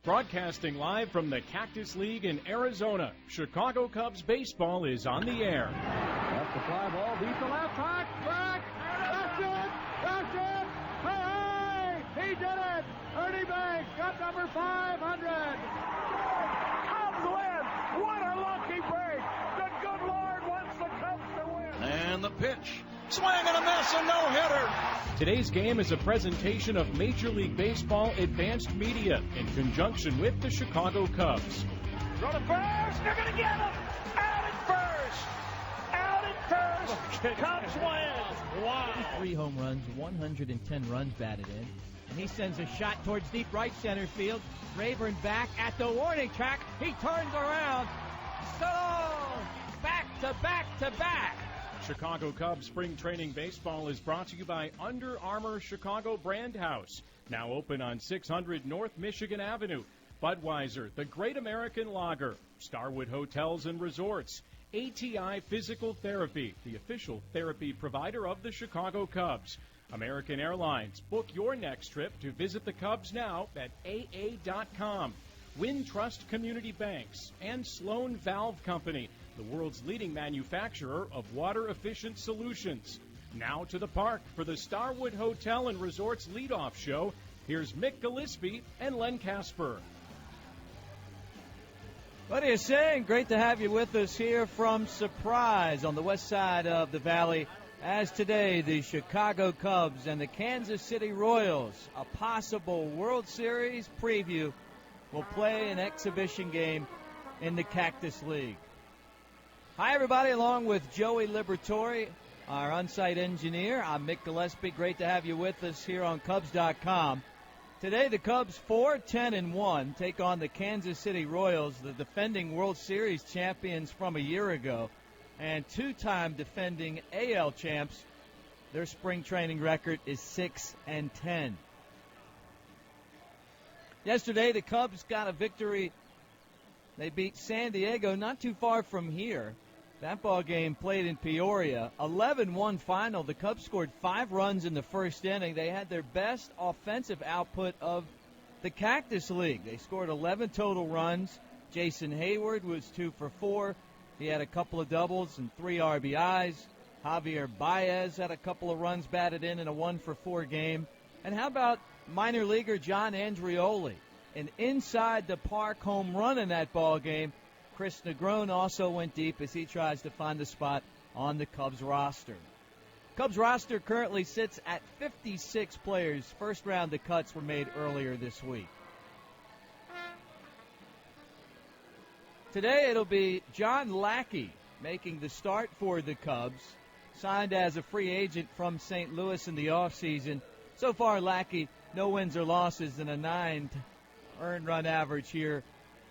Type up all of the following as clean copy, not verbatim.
Broadcasting live from the Cactus League in Arizona, Chicago Cubs baseball is on the air. That's the fly ball, deep to left, back, that's it, hey, he did it, Ernie Banks got number 500. Cubs win, what a lucky break, the good Lord wants the Cubs to win. And the pitch, swing and a miss, a no-hitter. Today's game is a presentation of Major League Baseball Advanced Media in conjunction with the Chicago Cubs. Throw to first, they're going to get him! Out at first! Cubs win! Wow! 3 home runs, 110 runs batted in. And he sends a shot towards deep right center field. Rayburn back at the warning track. He turns around. So, back to back to back. Chicago Cubs Spring Training Baseball is brought to you by Under Armour Chicago Brand House, now open on 600 North Michigan Avenue. Budweiser, the Great American Lager, Starwood Hotels and Resorts, ATI Physical Therapy, the official therapy provider of the Chicago Cubs. American Airlines, book your next trip to visit the Cubs now at AA.com. Wintrust Community Banks and Sloan Valve Company, the world's leading manufacturer of water-efficient solutions. Now to the park for the Starwood Hotel and Resorts leadoff show. Here's Mick Gillespie and Len Casper. What are you saying? Great to have you with us here from Surprise on the west side of the valley. As today, the Chicago Cubs and the Kansas City Royals, a possible World Series preview, will play an exhibition game in the Cactus League. Hi, everybody, along with Joey Liberatore, our on-site engineer. I'm Mick Gillespie. Great to have you with us here on Cubs.com. Today, the Cubs 4-10-1 take on the Kansas City Royals, the defending World Series champions from a year ago, and two-time defending AL champs. Their spring training record is 6-10. Yesterday, the Cubs got a victory. They beat San Diego not too far from here. That ball game played in Peoria. 11-1 final. The Cubs scored 5 runs in the first inning. They had their best offensive output of the Cactus League. They scored 11 total runs. Jason Hayward was 2 for 4. He had a couple of doubles and 3 RBIs. Javier Baez had a couple of runs batted in a 1 for 4 game. And how about minor leaguer John Andrioli? An inside-the-park home run in that ball game. Chris Negron also went deep as he tries to find a spot on the Cubs roster. Cubs roster currently sits at 56 players. First round of cuts were made earlier this week. Today it'll be John Lackey making the start for the Cubs, signed as a free agent from St. Louis in the offseason. So far, Lackey, no wins or losses and a 9 earned run average here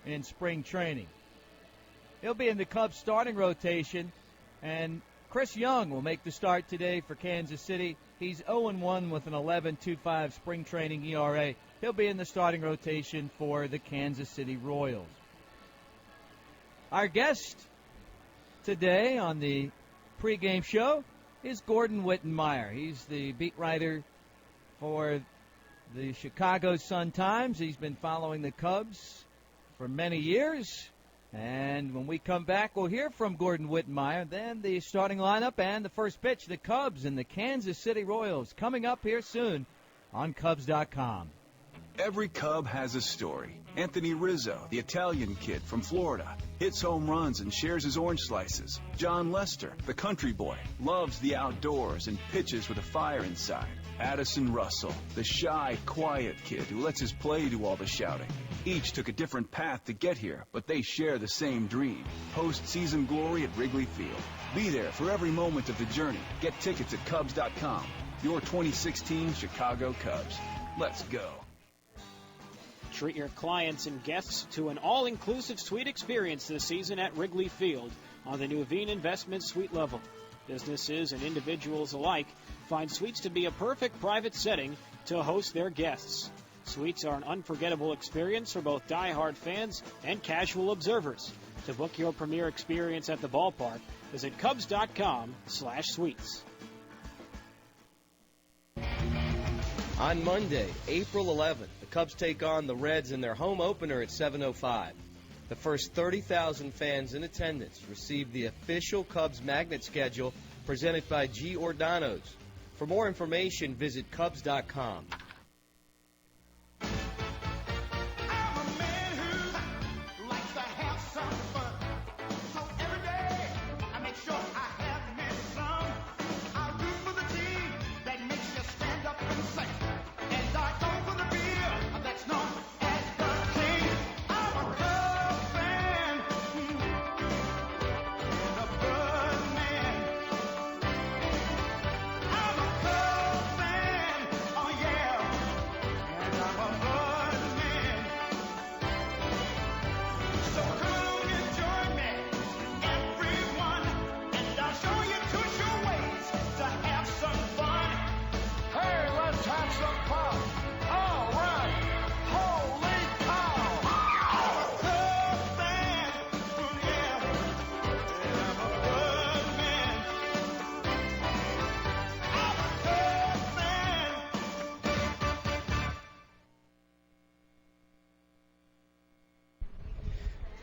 in spring training. He'll be in the Cubs starting rotation, and Chris Young will make the start today for Kansas City. He's 0-1 with an 11.25 spring training ERA. He'll be in the starting rotation for the Kansas City Royals. Our guest today on the pregame show is Gordon Wittenmeyer. He's the beat writer for the Chicago Sun-Times. He's been following the Cubs for many years. And when we come back, we'll hear from Gordon Wittenmeyer, then the starting lineup and the first pitch, the Cubs and the Kansas City Royals, coming up here soon on Cubs.com. Every Cub has a story. Anthony Rizzo, the Italian kid from Florida, hits home runs and shares his orange slices. John Lester, the country boy, loves the outdoors and pitches with a fire inside. Addison Russell, the shy, quiet kid who lets his play do all the shouting. Each took a different path to get here, but they share the same dream. Postseason glory at Wrigley Field. Be there for every moment of the journey. Get tickets at Cubs.com. Your 2016 Chicago Cubs. Let's go. Treat your clients and guests to an all-inclusive suite experience this season at Wrigley Field on the new Veen Investment Suite level. Businesses and individuals alike find suites to be a perfect private setting to host their guests. Suites are an unforgettable experience for both die-hard fans and casual observers. To book your premier experience at the ballpark, visit Cubs.com/suites. On Monday, April 11th, the Cubs take on the Reds in their home opener at 7:05. The first 30,000 fans in attendance receive the official Cubs magnet schedule presented by G. Ordano's. For more information, visit Cubs.com.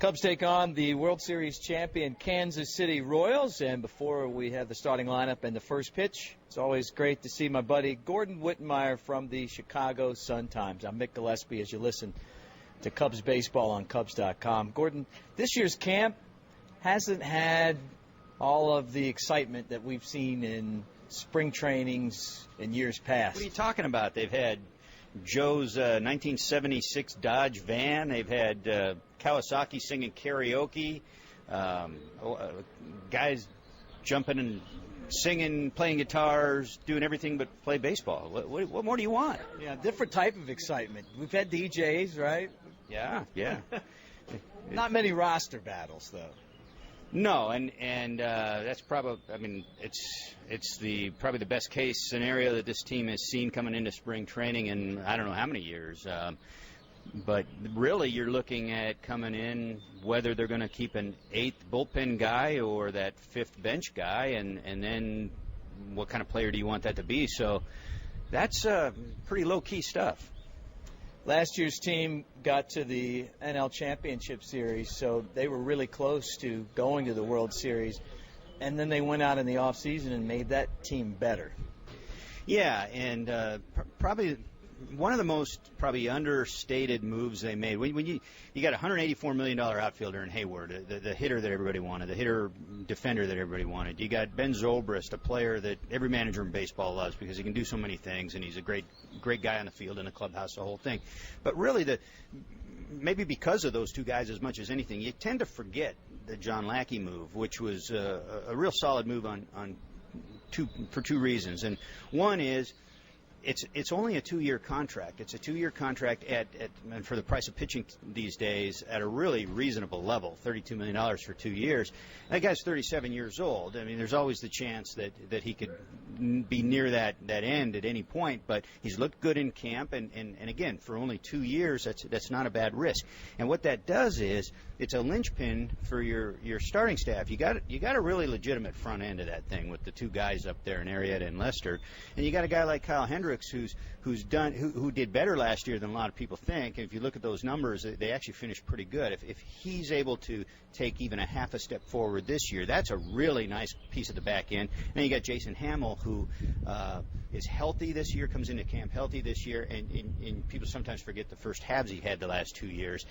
Cubs take on the World Series champion Kansas City Royals. And before we have the starting lineup and the first pitch, it's always great to see my buddy Gordon Wittenmeyer from the Chicago Sun-Times. I'm Mick Gillespie as you listen to Cubs baseball on Cubs.com. Gordon, this year's camp hasn't had all of the excitement that we've seen in spring trainings in years past. What are you talking about? They've had Joe's 1976 Dodge van. They've had Kawasaki singing karaoke, guys jumping and singing, playing guitars, doing everything but play baseball. What more do you want? Yeah, different type of excitement. We've had DJs, right? Yeah. Not many roster battles, though. No, and that's probably, I mean, it's probably the best case scenario that this team has seen coming into spring training in I don't know how many years. But really, you're looking at coming in whether they're going to keep an eighth bullpen guy or that fifth bench guy, and then what kind of player do you want that to be? So that's pretty low-key stuff. Last year's team got to the NL Championship Series, so they were really close to going to the World Series, and then they went out in the offseason and made that team better. Yeah, and probably one of the most probably understated moves they made. When you got a $184 million outfielder in Hayward, the hitter that everybody wanted, the hitter defender that everybody wanted. You got Ben Zobrist, a player that every manager in baseball loves because he can do so many things, and he's a great guy on the field, in the clubhouse, the whole thing. But really, maybe because of those two guys as much as anything, you tend to forget the John Lackey move, which was a real solid move for two reasons. And one is, it's only a 2-year contract. It's a 2-year contract and for the price of pitching these days at a really reasonable level, $32 million for 2 years. That guy's 37 years old. I mean, there's always the chance that he could be near that end at any point, but he's looked good in camp, and again, for only 2 years, that's not a bad risk. And what that does is it's a linchpin for your starting staff. You got a really legitimate front end of that thing with the two guys up there in Arrieta and Lester, and you got a guy like Kyle Hendricks who did better last year than a lot of people think. And if you look at those numbers, they actually finished pretty good. If he's able to take even a half a step forward this year, that's a really nice piece of the back end. And then you got Jason Hamill, who is healthy this year, comes into camp healthy this year, and people sometimes forget the first halves he had the last 2 years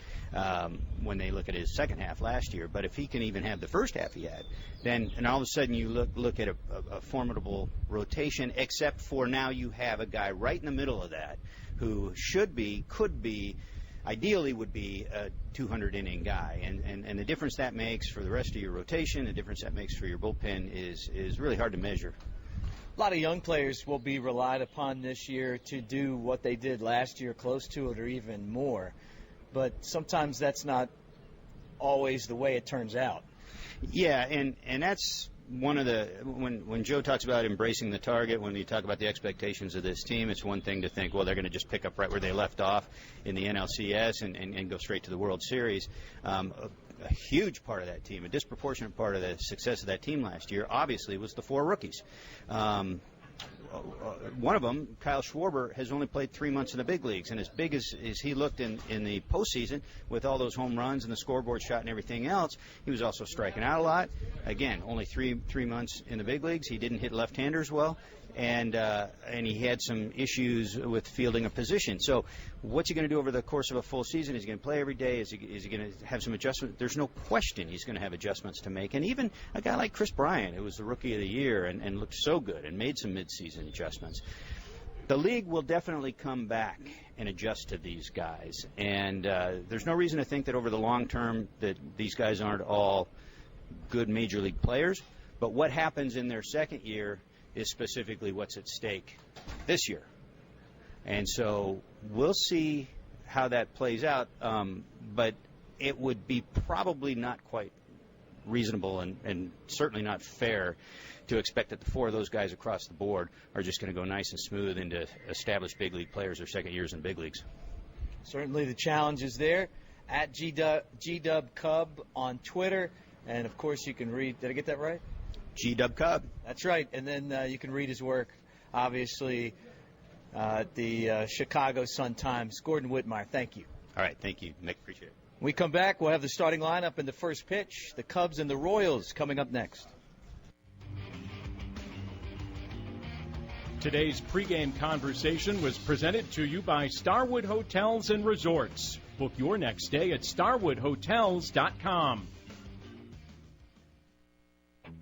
when they look at his second half last year. But if he can even have the first half he had, then and all of a sudden you look at a formidable rotation, except for now you have a guy right in the middle of that who could be, ideally would be a 200-inning guy. And the difference that makes for the rest of your rotation, the difference that makes for your bullpen is really hard to measure. A lot of young players will be relied upon this year to do what they did last year, close to it or even more. But sometimes that's not always the way it turns out. Yeah, and that's one of the when Joe talks about embracing the target, when you talk about the expectations of this team, it's one thing to think, well, they're going to just pick up right where they left off in the NLCS and go straight to the World Series. A huge part of that team, a disproportionate part of the success of that team last year, obviously, was the 4 rookies. one of them, Kyle Schwarber, has only played 3 months in the big leagues, and as big as he looked in the postseason with all those home runs and the scoreboard shot and everything else, he was also striking out a lot. Again, only three months in the big leagues. He didn't hit left-handers well, and he had some issues with fielding a position. So what's he going to do over the course of a full season? Is he going to play every day? Is he going to have some adjustments? There's no question he's going to have adjustments to make. And even a guy like Chris Bryant, who was the Rookie of the Year and looked so good and made some midseason adjustments. The league will definitely come back and adjust to these guys. And there's no reason to think that over the long term that these guys aren't all good major league players. But what happens in their second year is specifically what's at stake this year. And so we'll see how that plays out, but it would be probably not quite reasonable and certainly not fair to expect that the four of those guys across the board are just going to go nice and smooth into established big league players their second years in big leagues. Certainly the challenge is there. At GW Cub on Twitter. And, of course, you can read. Did I get that right? GW Cub. That's right. And then you can read his work, obviously, at the Chicago Sun-Times. Gordon Whitmire, thank you. All right. Thank you, Nick. Appreciate it. When we come back, we'll have the starting lineup in the first pitch. The Cubs and the Royals coming up next. Today's pregame conversation was presented to you by Starwood Hotels and Resorts. Book your next stay at starwoodhotels.com.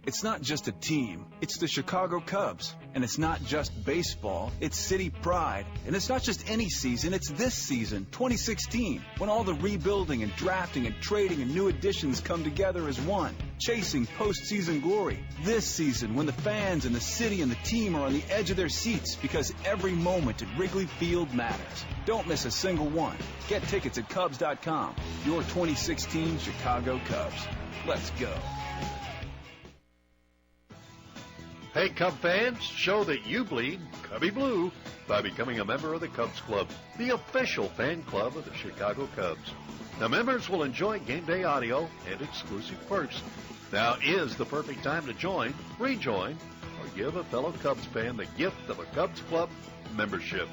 It's not just a team, it's the Chicago Cubs. And it's not just baseball, it's city pride. And it's not just any season, it's this season, 2016, when all the rebuilding and drafting and trading and new additions come together as one, chasing postseason glory. This season, when the fans and the city and the team are on the edge of their seats because every moment at Wrigley Field matters. Don't miss a single one. Get tickets at Cubs.com. Your 2016 Chicago Cubs. Let's go. Hey, Cub fans, show that you bleed Cubby Blue by becoming a member of the Cubs Club, the official fan club of the Chicago Cubs. Now, members will enjoy game day audio and exclusive perks. Now is the perfect time to join, rejoin, or give a fellow Cubs fan the gift of a Cubs Club membership.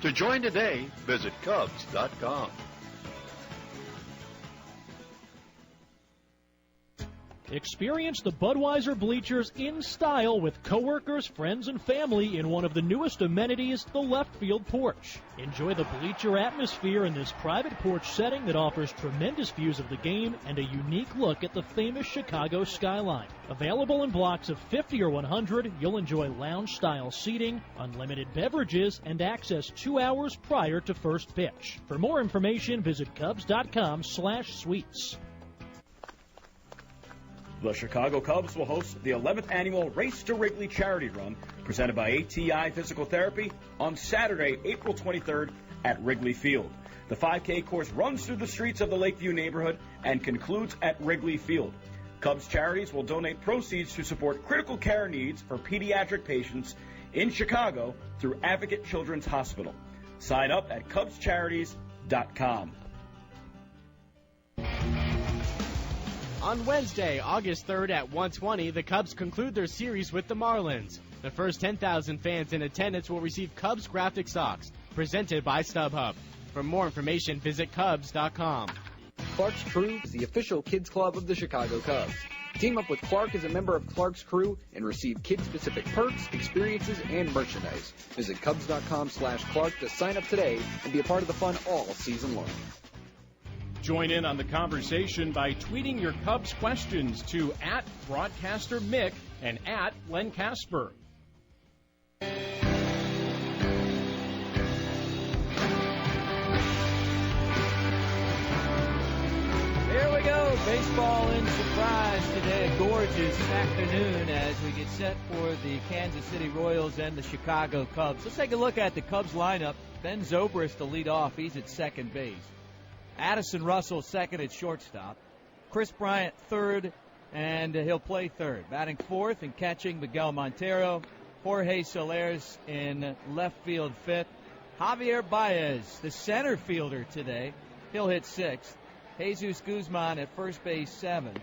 To join today, visit Cubs.com. Experience the Budweiser bleachers in style with coworkers, friends, and family in one of the newest amenities, the left field porch. Enjoy the bleacher atmosphere in this private porch setting that offers tremendous views of the game and a unique look at the famous Chicago skyline. Available in blocks of 50 or 100, you'll enjoy lounge-style seating, unlimited beverages, and access 2 hours prior to first pitch. For more information, visit Cubs.com/suites. The Chicago Cubs will host the 11th annual Race to Wrigley charity run presented by ATI Physical Therapy on Saturday, April 23rd at Wrigley Field. The 5K course runs through the streets of the Lakeview neighborhood and concludes at Wrigley Field. Cubs Charities will donate proceeds to support critical care needs for pediatric patients in Chicago through Advocate Children's Hospital. Sign up at CubsCharities.com. On Wednesday, August 3rd at 1:20, the Cubs conclude their series with the Marlins. The first 10,000 fans in attendance will receive Cubs graphic socks, presented by StubHub. For more information, visit Cubs.com. Clark's Crew is the official kids club of the Chicago Cubs. Team up with Clark as a member of Clark's Crew and receive kid-specific perks, experiences, and merchandise. Visit Cubs.com/Clark to sign up today and be a part of the fun all season long. Join in on the conversation by tweeting your Cubs questions to @BroadcasterMick and @LenCasper. Here we go. Baseball in surprise today. A gorgeous afternoon as we get set for the Kansas City Royals and the Chicago Cubs. Let's take a look at the Cubs lineup. Ben Zobrist to lead off. He's at second base. Addison Russell second at shortstop. Chris Bryant third, and he'll play third. Batting fourth and catching, Miguel Montero. Jorge Soler's in left field fifth. Javier Baez, the center fielder today. He'll hit sixth. Jesus Guzman at first base seventh.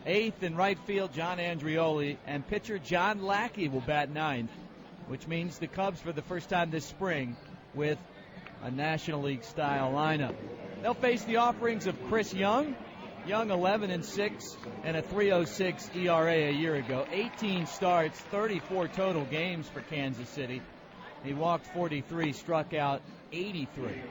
Eighth in right field, John Andrioli. And pitcher John Lackey will bat ninth. which means the Cubs for the first time this spring with a National League-style lineup. They'll face the offerings of Chris Young. Young 11-6 and a 3.06 ERA a year ago. 18 starts, 34 total games for Kansas City. He walked 43, struck out 83.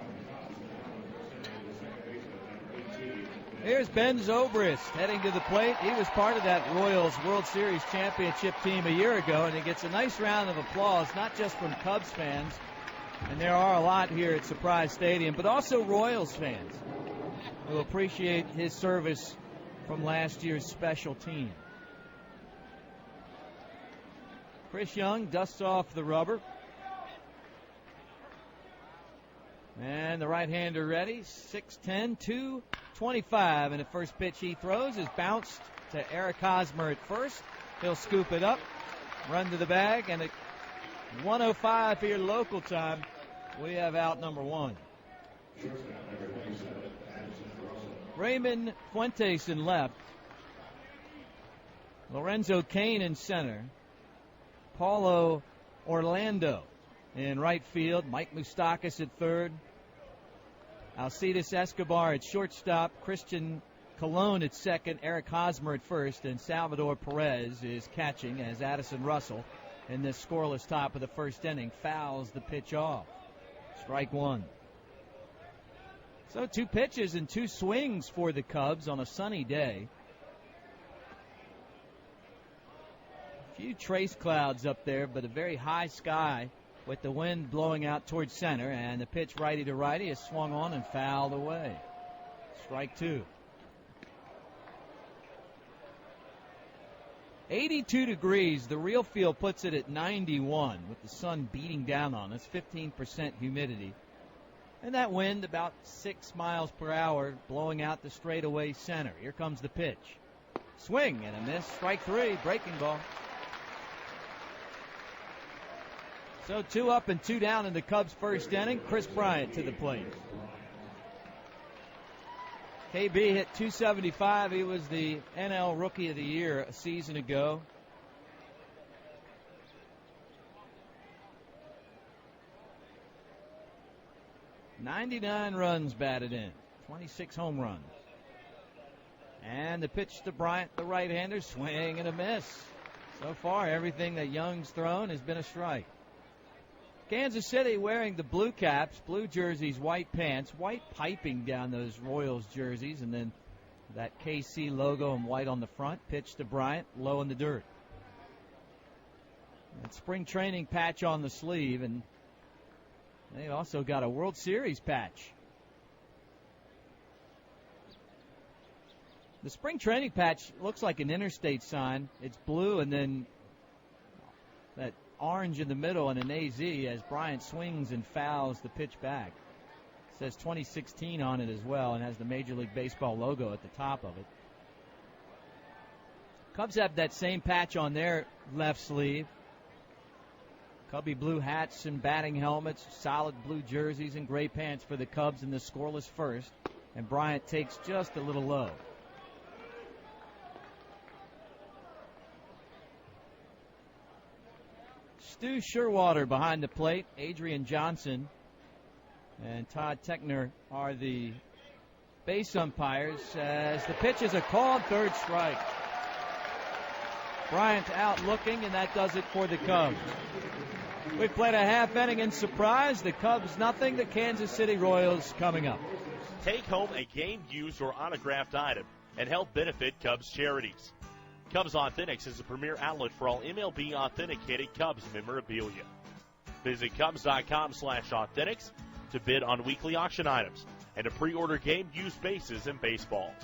Here's Ben Zobrist heading to the plate. He was part of that Royals World Series championship team a year ago, and he gets a nice round of applause, not just from Cubs fans, and there are a lot here at Surprise Stadium, but also Royals fans who appreciate his service from last year's special team. Chris Young dusts off the rubber. And the right-hander ready, 6'10", 225. And the first pitch he throws is bounced to Eric Hosmer at first. He'll scoop it up, run to the bag, and at 1:05 here local time, we have out number one. Raymond Fuentes in left. Lorenzo Cain in center. Paulo Orlando in right field. Mike Moustakas at third. Alcides Escobar at shortstop. Christian Colon at second. Eric Hosmer at first. And Salvador Perez is catching as Addison Russell in this scoreless top of the first inning fouls the pitch off. Strike one. So 2 pitches and 2 swings for the Cubs on a sunny day. A few trace clouds up there, but a very high sky with the wind blowing out towards center. And the pitch righty to righty is swung on and fouled away. Strike two. 82 degrees. The real feel puts it at 91 with the sun beating down on us. 15% humidity. And that wind about 6 miles per hour blowing out the straightaway center. Here comes the pitch. Swing and a miss. Strike three. Breaking ball. So 2 up and 2 down in the Cubs' first inning. Chris Bryant to the plate. KB hit .275. He was the NL Rookie of the Year a season ago. .99 runs batted in. 26 home runs. And the pitch to Bryant, the right-hander, swing and a miss. So far, everything that Young's thrown has been a strike. Kansas City wearing the blue caps, blue jerseys, white pants, white piping down those Royals jerseys, and then that KC logo in white on the front. Pitch to Bryant, low in the dirt. That spring training patch on the sleeve, and they also got a World Series patch. The spring training patch looks like an interstate sign. It's blue and then that orange in the middle and an AZ as Bryant swings and fouls the pitch back. It says 2016 on it as well and has the Major League Baseball logo at the top of it. Cubs have that same patch on their left sleeve. Cubby blue hats and batting helmets, solid blue jerseys and gray pants for the Cubs in the scoreless first. And Bryant takes just a little low. Stu Sherwater behind the plate. Adrian Johnson and Todd Techner are the base umpires as the pitch is a called third strike. Bryant out looking, and that does it for the Cubs. We've played a half inning in Surprise. The Cubs nothing. The Kansas City Royals coming up. Take home a game used or autographed item and help benefit Cubs charities. Cubs Authentics is a premier outlet for all MLB authenticated Cubs memorabilia. Visit Cubs.com/authentics to bid on weekly auction items and to pre-order game used bases and baseballs.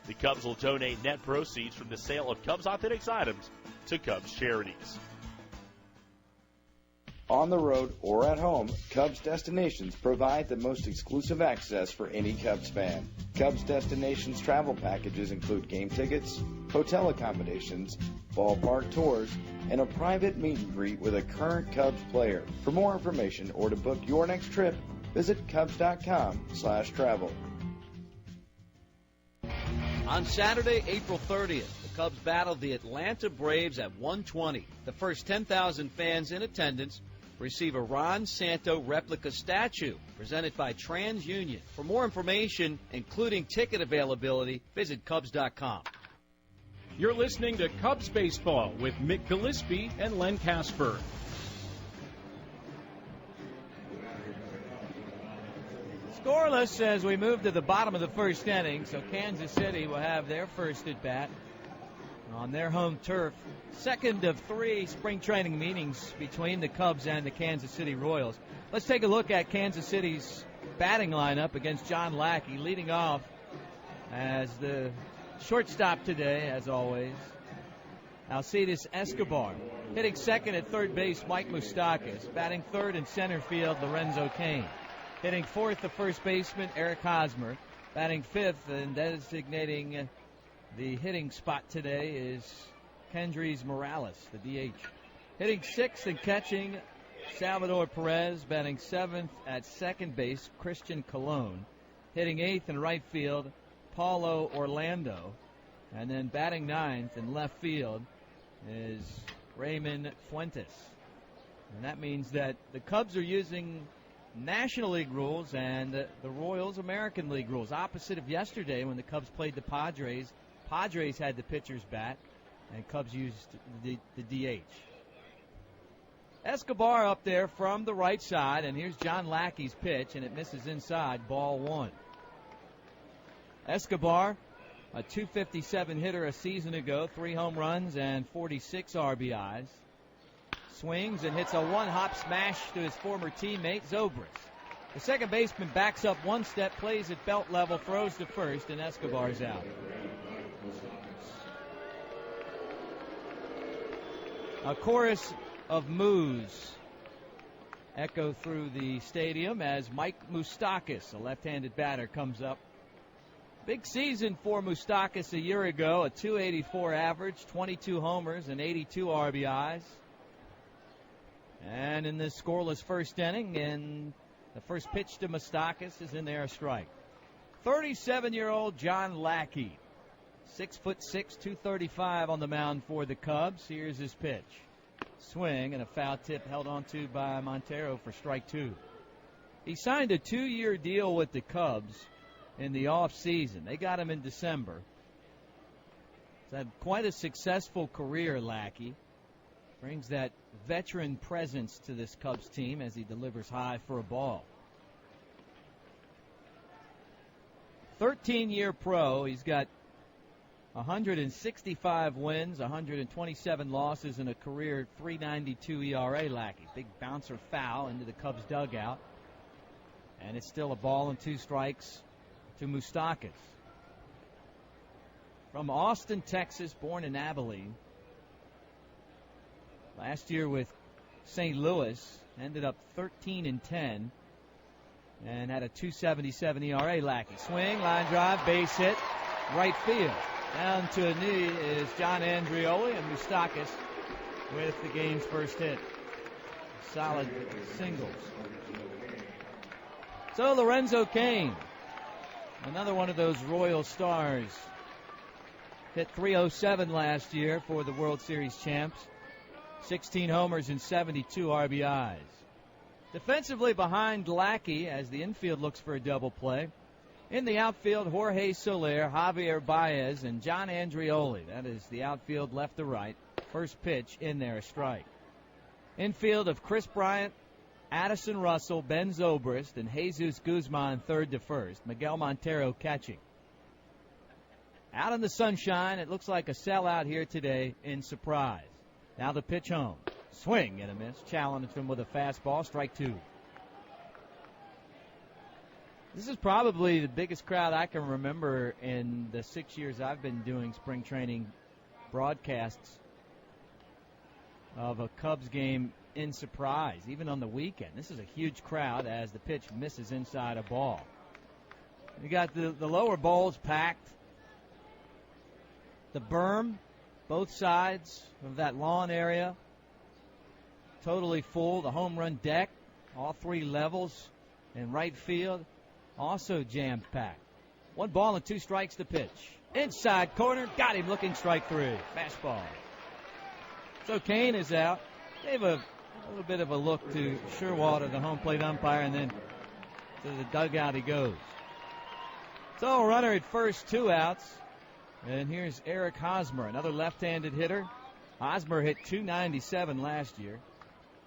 The Cubs will donate net proceeds from the sale of Cubs Authentics items to Cubs charities. On the road or at home, Cubs Destinations provide the most exclusive access for any Cubs fan. Cubs Destinations travel packages include game tickets, hotel accommodations, ballpark tours, and a private meet and greet with a current Cubs player. For more information or to book your next trip, visit Cubs.com/travel. On Saturday, April 30th, the Cubs battle the Atlanta Braves at 1:20. The first 10,000 fans in attendance receive a Ron Santo replica statue presented by TransUnion. For more information, including ticket availability, visit Cubs.com. You're listening to Cubs Baseball with Mick Gillespie and Len Casper. Scoreless as we move to the bottom of the first inning, so Kansas City will have their first at bat on their home turf. Second of 3 spring training meetings between the Cubs and the Kansas City Royals. Let's take a look at Kansas City's batting lineup against John Lackey, leading off as the shortstop today, as always, Alcides Escobar. Hitting second at third base, Mike Moustakas. Batting third in center field, Lorenzo Cain. Hitting fourth, the first baseman, Eric Hosmer. Batting fifth and designating the hitting spot today is Kendrys Morales, the DH. Hitting sixth and catching, Salvador Perez. Batting seventh at second base, Christian Colon. Hitting eighth in right field, Paulo Orlando. And then batting ninth in left field is Raymond Fuentes. And that means that the Cubs are using National League rules and the Royals American League rules. Opposite of yesterday when the Cubs played the Padres. Padres had the pitcher's bat, and Cubs used the DH. Escobar up there from the right side, and here's John Lackey's pitch, and it misses inside, ball one. Escobar, a .257 hitter a season ago, 3 home runs and 46 RBIs. Swings and hits a one-hop smash to his former teammate, Zobrist. The second baseman backs up one step, plays at belt level, throws to first, and Escobar's out. A chorus of moos echo through the stadium as Mike Moustakas, a left-handed batter, comes up. Big season for Moustakas a year ago, a .284 average, 22 homers and 82 RBIs. And in this scoreless first inning, and the first pitch to Moustakas is in there, a strike. 37-year-old John Lackey, 6'6", 235 on the mound for the Cubs. Here's his pitch. Swing and a foul tip held onto by Montero for strike two. He signed a 2-year deal with the Cubs in the offseason. They got him in December. He's had quite a successful career, Lackey. Brings that veteran presence to this Cubs team as he delivers high for a ball. 13-year pro. He's got 165 wins, 127 losses, and a career .392 ERA, Lackey. Big bouncer foul into the Cubs dugout. And it's still a ball and 2 strikes to Moustakas. From Austin, Texas, born in Abilene. Last year with St. Louis, ended up 13-10 and had a .277 ERA. Lackey. Swing, line drive, base hit, right field. Down to a knee is John Andreoli, and Moustakas with the game's first hit. Solid singles. So Lorenzo Cain, another one of those Royal stars, hit .307 last year for the World Series champs. 16 homers and 72 RBIs. Defensively behind Lackey as the infield looks for a double play. In the outfield, Jorge Soler, Javier Baez, and John Andreoli. That is the outfield left to right. First pitch in there, a strike. Infield of Chris Bryant, Addison Russell, Ben Zobrist, and Jesus Guzman third to first. Miguel Montero catching. Out in the sunshine, it looks like a sellout here today in Surprise. Now the pitch home. Swing and a miss. Challenged him with a fastball. Strike two. This is probably the biggest crowd I can remember in the 6 years I've been doing spring training broadcasts of a Cubs game in Surprise, even on the weekend. This is a huge crowd as the pitch misses inside a ball. You got the lower bowls packed. The berm, both sides of that lawn area, totally full. The home run deck, all 3 levels in right field, also jam-packed. 1 ball and 2 strikes to pitch. Inside corner, got him looking, strike three. Fastball. So Kane is out. Gave a little bit of a look to Sherwater, the home plate umpire, and then to the dugout he goes. So a runner at first, 2 outs. And here's Eric Hosmer, another left-handed hitter. Hosmer hit .297 last year.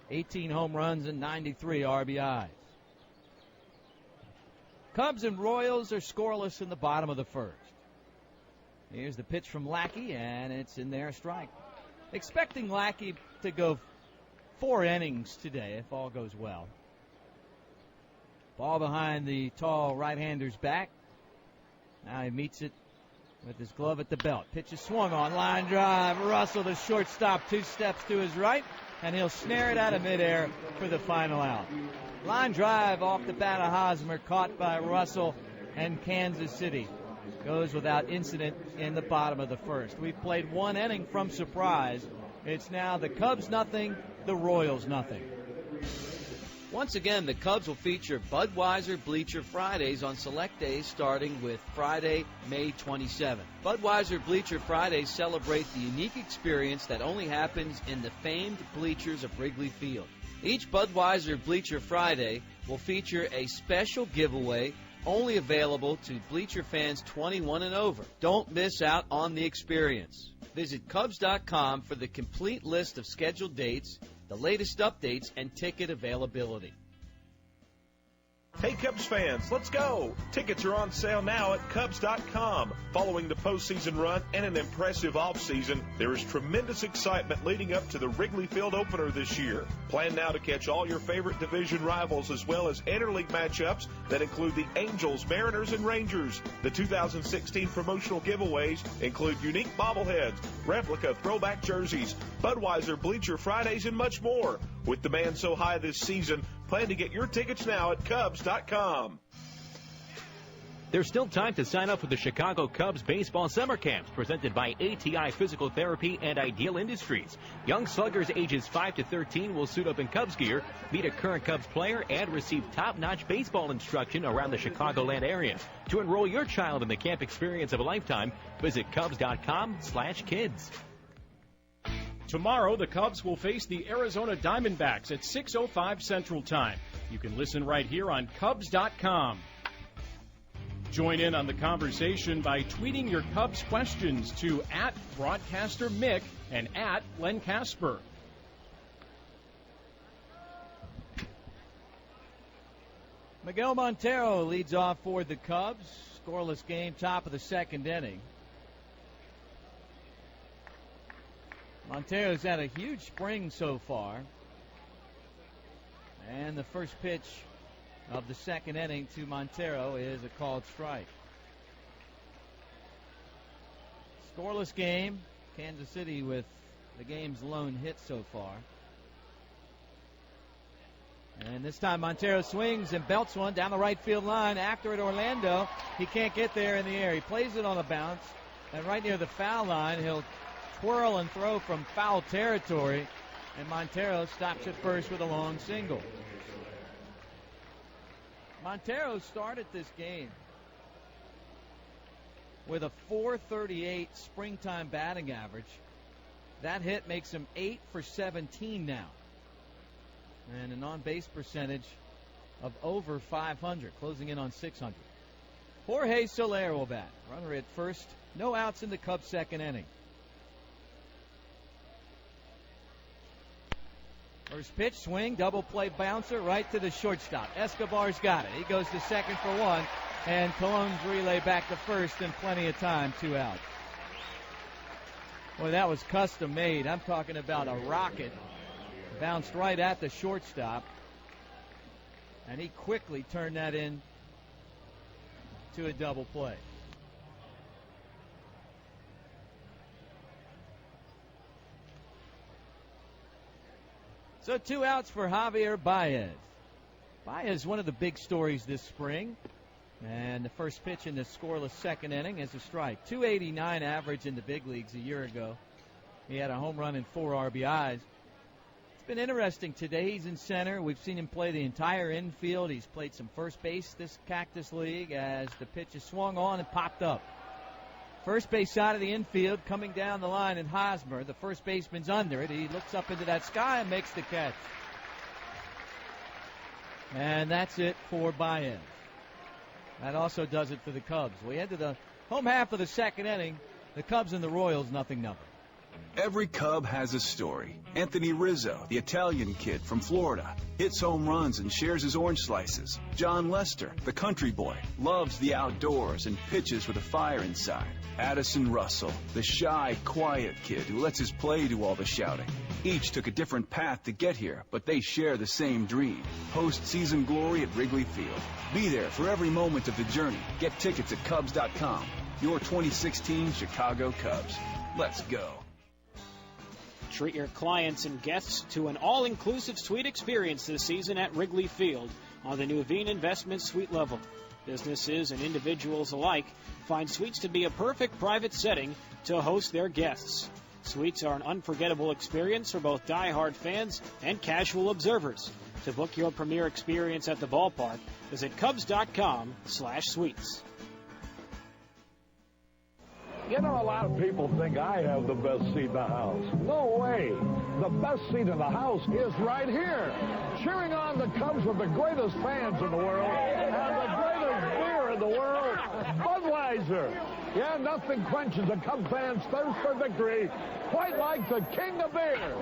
18 home runs and 93 RBIs. Cubs and Royals are scoreless in the bottom of the first. Here's the pitch from Lackey, and it's in there, a strike. Expecting Lackey to go 4 innings today if all goes well. Ball behind the tall right-hander's back. Now he meets it with his glove at the belt. Pitch is swung on. Line drive. Russell, the shortstop, 2 steps to his right, and he'll snare it out of midair for the final out. Line drive off the bat of Hosmer, caught by Russell, and Kansas City goes without incident in the bottom of the first. We've played 1 inning from Surprise. It's now the Cubs nothing, the Royals nothing. Once again, the Cubs will feature Budweiser Bleacher Fridays on select days starting with Friday, May 27th. Budweiser Bleacher Fridays celebrate the unique experience that only happens in the famed bleachers of Wrigley Field. Each Budweiser Bleacher Friday will feature a special giveaway only available to Bleacher fans 21 and over. Don't miss out on the experience. Visit Cubs.com for the complete list of scheduled dates, the latest updates, and ticket availability. Hey Cubs fans, let's go! Tickets are on sale now at Cubs.com. Following the postseason run and an impressive offseason, there is tremendous excitement leading up to the Wrigley Field opener this year. Plan now to catch all your favorite division rivals as well as interleague matchups that include the Angels, Mariners, and Rangers. The 2016 promotional giveaways include unique bobbleheads, replica throwback jerseys, Budweiser Bleacher Fridays, and much more. With demand so high this season, plan to get your tickets now at Cubs.com. There's still time to sign up for the Chicago Cubs baseball summer camps presented by ATI Physical Therapy and Ideal Industries. Young sluggers ages 5 to 13 will suit up in Cubs gear, meet a current Cubs player, and receive top-notch baseball instruction around the Chicagoland area. To enroll your child in the camp experience of a lifetime, visit Cubs.com/kids. Tomorrow, the Cubs will face the Arizona Diamondbacks at 6:05 Central Time. You can listen right here on Cubs.com. Join in on the conversation by tweeting your Cubs questions to @BroadcasterMick and @LenCasper. Miguel Montero leads off for the Cubs. Scoreless game, top of the second inning. Montero's had a huge spring so far. And the first pitch of the second inning to Montero is a called strike. Scoreless game. Kansas City with the game's lone hit so far. And this time Montero swings and belts one down the right field line. After it, Orlando. He can't get there in the air. He plays it on a bounce. And right near the foul line, he'll twirl and throw from foul territory. And Montero stops at first with a long single. Montero started this game with a .438 springtime batting average. That hit makes him 8 for 17 now. And an on-base percentage of over 500, closing in on 600. Jorge Soler will bat. Runner at first. No outs in the Cubs' second inning. First pitch, swing, double play bouncer, right to the shortstop. Escobar's got it. He goes to second for one, and Colon's relay back to first in plenty of time, 2 out. Boy, that was custom made. I'm talking about a rocket. Bounced right at the shortstop, and he quickly turned that in to a double play. So 2 outs for Javier Baez. Baez, one of the big stories this spring. And the first pitch in the scoreless second inning is a strike. .289 average in the big leagues a year ago. He had a home run and 4 RBIs. It's been interesting today. He's in center. We've seen him play the entire infield. He's played some first base this Cactus League as the pitch is swung on and popped up. First base side of the infield, coming down the line in Hosmer. The first baseman's under it. He looks up into that sky and makes the catch. And that's it for Baez. That also does it for the Cubs. We enter the home half of the second inning. The Cubs and the Royals, 0-0. Every Cub has a story. Anthony Rizzo, the Italian kid from Florida, hits home runs and shares his orange slices. John Lester, the country boy, loves the outdoors and pitches with a fire inside. Addison Russell, the shy, quiet kid who lets his play do all the shouting. Each took a different path to get here, but they share the same dream. Postseason glory at Wrigley Field. Be there for every moment of the journey. Get tickets at Cubs.com. Your 2016 Chicago Cubs. Let's go. Treat your clients and guests to an all-inclusive suite experience this season at Wrigley Field on the new Veen Investment Suite level. Businesses and individuals alike find suites to be a perfect private setting to host their guests. Suites are an unforgettable experience for both die-hard fans and casual observers. To book your premier experience at the ballpark, visit Cubs.com/suites. You know, a lot of people think I have the best seat in the house. No way. The best seat in the house is right here. Cheering on the Cubs with the greatest fans in the world and the greatest beer in the world, Budweiser. Yeah, nothing quenches a Cub fan's thirst for victory quite like the king of beer. Oh,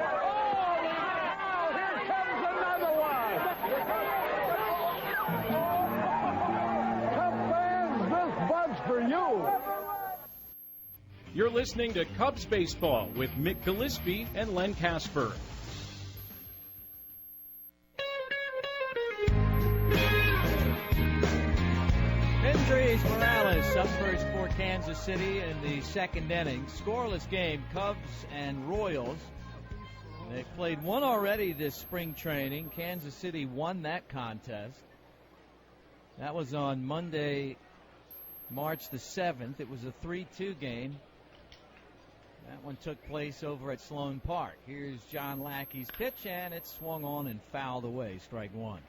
now here comes another one. Cub fans, this Bud's for you. You're listening to Cubs Baseball with Mick Gillespie and Len Casper. Andres Morales up first for Kansas City in the second inning. Scoreless game, Cubs and Royals. They've played one already this spring training. Kansas City won that contest. That was on Monday, March the 7th. It was a 3-2 game. That one took place over at Sloan Park. Here's John Lackey's pitch, and it swung on and fouled away, strike one.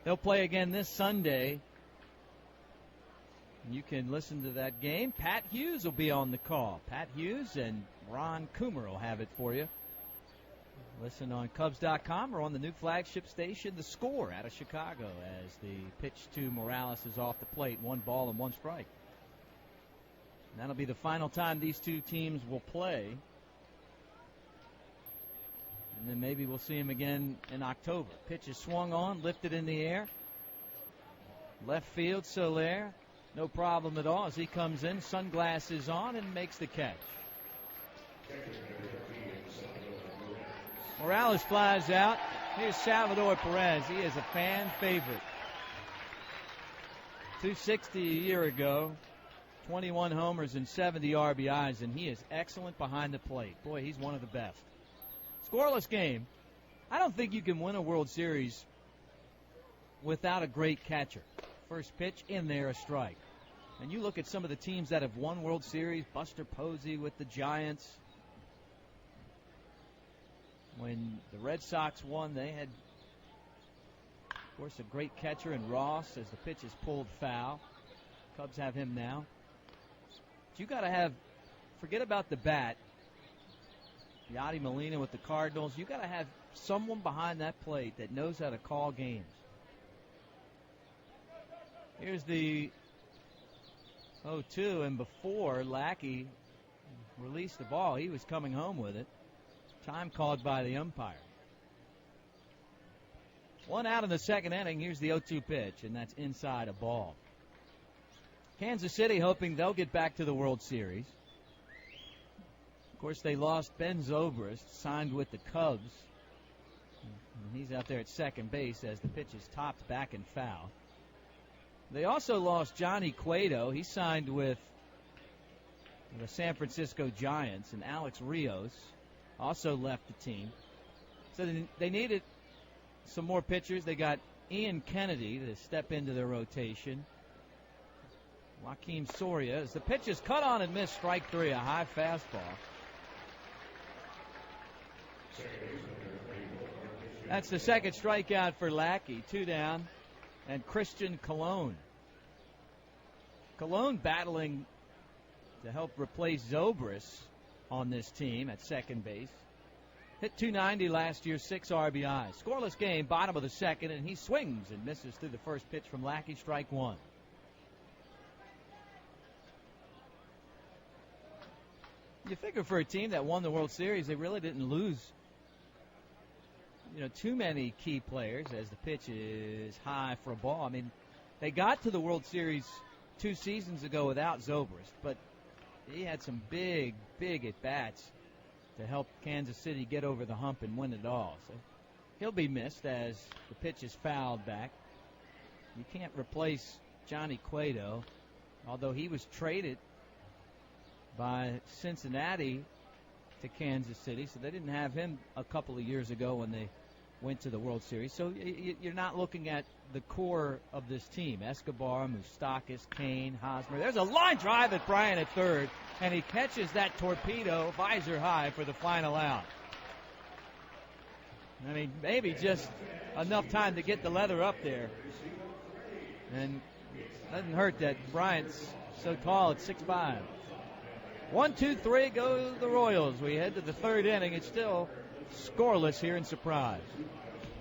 They'll play again this Sunday. You can listen to that game. Pat Hughes will be on the call. Pat Hughes and Ron Coomer will have it for you. Listen on Cubs.com or on the new flagship station, The Score, out of Chicago, as the pitch to Morales is off the plate. 1 ball and 1 strike. And that'll be the final time these two teams will play. And then maybe we'll see him again in October. Pitch is swung on, lifted in the air. Left field, Soler. No problem at all as he comes in, sunglasses on, and makes the catch. Morales flies out. Here's Salvador Perez. He is a fan favorite. 260 a year ago. 21 homers and 70 RBIs, and he is excellent behind the plate. Boy, he's one of the best. Scoreless game. I don't think you can win a World Series without a great catcher. First pitch, in there, a strike. And you look at some of the teams that have won World Series, Buster Posey with the Giants. When the Red Sox won, they had, of course, a great catcher in Ross as the pitch is pulled foul. Cubs have him now. You got to have, forget about the bat, Yadi Molina with the Cardinals. You got to have someone behind that plate that knows how to call games. Here's the 0-2, and before Lackey released the ball, he was coming home with it. Time called by the umpire. 1 out in the second inning. Here's the 0-2 pitch, and that's inside a ball. Kansas City hoping they'll get back to the World Series. Of course, they lost Ben Zobrist, signed with the Cubs. And he's out there at second base as the pitch is topped back and foul. They also lost Johnny Cueto. He signed with the San Francisco Giants, and Alex Rios also left the team. So they needed some more pitchers. They got Ian Kennedy to step into their rotation. Joaquin Soria, as the pitch is cut on and missed, strike 3, a high fastball. That's the second strikeout for Lackey. 2 down. And Christian Colon. Colon battling to help replace Zobrist on this team at second base. Hit .290 last year, 6 RBIs. Scoreless game, bottom of the second, and he swings and misses through the first pitch from Lackey, strike one. You figure for a team that won the World Series, they really didn't lose, too many key players as the pitch is high for a ball. I mean, they got to the World Series 2 seasons ago without Zobrist, but he had some big at-bats to help Kansas City get over the hump and win it all. So he'll be missed as the pitch is fouled back. You can't replace Johnny Cueto, although he was traded by Cincinnati to Kansas City, so they didn't have him a couple of years ago when they went to the World Series. So you're not looking at the core of this team. Escobar, Moustakas, Kane, Hosmer. There's a line drive at Bryant at third, and he catches that torpedo visor high for the final out. I mean, maybe just enough time to get the leather up there. And it doesn't hurt that Bryant's so tall at 6'5". 1-2-3 go the Royals. We head to the third inning. It's still scoreless here in Surprise.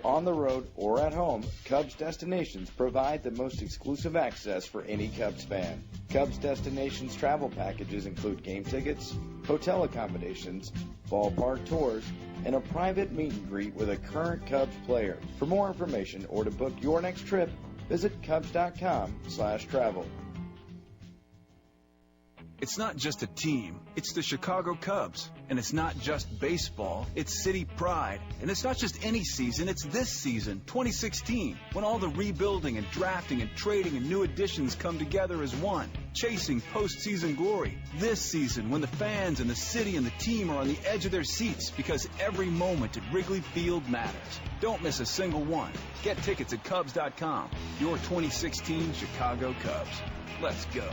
On the road or at home, Cubs Destinations provide the most exclusive access for any Cubs fan. Cubs Destinations travel packages include game tickets, hotel accommodations, ballpark tours, and a private meet and greet with a current Cubs player. For more information or to book your next trip, visit Cubs.com/travel. It's not just a team, it's the Chicago Cubs. And it's not just baseball, it's city pride. And it's not just any season, it's this season, 2016, when all the rebuilding and drafting and trading and new additions come together as one, chasing postseason glory. This season, when the fans and the city and the team are on the edge of their seats because every moment at Wrigley Field matters. Don't miss a single one. Get tickets at Cubs.com. Your 2016 Chicago Cubs. Let's go.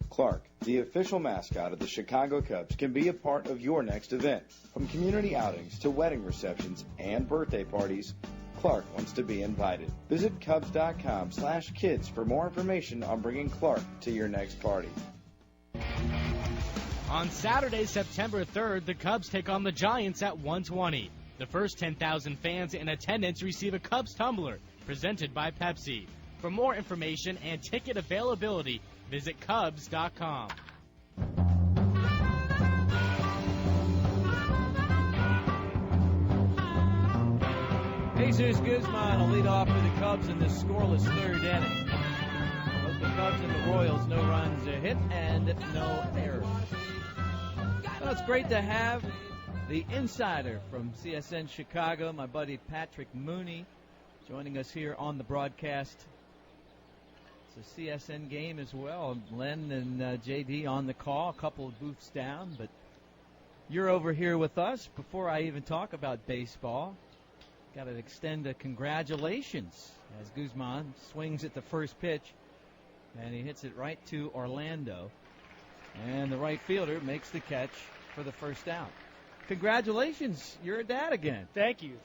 Clark, the official mascot of the Chicago Cubs, can be a part of your next event. From community outings to wedding receptions and birthday parties, Clark wants to be invited. Visit Cubs.com/kids for more information on bringing Clark to your next party. On Saturday, September 3rd, the Cubs take on the Giants at 1:20. The first 10,000 fans in attendance receive a Cubs tumbler presented by Pepsi. For more information and ticket availability, visit Cubs.com. Jesus Guzman will lead off for the Cubs in this scoreless third inning. Both the Cubs and the Royals, no runs, a hit, and no errors. Well, it's great to have the insider from CSN Chicago, my buddy Patrick Mooney, joining us here on the broadcast. It's a CSN game as well. Len and JD on the call, a couple of booths down, but you're over here with us. Before I even talk about baseball, got to extend a congratulations as Guzman swings at the first pitch, and he hits it right to Orlando. And the right fielder makes the catch for the first out. Congratulations, you're a dad again. Thank you.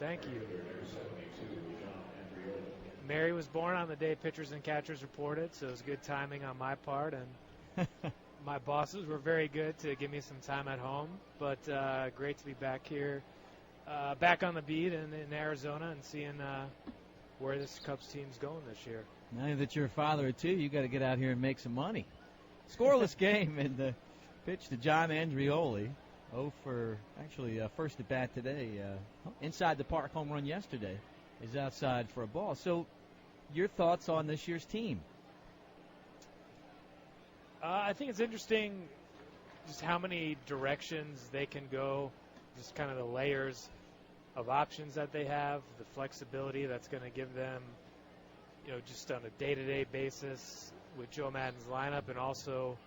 Mary was born on the day pitchers and catchers reported, so it was good timing on my part, and my bosses were very good to give me some time at home, but great to be back here, back on the beat in Arizona and seeing where this Cubs team's going this year. Now that you're a father of two, you got to get out here and make some money. Scoreless game, and the pitch to John Andrioli. First at bat today. Inside the park home run yesterday is outside for a ball. So your thoughts on this year's team? I think it's interesting just how many directions they can go, just kind of the layers of options that they have, the flexibility that's going to give them, just on a day-to-day basis with Joe Maddon's lineup. And also,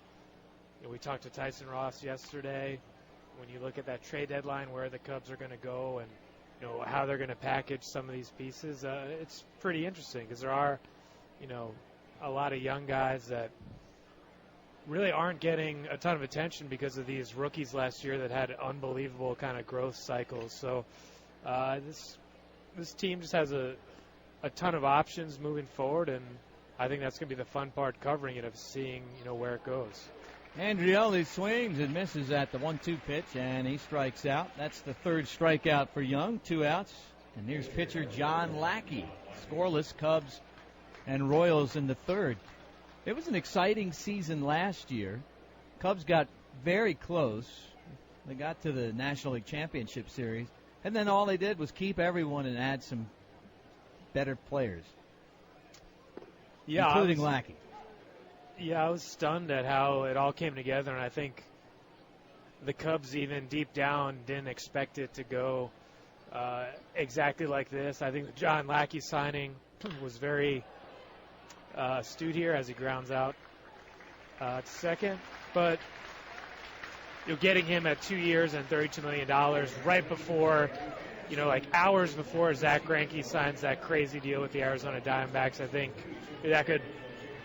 we talked to Tyson Ross yesterday. When you look at that trade deadline, where the Cubs are going to go and how they're going to package some of these pieces, it's pretty interesting because there are, a lot of young guys that really aren't getting a ton of attention because of these rookies last year that had unbelievable kind of growth cycles. So this team just has a ton of options moving forward, and I think that's going to be the fun part covering it, of seeing, where it goes. Andrioli swings and misses at the 1-2 pitch, and he strikes out. That's the third strikeout for Young, 2 outs. And here's pitcher John Lackey. Scoreless, Cubs and Royals in the third. It was an exciting season last year. Cubs got very close. They got to the National League Championship Series, and then all they did was keep everyone and add some better players, including Lackey. Yeah, I was stunned at how it all came together, and I think the Cubs, even deep down, didn't expect it to go exactly like this. I think the John Lackey signing was very astute here as he grounds out to second. But getting him at 2 years and $32 million right before, like hours before Zach Greinke signs that crazy deal with the Arizona Diamondbacks, I think that could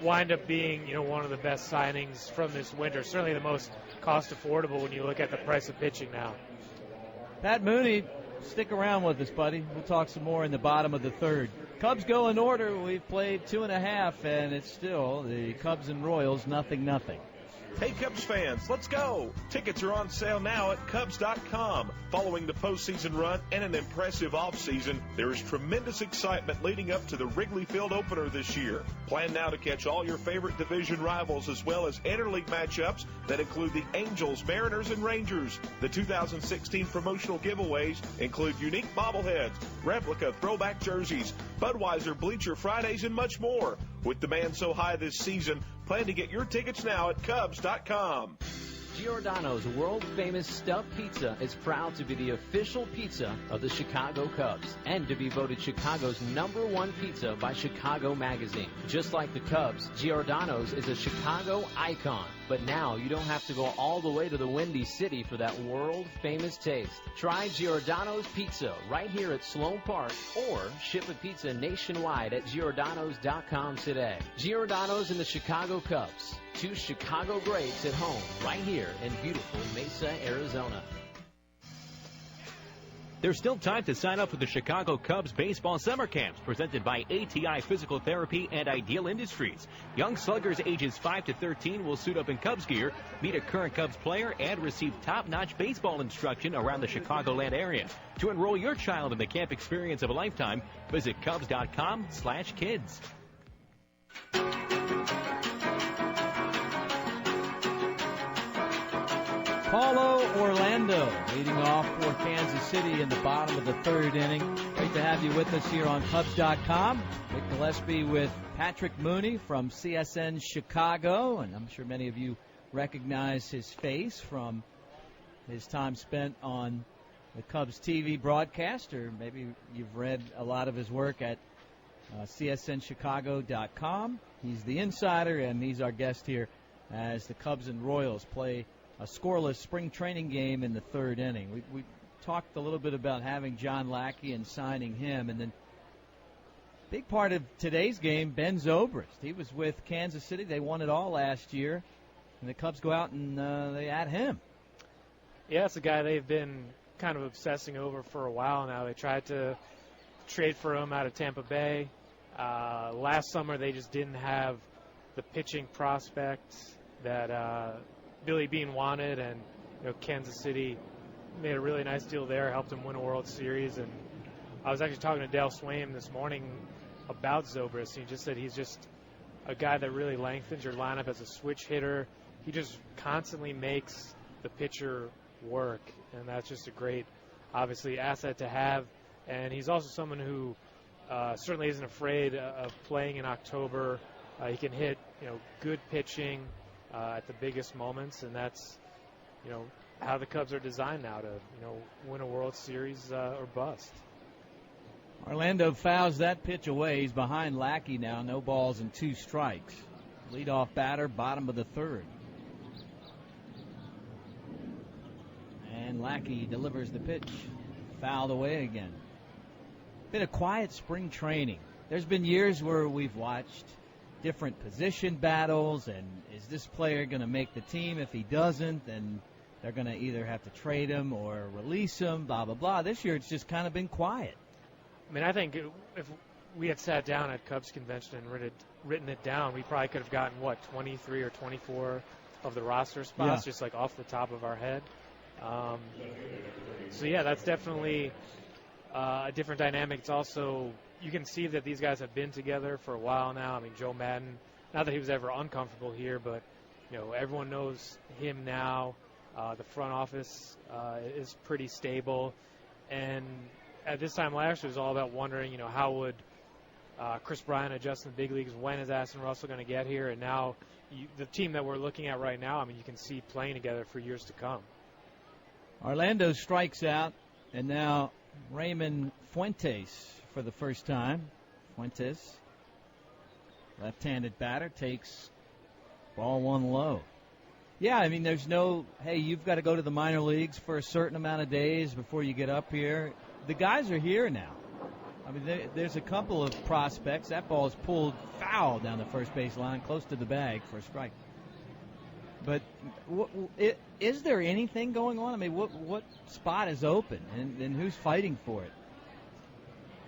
wind up being, one of the best signings from this winter. Certainly the most cost affordable when you look at the price of pitching now. Pat Mooney, stick around with us, buddy. We'll talk some more in the bottom of the third. Cubs go in order. We've played 2.5, and it's still the Cubs and Royals 0-0. Hey, Cubs fans, let's go. Tickets are on sale now at Cubs.com. Following the postseason run and an impressive offseason, there is tremendous excitement leading up to the Wrigley Field opener this year. Plan now to catch all your favorite division rivals as well as interleague matchups that include the Angels, Mariners, and Rangers. The 2016 promotional giveaways include unique bobbleheads, replica throwback jerseys, Budweiser Bleacher Fridays, and much more. With demand so high this season, plan to get your tickets now at Cubs.com. Giordano's world-famous stuffed pizza is proud to be the official pizza of the Chicago Cubs and to be voted Chicago's #1 pizza by Chicago Magazine. Just like the Cubs, Giordano's is a Chicago icon. But now you don't have to go all the way to the Windy City for that world-famous taste. Try Giordano's Pizza right here at Sloan Park or ship a pizza nationwide at Giordano's.com today. Giordano's and the Chicago Cubs. 2 Chicago greats at home right here in beautiful Mesa, Arizona. There's still time to sign up for the Chicago Cubs baseball summer camps presented by ATI Physical Therapy and Ideal Industries. Young sluggers ages 5 to 13 will suit up in Cubs gear, meet a current Cubs player, and receive top-notch baseball instruction around the Chicagoland area. To enroll your child in the camp experience of a lifetime, visit Cubs.com/kids. Paulo Orlando leading off for Kansas City in the bottom of the third inning. Great to have you with us here on Cubs.com. Rick Gillespie with Patrick Mooney from CSN Chicago, and I'm sure many of you recognize his face from his time spent on the Cubs TV broadcast, or maybe you've read a lot of his work at CSNChicago.com. He's the insider, and he's our guest here as the Cubs and Royals play a scoreless spring training game in the third inning. We talked a little bit about having John Lackey and signing him, and then big part of today's game, Ben Zobrist. He was with Kansas City. They won it all last year, and the Cubs go out and they add him. Yeah, it's a guy they've been kind of obsessing over for a while now. They tried to trade for him out of Tampa Bay. Last summer, they just didn't have the pitching prospects that Billy Beane wanted, and Kansas City made a really nice deal there, helped him win a World Series. And I was actually talking to Dale Swaim this morning about Zobrist. He just said he's just a guy that really lengthens your lineup as a switch hitter. He just constantly makes the pitcher work, and that's just a great, obviously, asset to have. And he's also someone who certainly isn't afraid of playing in October. He can hit, good pitching at the biggest moments, and that's, how the Cubs are designed now to, win a World Series or bust. Orlando fouls that pitch away. He's behind Lackey now. No balls and 2 strikes. Leadoff batter, bottom of the third. And Lackey delivers the pitch. Fouled away again. Been a quiet spring training. There's been years where we've watched different position battles, and is this player going to make the team? If he doesn't, then they're going to either have to trade him or release him, blah, blah, blah. This year it's just kind of been quiet. I mean, I think if we had sat down at Cubs convention and written it down, we probably could have gotten, 23 or 24 of the roster spots, just like off the top of our head. So, yeah, that's definitely a different dynamic. It's also, you can see that these guys have been together for a while now. I mean, Joe Madden, not that he was ever uncomfortable here, but, everyone knows him now. The front office is pretty stable. And at this time last year, it was all about wondering, how would Chris Bryant adjust in the big leagues? When is Aston Russell going to get here? And now the team that we're looking at right now, I mean, you can see playing together for years to come. Orlando strikes out, and now Raymond Fuentes for the first time. Fuentes, left-handed batter, takes ball one low. Yeah, I mean, there's no, hey, you've got to go to the minor leagues for a certain amount of days before you get up here. The guys are here now. I mean, there's a couple of prospects. That ball is pulled foul down the first base line, close to the bag for a strike. But is there anything going on? I mean, what spot is open, and who's fighting for it?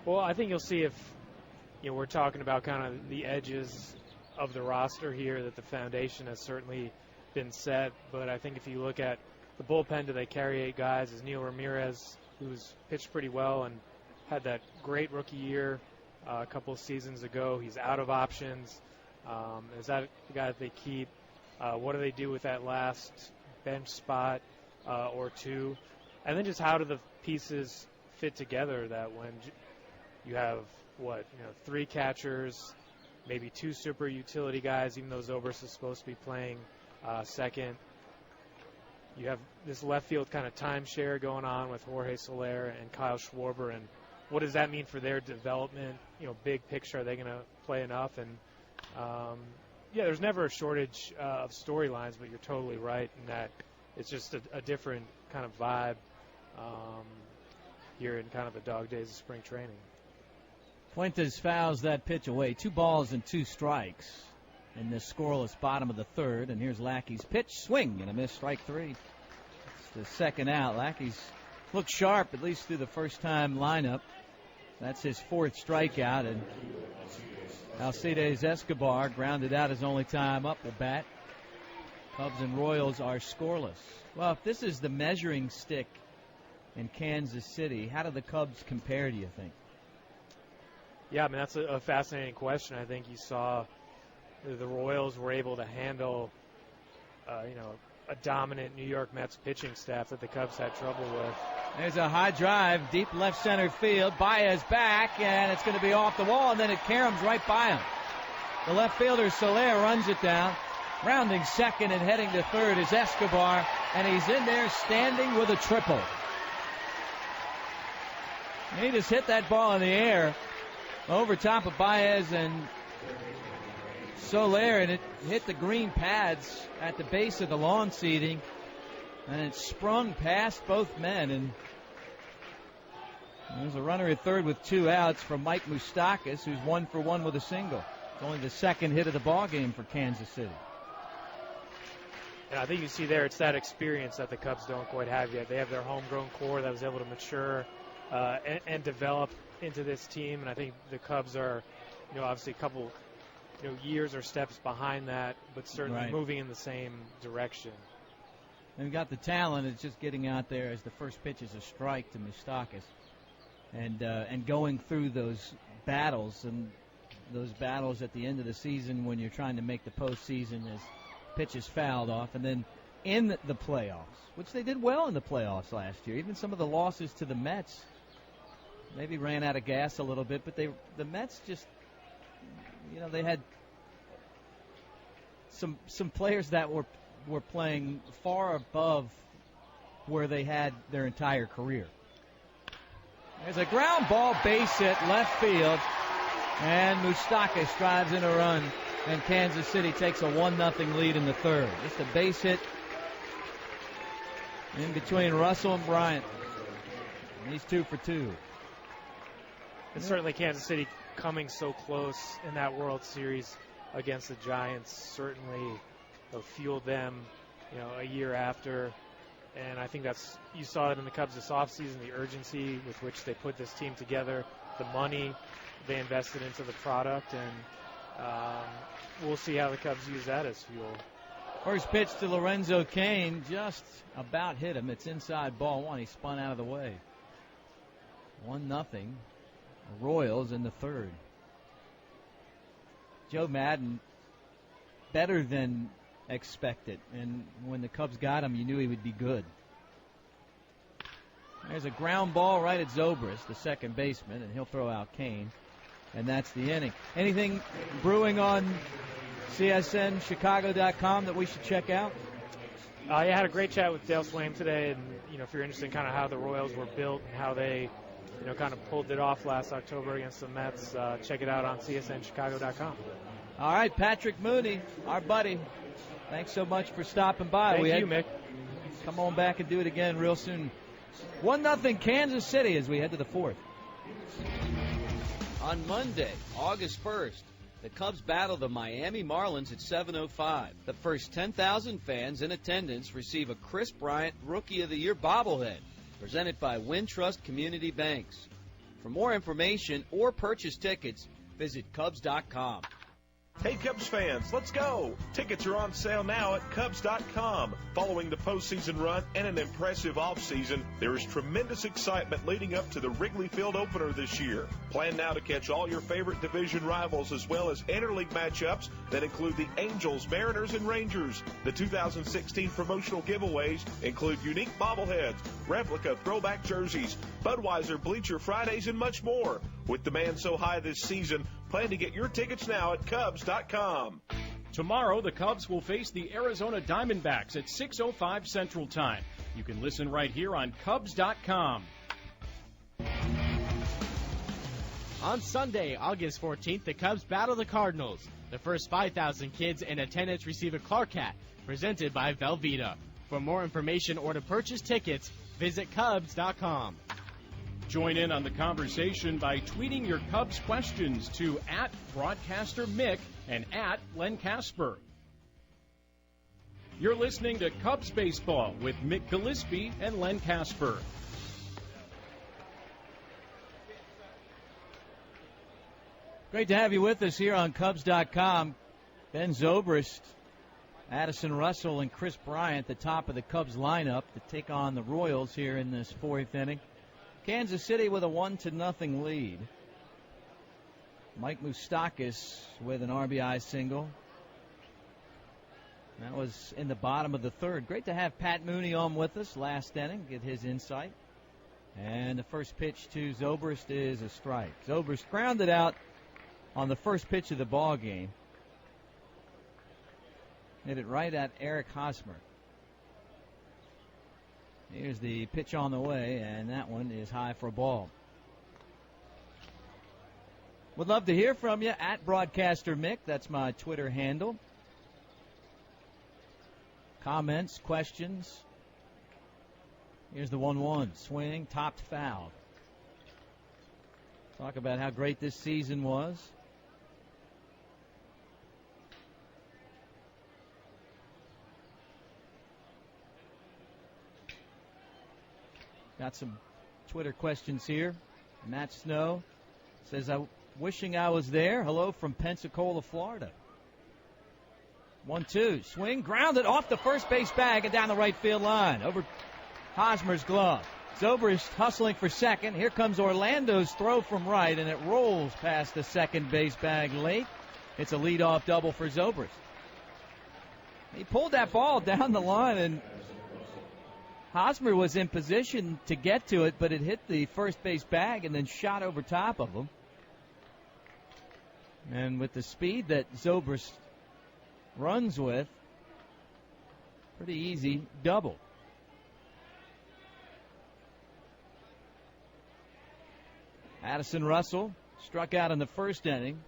Well, I think you'll see if, we're talking about kind of the edges of the roster here, that the foundation has certainly been set. But I think if you look at the bullpen, do they carry 8 guys? Is Neil Ramirez, who's pitched pretty well and had that great rookie year a couple of seasons ago, he's out of options. Is that the guy that they keep? What do they do with that last bench spot or two? And then just how do the pieces fit together that when you have, 3 catchers, maybe 2 super utility guys, even though Zobrist is supposed to be playing second. You have this left field kind of timeshare going on with Jorge Soler and Kyle Schwarber, and what does that mean for their development? Big picture, are they going to play enough? And there's never a shortage of storylines, but you're totally right in that it's just a different kind of vibe here in kind of the dog days of spring training. Fuentes fouls that pitch away. 2 balls and 2 strikes in the scoreless bottom of the third. And here's Lackey's pitch, swing and a miss, strike 3. It's the second out. Lackey's looked sharp at least through the first time lineup. That's his 4th strikeout, and Alcides Escobar grounded out his only time up the bat. Cubs and Royals are scoreless. Well, if this is the measuring stick in Kansas City, how do the Cubs compare, do you think? Yeah, I mean, that's a fascinating question. I think you saw the Royals were able to handle, a dominant New York Mets pitching staff that the Cubs had trouble with. There's a high drive, deep left center field. Baez back, and it's going to be off the wall, and then it caroms right by him. The left fielder, Soler, runs it down. Rounding second and heading to third is Escobar, and he's in there standing with a triple. He just hit that ball in the air over top of Baez and Soler, and it hit the green pads at the base of the lawn seating, and it sprung past both men. And there's a runner at third with 2 outs from Mike Moustakas, who's 1 for 1 with a single. It's only the second hit of the ball game for Kansas City. And I think you see there, it's that experience that the Cubs don't quite have yet. They have their homegrown core that was able to mature and develop into this team. And I think the Cubs are, obviously a couple, years or steps behind that, but certainly moving in the same direction. They've got the talent. It's just getting out there as the first pitch is a strike to Moustakas, and going through those battles at the end of the season when you're trying to make the postseason as pitches fouled off, and then in the playoffs, which they did well in the playoffs last year. Even some of the losses to the Mets maybe ran out of gas a little bit, but the Mets just, they had some players that were playing far above where they had their entire career. There's a ground ball, base hit, left field, and Moustakas drives in a run, and Kansas City takes a 1-0 lead in the third. Just a base hit in between Russell and Bryant. And he's 2 for 2. And certainly Kansas City coming so close in that World Series against the Giants certainly fueled them, a year after. And I think you saw it in the Cubs this offseason, the urgency with which they put this team together, the money. they invested into the product, and we'll see how the Cubs use that as fuel. First pitch to Lorenzo Cain, just about hit him. It's inside ball one. He spun out of the way. 1-0. Royals in the third. Joe Madden, better than expected. And when the Cubs got him, you knew he would be good. There's a ground ball right at Zobrist, the second baseman, and he'll throw out Cain. And that's the inning. Anything brewing on CSNChicago.com that we should check out? I had a great chat with Dale Swaim today, and if you're interested in kind of how the Royals were built and how they kind of pulled it off last October against the Mets, check it out on CSNChicago.com. All right, Patrick Mooney, our buddy. Thanks so much for stopping by. Thank you, Mick. Come on back and do it again real soon. 1-0 Kansas City as we head to the fourth. On Monday, August 1st, the Cubs battle the Miami Marlins at 7:05. The first 10,000 fans in attendance receive a Chris Bryant Rookie of the Year bobblehead, presented by Wintrust Community Banks. For more information or purchase tickets, visit Cubs.com. Hey, Cubs fans, let's go! Tickets are on sale now at Cubs.com. Following the postseason run and an impressive offseason, there is tremendous excitement leading up to the Wrigley Field opener this year. Plan now to catch all your favorite division rivals as well as interleague matchups that include the Angels, Mariners, and Rangers. The 2016 promotional giveaways include unique bobbleheads, replica throwback jerseys, Budweiser Bleacher Fridays, and much more. With demand so high this season, plan to get your tickets now at Cubs.com. Tomorrow, the Cubs will face the Arizona Diamondbacks at 6:05 Central Time. You can listen right here on Cubs.com. On Sunday, August 14th, the Cubs battle the Cardinals. The first 5,000 kids in attendance receive a Clark hat, presented by Velveeta. For more information or to purchase tickets, visit Cubs.com. Join in on the conversation by tweeting your Cubs questions to @BroadcasterMick and @LenCasper. You're listening to Cubs Baseball with Mick Gillespie and Len Casper. Great to have you with us here on Cubs.com. Ben Zobrist, Addison Russell, and Chris Bryant, the top of the Cubs lineup to take on the Royals here in this fourth inning. Kansas City with a 1-0 lead. Mike Moustakas with an RBI single. That was in the bottom of the third. Great to have Pat Mooney on with us last inning, get his insight. And the first pitch to Zobrist is a strike. Zobrist grounded out on the first pitch of the ball game. Hit it right at Eric Hosmer. Here's the pitch on the way, and that one is high for a ball. Would love to hear from you at Broadcaster Mick. That's my Twitter handle. Comments, questions. Here's the 1-1. Swing, topped foul. Talk about how great this season was. Got some Twitter questions here. Matt Snow says, I'm wishing I was there. Hello from Pensacola, Florida. 1-2. Swing, grounded off the first base bag and down the right field line. Over Hosmer's glove. Zobrist hustling for second. Here comes Orlando's throw from right, and it rolls past the second base bag late. It's a leadoff double for Zobrist. He pulled that ball down the line, and Hosmer was in position to get to it, but it hit the first base bag and then shot over top of him. And with the speed that Zobrist runs with, pretty easy double. Addison Russell struck out in the first inning.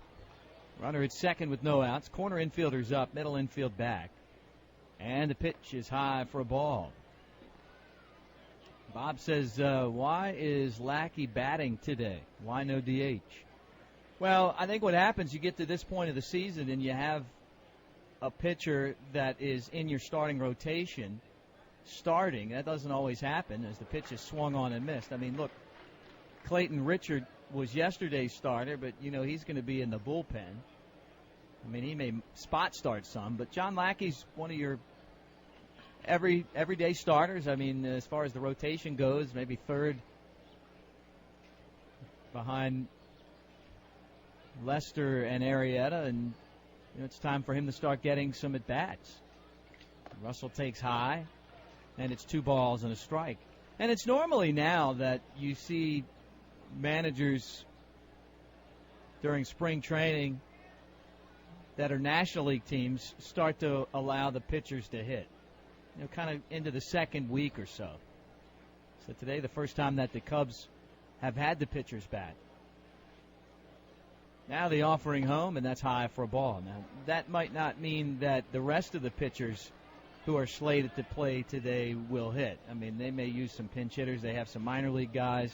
Runner at second with no outs. Corner infielders up, middle infield back. And the pitch is high for a ball. Bob says, why is Lackey batting today? Why no DH? Well, I think what happens, you get to this point of the season and you have a pitcher that is in your starting rotation starting. That doesn't always happen as the pitch is swung on and missed. I mean, look, Clayton Richard was yesterday's starter, but, he's going to be in the bullpen. I mean, he may spot start some, but John Lackey's one of your everyday starters. I mean, as far as the rotation goes, maybe third behind Lester and Arrieta, and it's time for him to start getting some at-bats. Russell takes high, and it's 2 balls and a strike. And it's normally now that you see managers during spring training that are National League teams start to allow the pitchers to hit, kind of into the second week or so. So today, the first time that the Cubs have had the pitchers bat. Now the offering home, and that's high for a ball. Now, that might not mean that the rest of the pitchers who are slated to play today will hit. I mean, they may use some pinch hitters. They have some minor league guys.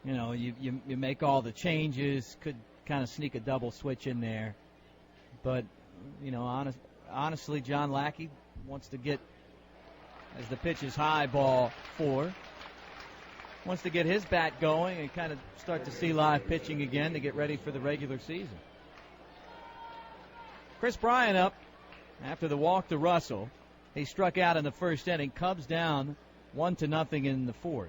You make all the changes, could kind of sneak a double switch in there. But, honestly, John Lackey wants to get, as the pitch is high, ball 4, wants to get his bat going and kind of start to see live pitching again to get ready for the regular season. Chris Bryant up after the walk to Russell. He struck out in the first inning. Cubs down 1-0 in the fourth.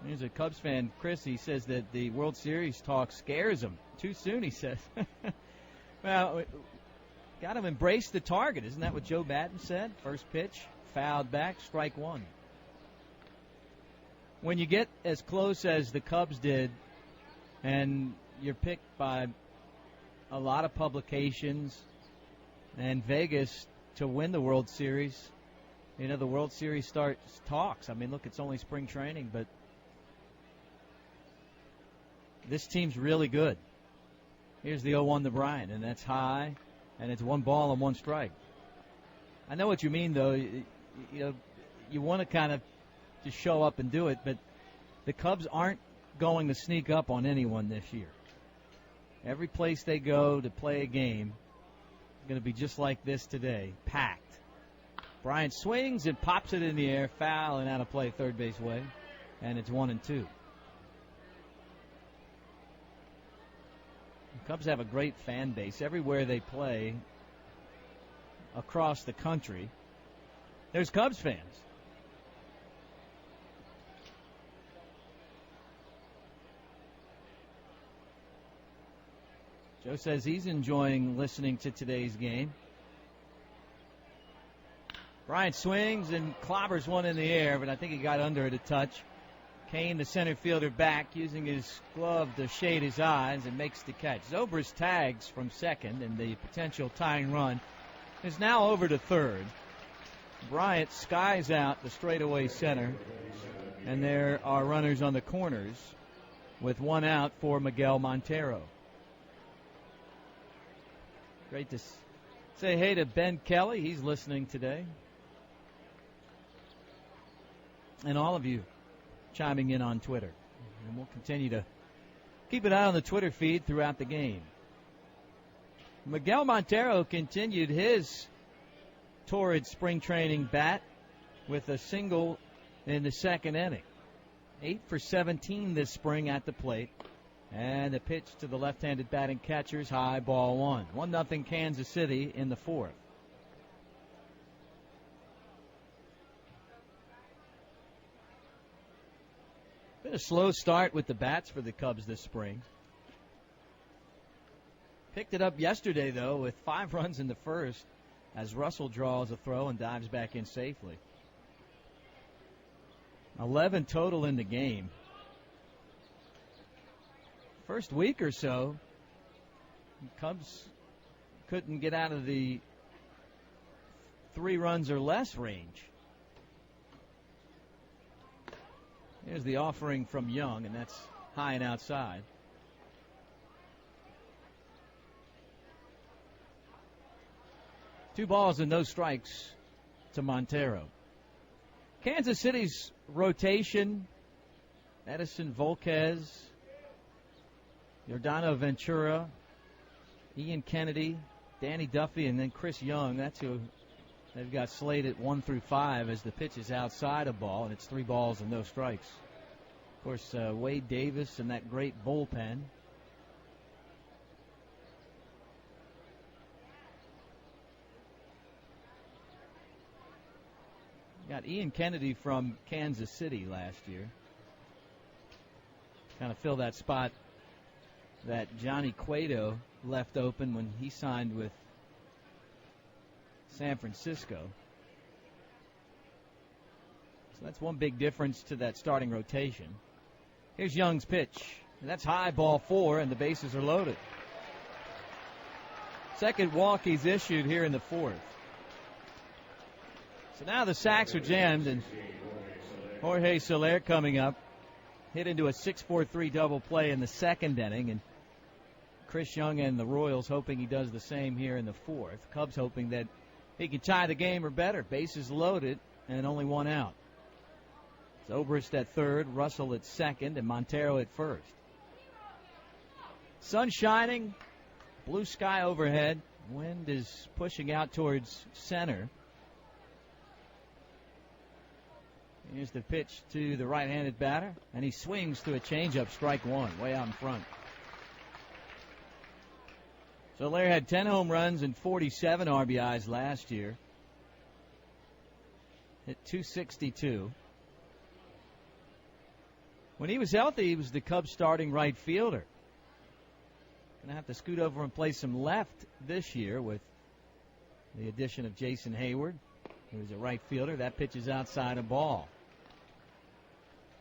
Here's a Cubs fan, Chris. He says that the World Series talk scares him. Too soon, he says. Well, got to embrace the target. Isn't that what Joe Batten said? First pitch, fouled back, strike 1. When you get as close as the Cubs did, and you're picked by a lot of publications and Vegas to win the World Series, the World Series starts talks. I mean, look, it's only spring training, but this team's really good. Here's the 0-1 to Bryant, and that's high, and it's 1 ball and 1 strike. I know what you mean, though. You want to kind of just show up and do it, but the Cubs aren't going to sneak up on anyone this year. Every place they go to play a game is going to be just like this today, packed. Bryant swings and pops it in the air, foul and out of play third base way, and it's 1-2. The Cubs have a great fan base everywhere they play across the country. There's Cubs fans. Joe says he's enjoying listening to today's game. Bryant swings and clobbers one in the air, but I think he got under it a touch. Kane, the center fielder, back, using his glove to shade his eyes, and makes the catch. Zobrist tags from second, and the potential tying run is now over to third. Bryant skies out the straightaway center, and there are runners on the corners with 1 out for Miguel Montero. Great to say hey to Ben Kelly. He's listening today. And all of you chiming in on Twitter. And we'll continue to keep an eye on the Twitter feed throughout the game. Miguel Montero continued his torrid spring training bat with a single in the second inning. 8 for 17 this spring at the plate. And the pitch to the left-handed batting catcher's high, ball 1. 1-0 Kansas City in the fourth. Been a slow start with the bats for the Cubs this spring. Picked it up yesterday, though, with 5 runs in the first as Russell draws a throw and dives back in safely. 11 total in the game. First week or so, Cubs couldn't get out of the 3 runs or less range. Here's the offering from Young, and that's high and outside. Two balls and no strikes to Montero. Kansas City's rotation, Edison Volquez, Yordano Ventura, Ian Kennedy, Danny Duffy, and then Chris Young. That's who they've got slated 1 through 5 as the pitch is outside a ball, and it's 3 balls and no strikes. Of course, Wade Davis and that great bullpen. Got Ian Kennedy from Kansas City last year. Kind of fill that spot that Johnny Cueto left open when he signed with San Francisco. So that's one big difference to that starting rotation. Here's Young's pitch. And that's high, ball 4, and the bases are loaded. Second walk he's issued here in the 4th. So now the sacks are jammed, and Jorge Soler coming up. Hit into a 6-4-3 double play in the 2nd inning, and Chris Young and the Royals hoping he does the same here in the 4th. Cubs hoping that he can tie the game or better. Bases loaded and only 1 out. Zobrist at 3rd, Russell at 2nd, and Montero at 1st. Sun shining, blue sky overhead. Wind is pushing out towards center. Here's the pitch to the right-handed batter, and he swings through a changeup, strike 1, way out in front. Soler had 10 home runs and 47 RBIs last year. Hit .262. When he was healthy, he was the Cubs' starting right fielder. Going to have to scoot over and play some left this year with the addition of Jason Hayward, who's a right fielder. That pitch is outside a ball.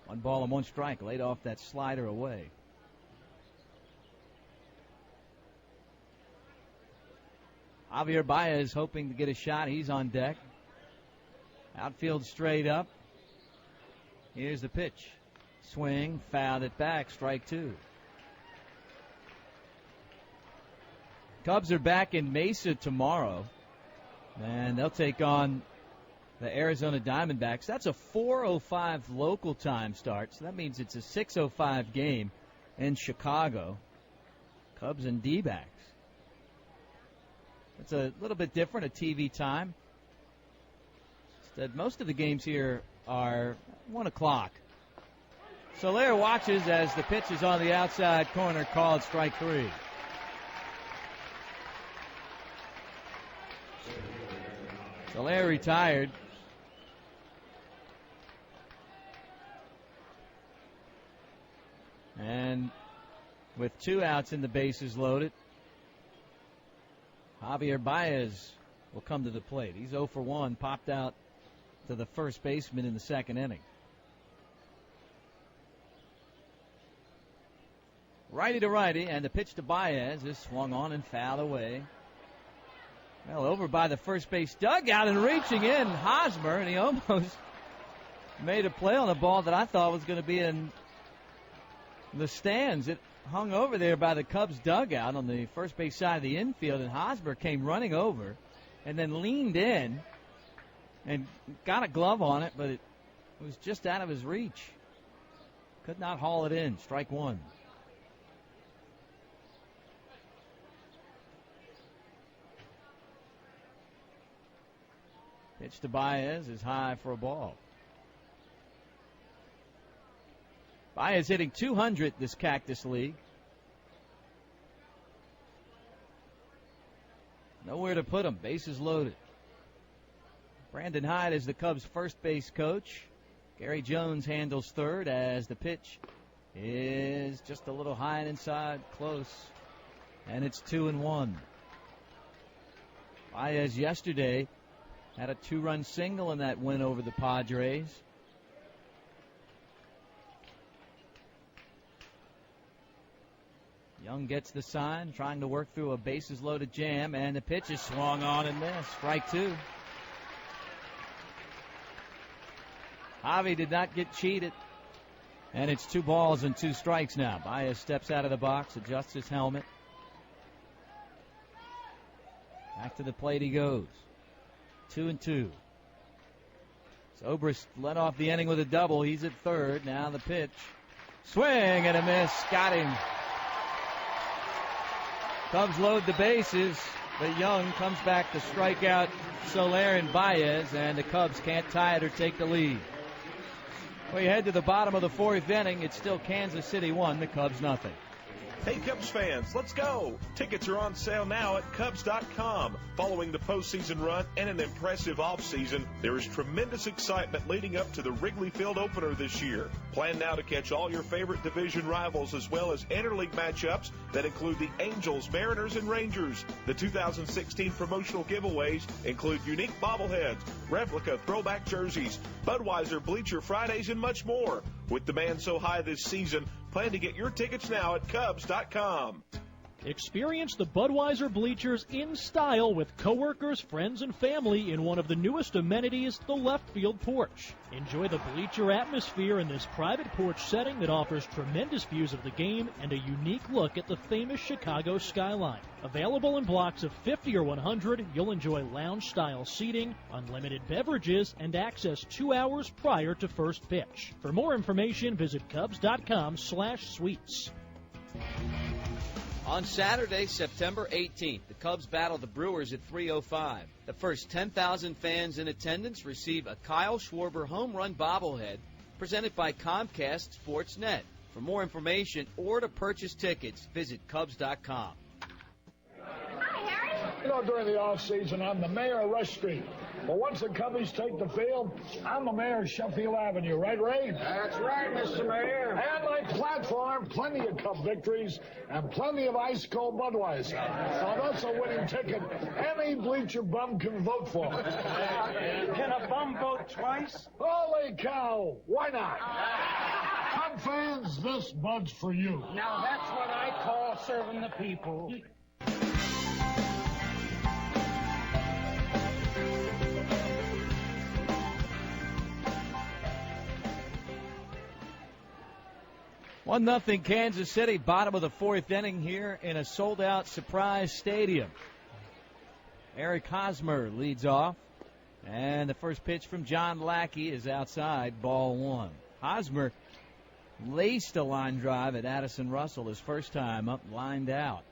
1 ball and 1 strike, laid off that slider away. Javier Baez hoping to get a shot. He's on deck. Outfield straight up. Here's the pitch. Swing, fouled it back, strike 2. Cubs are back in Mesa tomorrow, and they'll take on the Arizona Diamondbacks. That's a 4:05 local time start, so that means it's a 6:05 game in Chicago. Cubs and D-backs. It's a little bit different, a TV time. Instead, most of the games here are 1 o'clock. Soler watches as the pitch is on the outside corner, called strike 3. Soler retired. And with 2 outs and the bases loaded, Javier Baez will come to the plate. He's 0 for 1, popped out to the first baseman in the 2nd inning. Righty to righty, and the pitch to Baez is swung on and fouled away. Well, over by the first base dugout and reaching in, Hosmer, and he almost made a play on a ball that I thought was going to be in the stands. It hung over there by the Cubs dugout on the first base side of the infield, and Hosmer came running over and then leaned in and got a glove on it, but it was just out of his reach. Could not haul it in. Strike 1. Pitch to Baez is high for a ball. Baez hitting .200 this Cactus League. Nowhere to put him. Bases loaded. Brandon Hyde is the Cubs' first base coach. Gary Jones handles 3rd as the pitch is just a little high and inside, close. And it's 2-1. Baez yesterday had a 2-run single in that win over the Padres. Young gets the sign, trying to work through a bases-loaded jam, and the pitch is swung on and missed. Strike 2. Javi did not get cheated, and it's 2 balls and 2 strikes now. Baez steps out of the box, adjusts his helmet. Back to the plate he goes. 2-2. Zobrist led off the inning with a double. He's at 3rd. Now the pitch. Swing and a miss. Got him. Cubs load the bases, but Young comes back to strike out Soler and Baez, and the Cubs can't tie it or take the lead. We head to the bottom of the fourth inning. It's still Kansas City 1, the Cubs nothing. Hey, Cubs fans, let's go. Tickets are on sale now at Cubs.com. Following the postseason run and an impressive offseason, there is tremendous excitement leading up to the Wrigley Field opener this year. Plan now to catch all your favorite division rivals as well as interleague matchups that include the Angels, Mariners, and Rangers. The 2016 promotional giveaways include unique bobbleheads, replica throwback jerseys, Budweiser Bleacher Fridays, and much more. With demand so high this season, plan to get your tickets now at Cubs.com. Experience the Budweiser bleachers in style with coworkers, friends, and family in one of the newest amenities, the left field porch. Enjoy the bleacher atmosphere in this private porch setting that offers tremendous views of the game and a unique look at the famous Chicago skyline. Available in blocks of 50 or 100, you'll enjoy lounge-style seating, unlimited beverages, and access 2 hours prior to first pitch. For more information, visit Cubs.com/suites. On Saturday, September 18th, the Cubs battle the Brewers at 3:05. The first 10,000 fans in attendance receive a Kyle Schwarber home run bobblehead presented by Comcast Sportsnet. For more information or to purchase tickets, visit Cubs.com. You know, during the off-season, I'm the mayor of Rush Street. But once the Cubbies take the field, I'm the mayor of Sheffield Avenue. Right, Ray? That's right, Mr. Mayor. And my platform, plenty of Cub victories and plenty of ice-cold Budweiser. Now, that's a winning ticket any bleacher bum can vote for. Can a bum vote twice? Holy cow, why not? Cub fans, this Bud's for you. Now that's what I call serving the people. One nothing Kansas City, bottom of the fourth inning here in a sold-out Surprise Stadium. Eric Hosmer leads off, and the first pitch from John Lackey is outside, ball one. Hosmer laced a line drive at Addison Russell his first time up, lined out.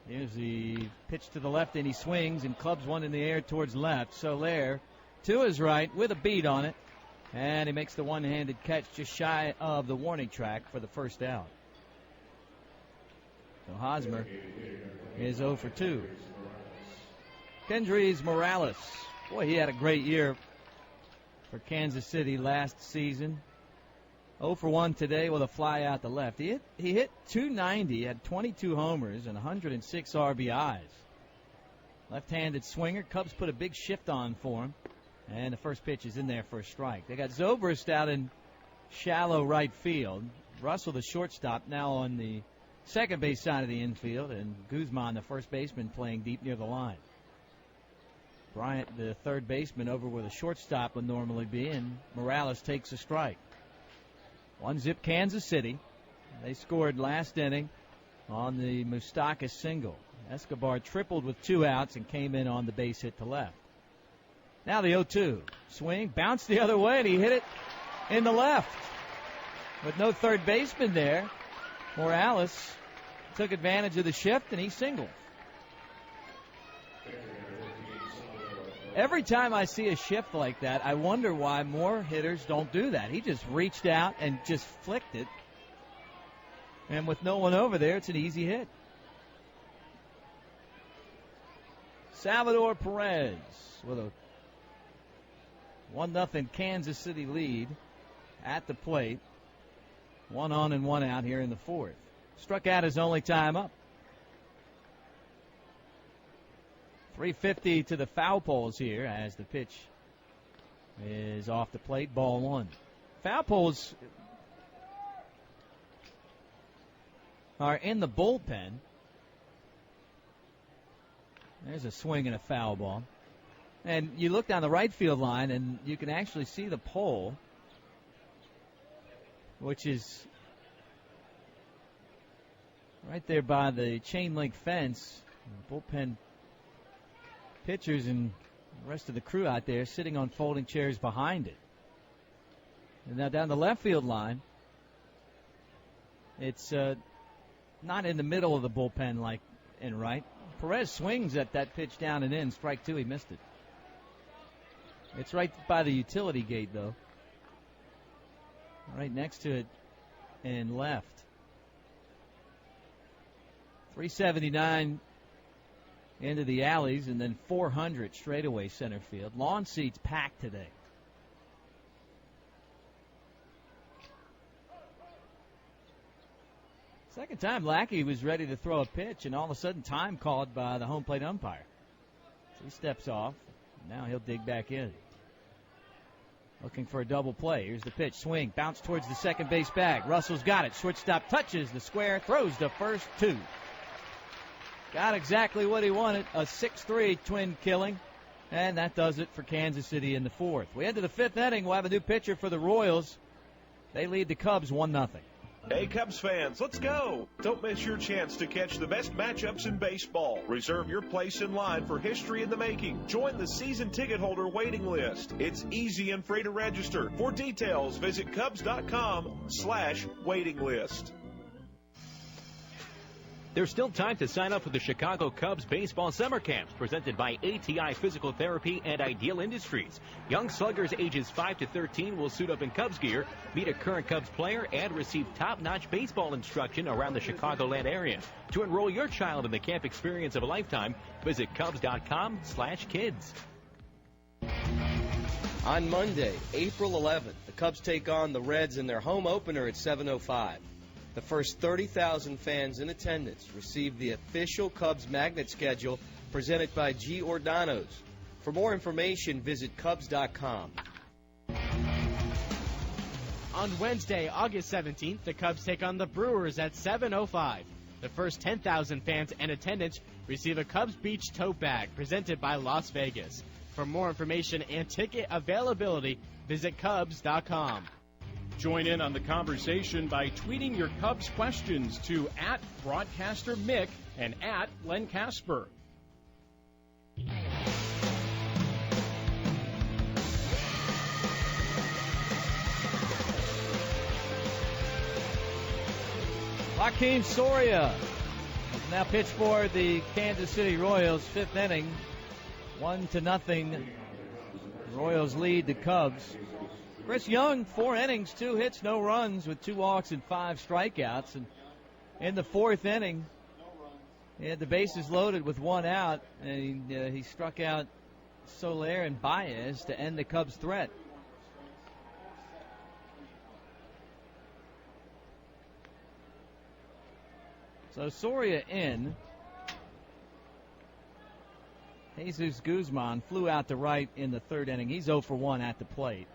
Here's the pitch to the left, and he swings, and clubs one in the air towards left. Soler to his right with a beat on it. And he makes the one-handed catch just shy of the warning track for the first out. So Hosmer is 0 for 2. Kendrys Morales. Boy, he had a great year for Kansas City last season. 0 for 1 today with a fly out the left. He hit .290, had 22 homers and 106 RBIs. Left-handed swinger. Cubs put a big shift on for him. And the first pitch is in there for a strike. They got Zobrist out in shallow right field. Russell, the shortstop, now on the second base side of the infield. And Guzman, the first baseman, playing deep near the line. Bryant, the third baseman, over where the shortstop would normally be. And Morales takes a strike. 1-0 Kansas City. They scored last inning on the Moustakas single. Escobar tripled with 2 outs and came in on the base hit to left. Now the 0-2. Swing, bounced the other way, and he hit it in the left. With no third baseman there, Morales took advantage of the shift, and he singled. Every time I see a shift like that, I wonder why more hitters don't do that. He just reached out and just flicked it. And with no one over there, it's an easy hit. Salvador Perez with a 1-0 Kansas City lead at the plate. 1 on and 1 out here in the fourth. Struck out his only time up. 350 to the foul poles here as the pitch is off the plate. Ball one. Foul poles are in the bullpen. There's a swing and a foul ball. And you look down the right field line, and you can actually see the pole, which is right there by the chain link fence. Bullpen pitchers and the rest of the crew out there sitting on folding chairs behind it. And now down the left field line, it's not in the middle of the bullpen like and right. Perez swings at that pitch down and in. Strike two, he missed it. It's right by the utility gate, though. Right next to it and left. 379 into the alleys, and then 400 straightaway center field. Lawn seats packed today. Second time Lackey was ready to throw a pitch, and all of a sudden time called by the home plate umpire. So he steps off. Now he'll dig back in. Looking for a double play. Here's the pitch. Swing. Bounce towards the second base bag. Russell's got it. Shortstop touches the square. Throws the first two. Got exactly what he wanted. A 6-3 twin killing. And that does it for Kansas City in the fourth. We head to the fifth inning. We'll have a new pitcher for the Royals. They lead the Cubs 1-0. Hey, Cubs fans, let's go! Don't miss your chance to catch the best matchups in baseball. Reserve your place in line for history in the making. Join the season ticket holder waiting list. It's easy and free to register. For details, visit Cubs.com/waiting list. There's still time to sign up for the Chicago Cubs baseball summer camps presented by ATI Physical Therapy and Ideal Industries. Young sluggers ages 5 to 13 will suit up in Cubs gear, meet a current Cubs player, and receive top-notch baseball instruction around the Chicagoland area. To enroll your child in the camp experience of a lifetime, visit Cubs.com/kids. On Monday, April 11th, the Cubs take on the Reds in their home opener at 7:05. The first 30,000 fans in attendance receive the official Cubs magnet schedule presented by G. Ordano's. For more information, visit Cubs.com. On Wednesday, August 17th, the Cubs take on the Brewers at 7:05. The first 10,000 fans in attendance receive a Cubs Beach tote bag presented by Las Vegas. For more information and ticket availability, visit Cubs.com. Join in on the conversation by tweeting your Cubs questions to @BroadcasterMick and @LenCasper. Joaquin Soria has now pitched for the Kansas City Royals, fifth inning. 1-0. The Royals lead the Cubs. Chris Young, 4 innings, 2 hits, no runs with 2 walks and 5 strikeouts. And in the fourth inning, he had the bases loaded with 1 out, and he struck out Soler and Baez to end the Cubs' threat. So Soria in. Jesus Guzman flew out to right in the third inning. He's 0 for 1 at the plate.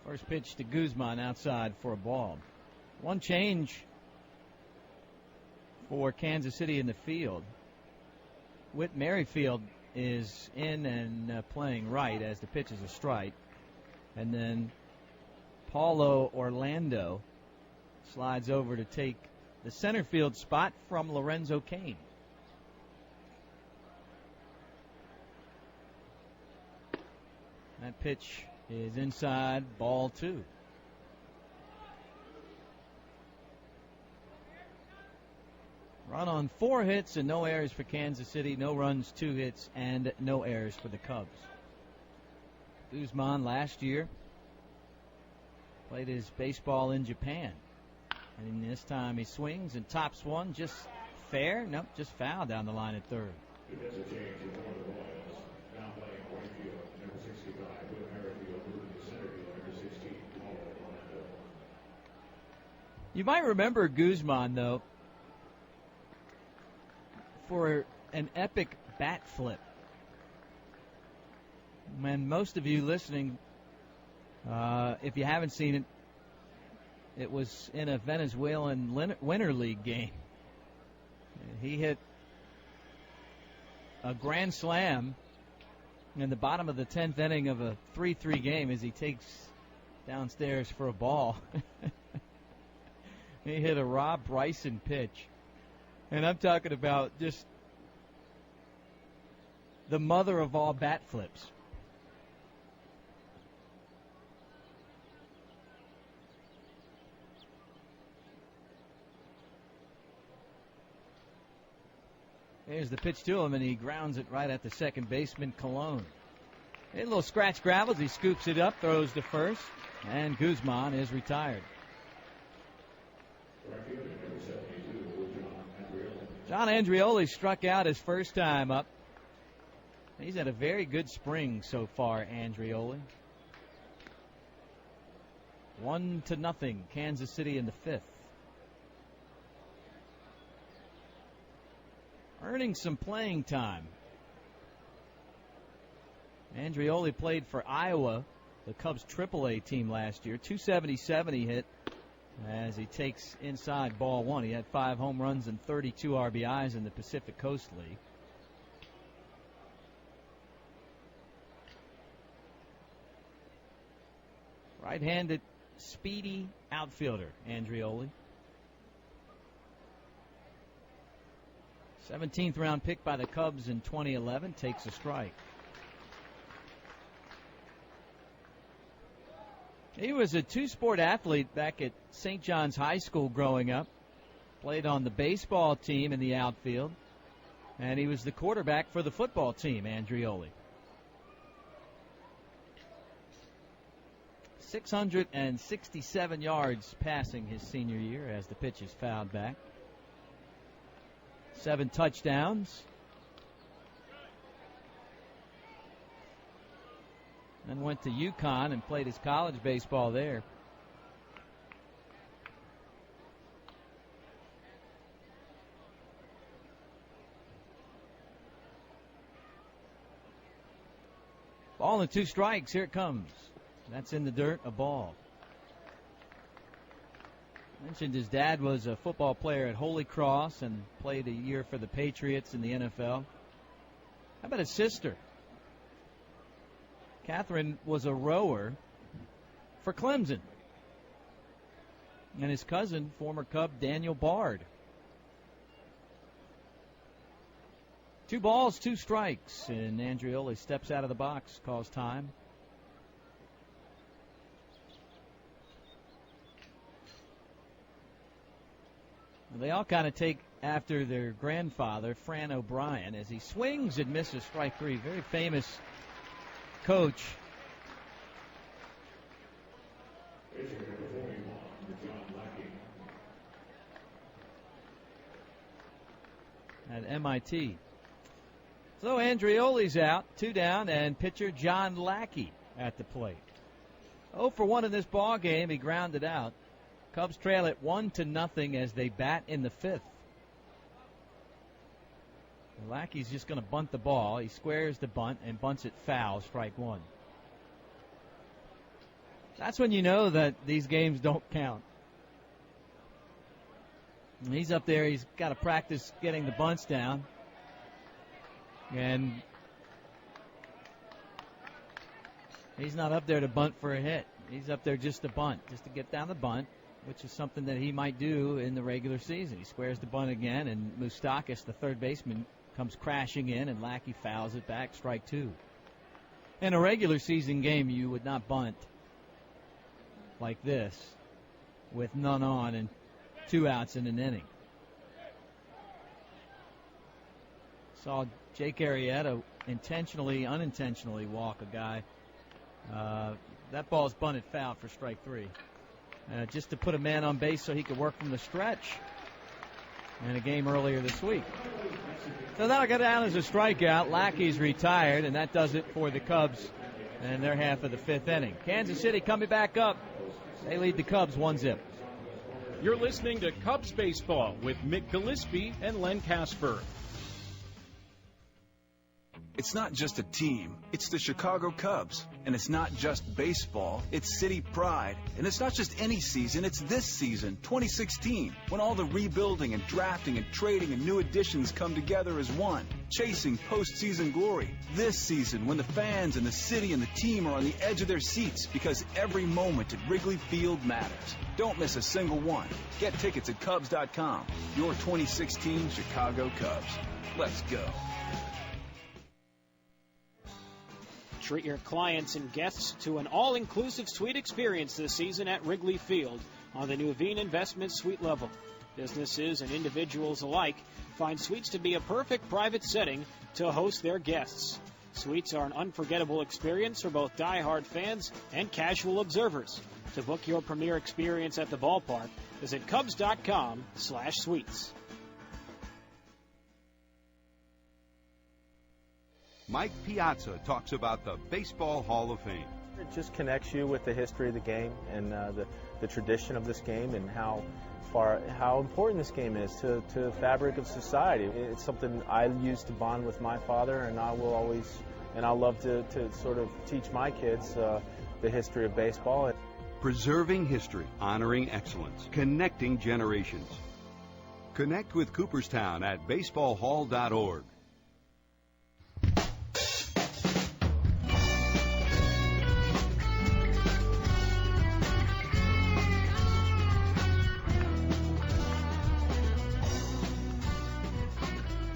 First pitch to Guzman outside for a ball. One change for Kansas City in the field. Whit Merrifield is in and playing right as the pitch is a strike. And then Paulo Orlando slides over to take the center field spot from Lorenzo Cain. That pitch is inside, ball 2. Run on 4 hits and no errors for Kansas City. No runs, 2 hits, and no errors for the Cubs. Guzman last year played his baseball in Japan. And this time he swings and tops one. Just fair? Nope, just foul down the line at third. You might remember Guzman, though, for an epic bat flip. And most of you listening, if you haven't seen it, it was in a Venezuelan Winter League game. He hit a grand slam in the bottom of the 10th inning of a 3-3 game as he takes downstairs for a ball. He hit a Rob Bryson pitch. And I'm talking about just the mother of all bat flips. Here's the pitch to him, and he grounds it right at the second baseman, Colon. A little scratch gravels. He scoops it up, throws to first, and Guzman is retired. John Andrioli struck out his first time up. He's had a very good spring so far, Andrioli. 1-0, Kansas City in the fifth. Earning some playing time. Andrioli played for Iowa, the Cubs AAA team last year. 277 he hit as he takes inside ball one. He had 5 home runs and 32 RBIs in the Pacific Coast League. Right-handed, speedy outfielder, Andrioli. 17th round pick by the Cubs in 2011, takes a strike. He was a two-sport athlete back at St. John's High School growing up. Played on the baseball team in the outfield. And he was the quarterback for the football team, Andrioli. 667 yards passing his senior year as the pitch is fouled back. 7 touchdowns. Then went to UConn and played his college baseball there. Ball and 2 strikes. Here it comes. That's in the dirt, a ball. Mentioned his dad was a football player at Holy Cross and played a year for the Patriots in the NFL. How about his sister? Catherine was a rower for Clemson. And his cousin, former Cub Daniel Bard. 2 balls, 2 strikes, and Andrioli steps out of the box, calls time. They all kind of take after their grandfather, Fran O'Brien, as he swings and misses strike 3. Very famous coach. At MIT. So Andrioli's out, 2 down, and pitcher John Lackey at the plate. 0 for 1 in this ball game. He grounded out. Cubs trail it 1-0 as they bat in the 5th. Lackey's just going to bunt the ball. He squares the bunt and bunts it foul, strike 1. That's when you know that these games don't count. And he's up there. He's got to practice getting the bunts down. And he's not up there to bunt for a hit. He's up there just to bunt, just to get down the bunt, which is something that he might do in the regular season. He squares the bunt again, and Moustakis, the third baseman, comes crashing in, and Lackey fouls it back, strike 2. In a regular season game, you would not bunt like this with none on and 2 outs in an inning. Saw Jake Arrieta intentionally, unintentionally walk a guy. That ball's bunted foul for strike 3. Just to put a man on base so he could work from the stretch in a game earlier this week. So that'll go down as a strikeout. Lackey's retired, and that does it for the Cubs and their half of the 5th inning. Kansas City coming back up. They lead the Cubs 1-0. You're listening to Cubs Baseball with Mick Gillespie and Len Casper. It's not just a team, it's the Chicago Cubs. And it's not just baseball, it's city pride. And it's not just any season, it's this season, 2016, when all the rebuilding and drafting and trading and new additions come together as one, chasing postseason glory. This season, when the fans and the city and the team are on the edge of their seats because every moment at Wrigley Field matters. Don't miss a single one. Get tickets at Cubs.com. Your 2016 Chicago Cubs. Let's go. Treat your clients and guests to an all-inclusive suite experience this season at Wrigley Field on the new Veen Investment Suite level. Businesses and individuals alike find suites to be a perfect private setting to host their guests. Suites are an unforgettable experience for both die-hard fans and casual observers. To book your premier experience at the ballpark, visit Cubs.com/suites. Mike Piazza talks about the Baseball Hall of Fame. It just connects you with the history of the game and the tradition of this game and how important this game is to the fabric of society. It's something I used to bond with my father, and I love to sort of teach my kids the history of baseball. Preserving history, honoring excellence, connecting generations. Connect with Cooperstown at baseballhall.org.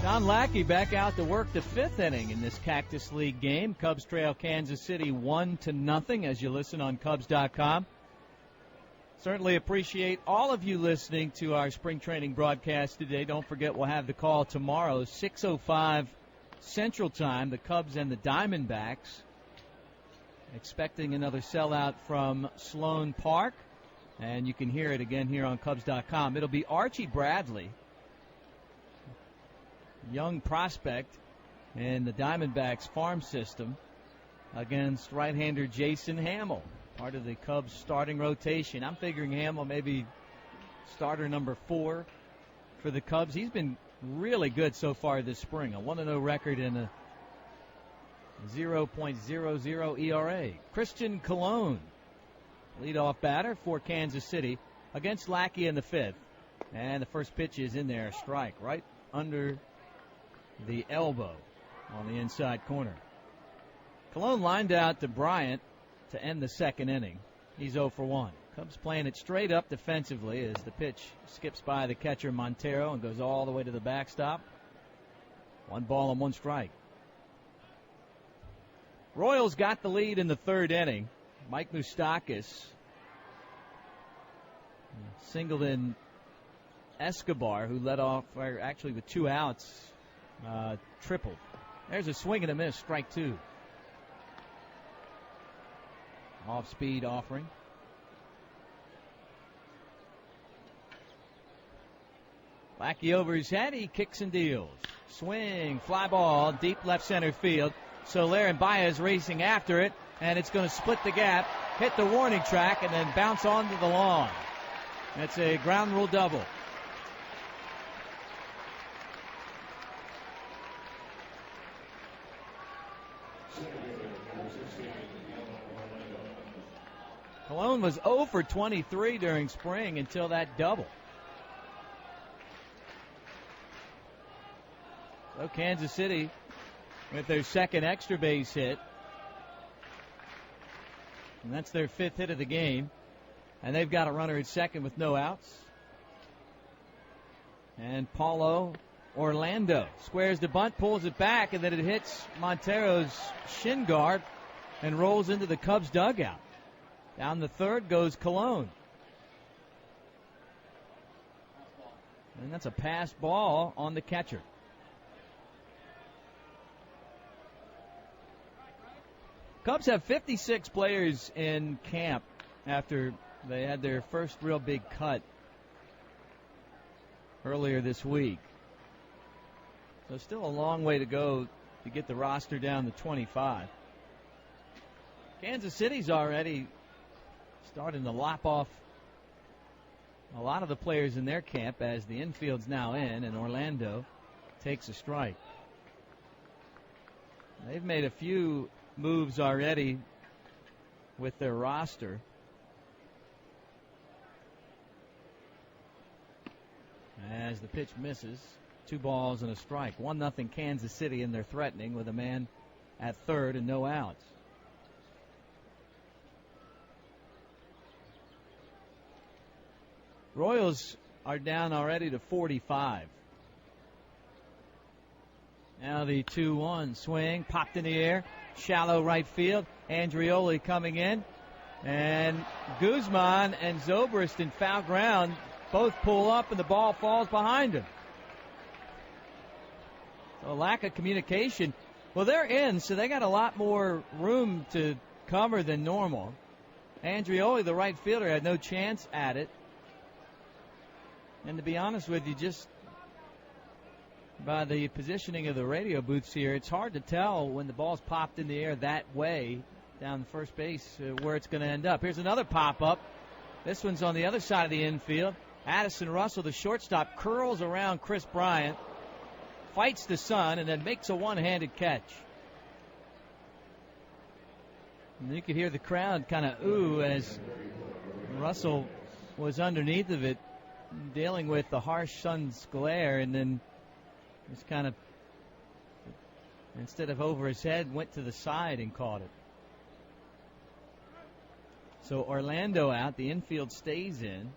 John Lackey back out to work the fifth inning in this Cactus League game. Cubs trail Kansas City 1-0 as you listen on Cubs.com. Certainly appreciate all of you listening to our spring training broadcast today. Don't forget we'll have the call tomorrow, 6:05 Central Time, the Cubs and the Diamondbacks. Expecting another sellout from Sloan Park, and you can hear it again here on Cubs.com. It'll be Archie Bradley, young prospect in the Diamondbacks farm system, against right-hander Jason Hamill, part of the Cubs starting rotation. I'm figuring Hamill maybe starter number 4 for the Cubs. He's been really good so far this spring. A 1-0 record and a 0.00 ERA. Christian Colon, leadoff batter for Kansas City against Lackey in the fifth. And the first pitch is in there, a strike right under the elbow on the inside corner. Colon lined out to Bryant to end the second inning. He's 0 for 1. Cubs playing it straight up defensively as the pitch skips by the catcher Montero and goes all the way to the backstop. 1 ball and 1 strike. Royals got the lead in the third inning. Mike Moustakas singled in Escobar, who led off actually with 2 outs, tripled. There's a swing and a miss, strike 2. Off-speed offering. Lackey over his head, he kicks and deals. Swing, fly ball, deep left center field. Soler and Baez racing after it, and it's going to split the gap, hit the warning track, and then bounce onto the lawn. That's a ground rule double. Colon was 0 for 23 during spring until that double. So Kansas City with their second extra base hit. And that's their 5th hit of the game. And they've got a runner at second with no outs. And Paulo Orlando squares the bunt, pulls it back, and then it hits Montero's shin guard and rolls into the Cubs dugout. Down the third goes Colon. And that's a pass ball on the catcher. Cubs have 56 players in camp after they had their first real big cut earlier this week. So still a long way to go to get the roster down to 25. Kansas City's already starting to lop off a lot of the players in their camp as the infield's now in and Orlando takes a strike. They've made a few moves already with their roster. As the pitch misses, 2 balls and a strike. 1-0 Kansas City, and they're threatening with a man at third and no outs. Royals are down already to 45. Now the 2-1 swing, popped in the air, shallow right field. Andrioli coming in. And Guzman and Zobrist in foul ground both pull up, and the ball falls behind him. So a lack of communication. Well, they're in, so they got a lot more room to cover than normal. Andrioli, the right fielder, had no chance at it. And to be honest with you, just by the positioning of the radio booths here, it's hard to tell when the ball's popped in the air that way down the first base where it's going to end up. Here's another pop-up. This one's on the other side of the infield. Addison Russell, the shortstop, curls around Chris Bryant, fights the sun, and then makes a one-handed catch. And you could hear the crowd kind of ooh as Russell was underneath of it, dealing with the harsh sun's glare, and then just kind of, instead of over his head, went to the side and caught it. So Orlando out, the infield stays in.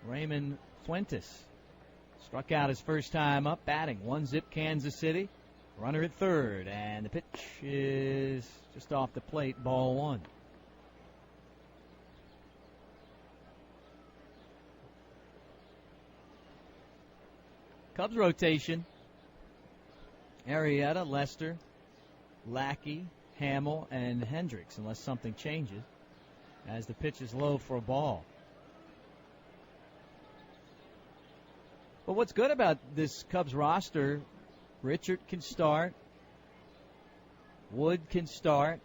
Raymond Fuentes struck out his first time up, batting 1-0 Kansas City. Runner at third, and the pitch is just off the plate, ball one. Cubs rotation: Arrieta, Lester, Lackey, Hamill, and Hendricks, unless something changes, as the pitch is low for a ball. But what's good about this Cubs roster, Richard can start, Wood can start,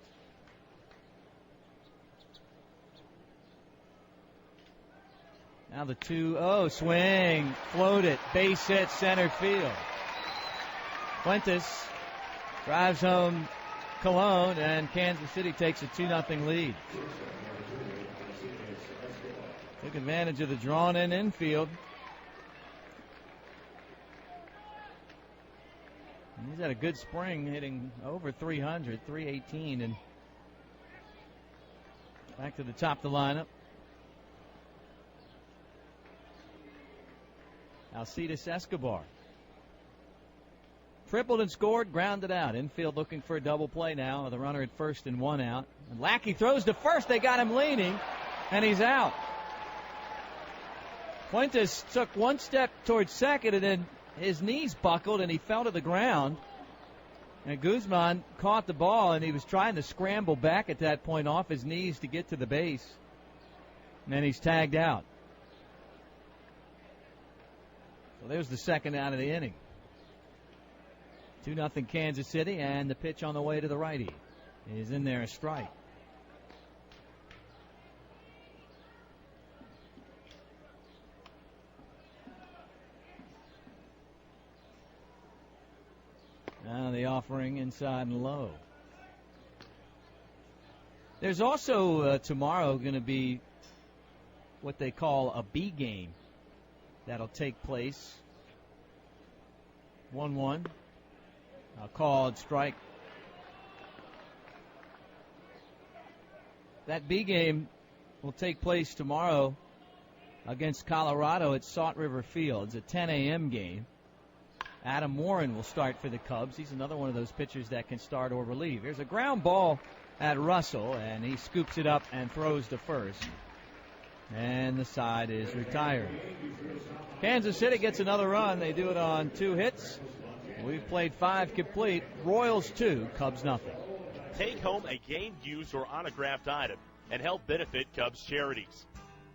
now the 2-0 swing, floated, base hit, center field. Fuentes drives home Colon, and Kansas City takes a 2-0 lead. Took advantage of the drawn-in infield. And he's had a good spring, hitting over 300, 318, and back to the top of the lineup. Alcides Escobar. Tripled and scored, grounded out. Infield looking for a double play now with a runner at first and one out. And Lackey throws to first. They got him leaning, and he's out. Fuentes took one step towards second, and then his knees buckled, and he fell to the ground. And Guzman caught the ball, and he was trying to scramble back at that point off his knees to get to the base. And then he's tagged out. So there's the second out of the inning. 2-0 Kansas City, and the pitch on the way to the righty is in there, a strike. Now the offering inside and low. There's also tomorrow going to be what they call a B game that'll take place. 1-1. A called strike. That B game will take place tomorrow against Colorado at Salt River Field. It's a 10 a.m. game. Adam Warren will start for the Cubs. He's another one of those pitchers that can start or relieve. There's a ground ball at Russell, and he scoops it up and throws to first. And the side is retired. Kansas City gets another run. They do it on 2 hits. We've played 5 complete. Royals 2, Cubs nothing. Take home a game used or autographed item and help benefit Cubs charities.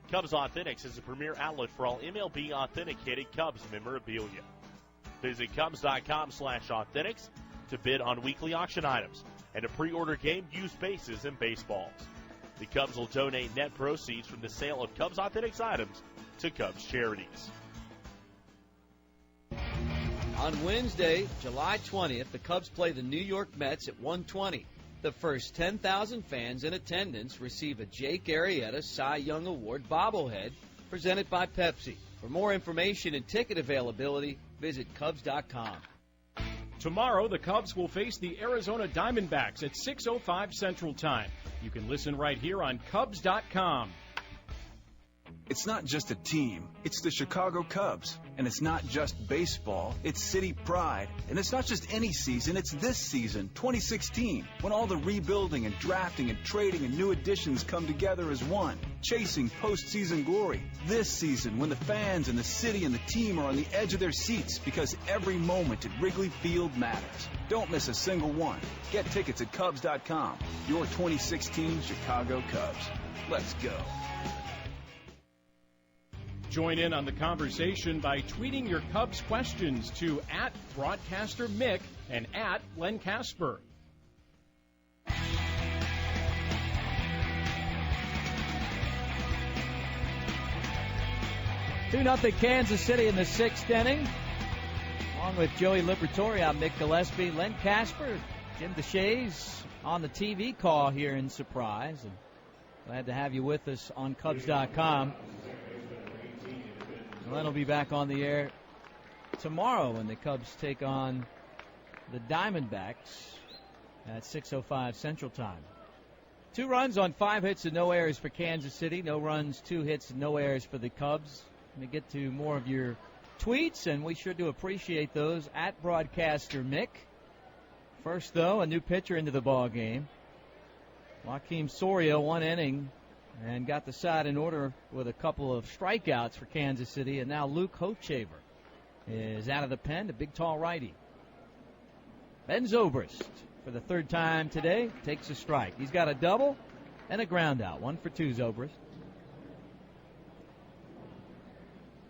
Cubs Authentics is a premier outlet for all MLB authenticated Cubs memorabilia. Visit Cubs.com/authentics to bid on weekly auction items and to pre-order game used bases and baseballs. The Cubs will donate net proceeds from the sale of Cubs Authentics items to Cubs charities. On Wednesday, July 20th, the Cubs play the New York Mets at 1:20. The first 10,000 fans in attendance receive a Jake Arrieta Cy Young Award bobblehead presented by Pepsi. For more information and ticket availability, visit Cubs.com. Tomorrow, the Cubs will face the Arizona Diamondbacks at 6:05 Central Time. You can listen right here on Cubs.com. It's not just a team, it's the Chicago Cubs. And it's not just baseball, it's city pride. And it's not just any season, it's this season, 2016, when all the rebuilding and drafting and trading and new additions come together as one, chasing postseason glory. This season, when the fans and the city and the team are on the edge of their seats because every moment at Wrigley Field matters. Don't miss a single one. Get tickets at Cubs.com. Your 2016 Chicago Cubs. Let's go. Join in on the conversation by tweeting your Cubs questions to @BroadcasterMick and @Len Casper. 2-0 Kansas City in the 6th inning. Along with Joey Liberatore, I'm Nick Gillespie, Len Casper, Jim DeShays on the TV call here in Surprise. And glad to have you with us on Cubs.com. Len will be back on the air tomorrow when the Cubs take on the Diamondbacks at 6:05 Central Time. 2 runs on 5 hits and no errors for Kansas City. No runs, 2 hits, no errors for the Cubs. Let me get to more of your tweets, and we sure do appreciate those at Broadcaster Mick. First, though, a new pitcher into the ball game. Joakim Soria, 1 inning, and got the side in order with a couple of strikeouts for Kansas City. And now Luke Hochhaver is out of the pen, the big, tall righty. Ben Zobrist, for the 3rd time today, takes a strike. He's got a double and a ground out. 1 for 2, Zobrist.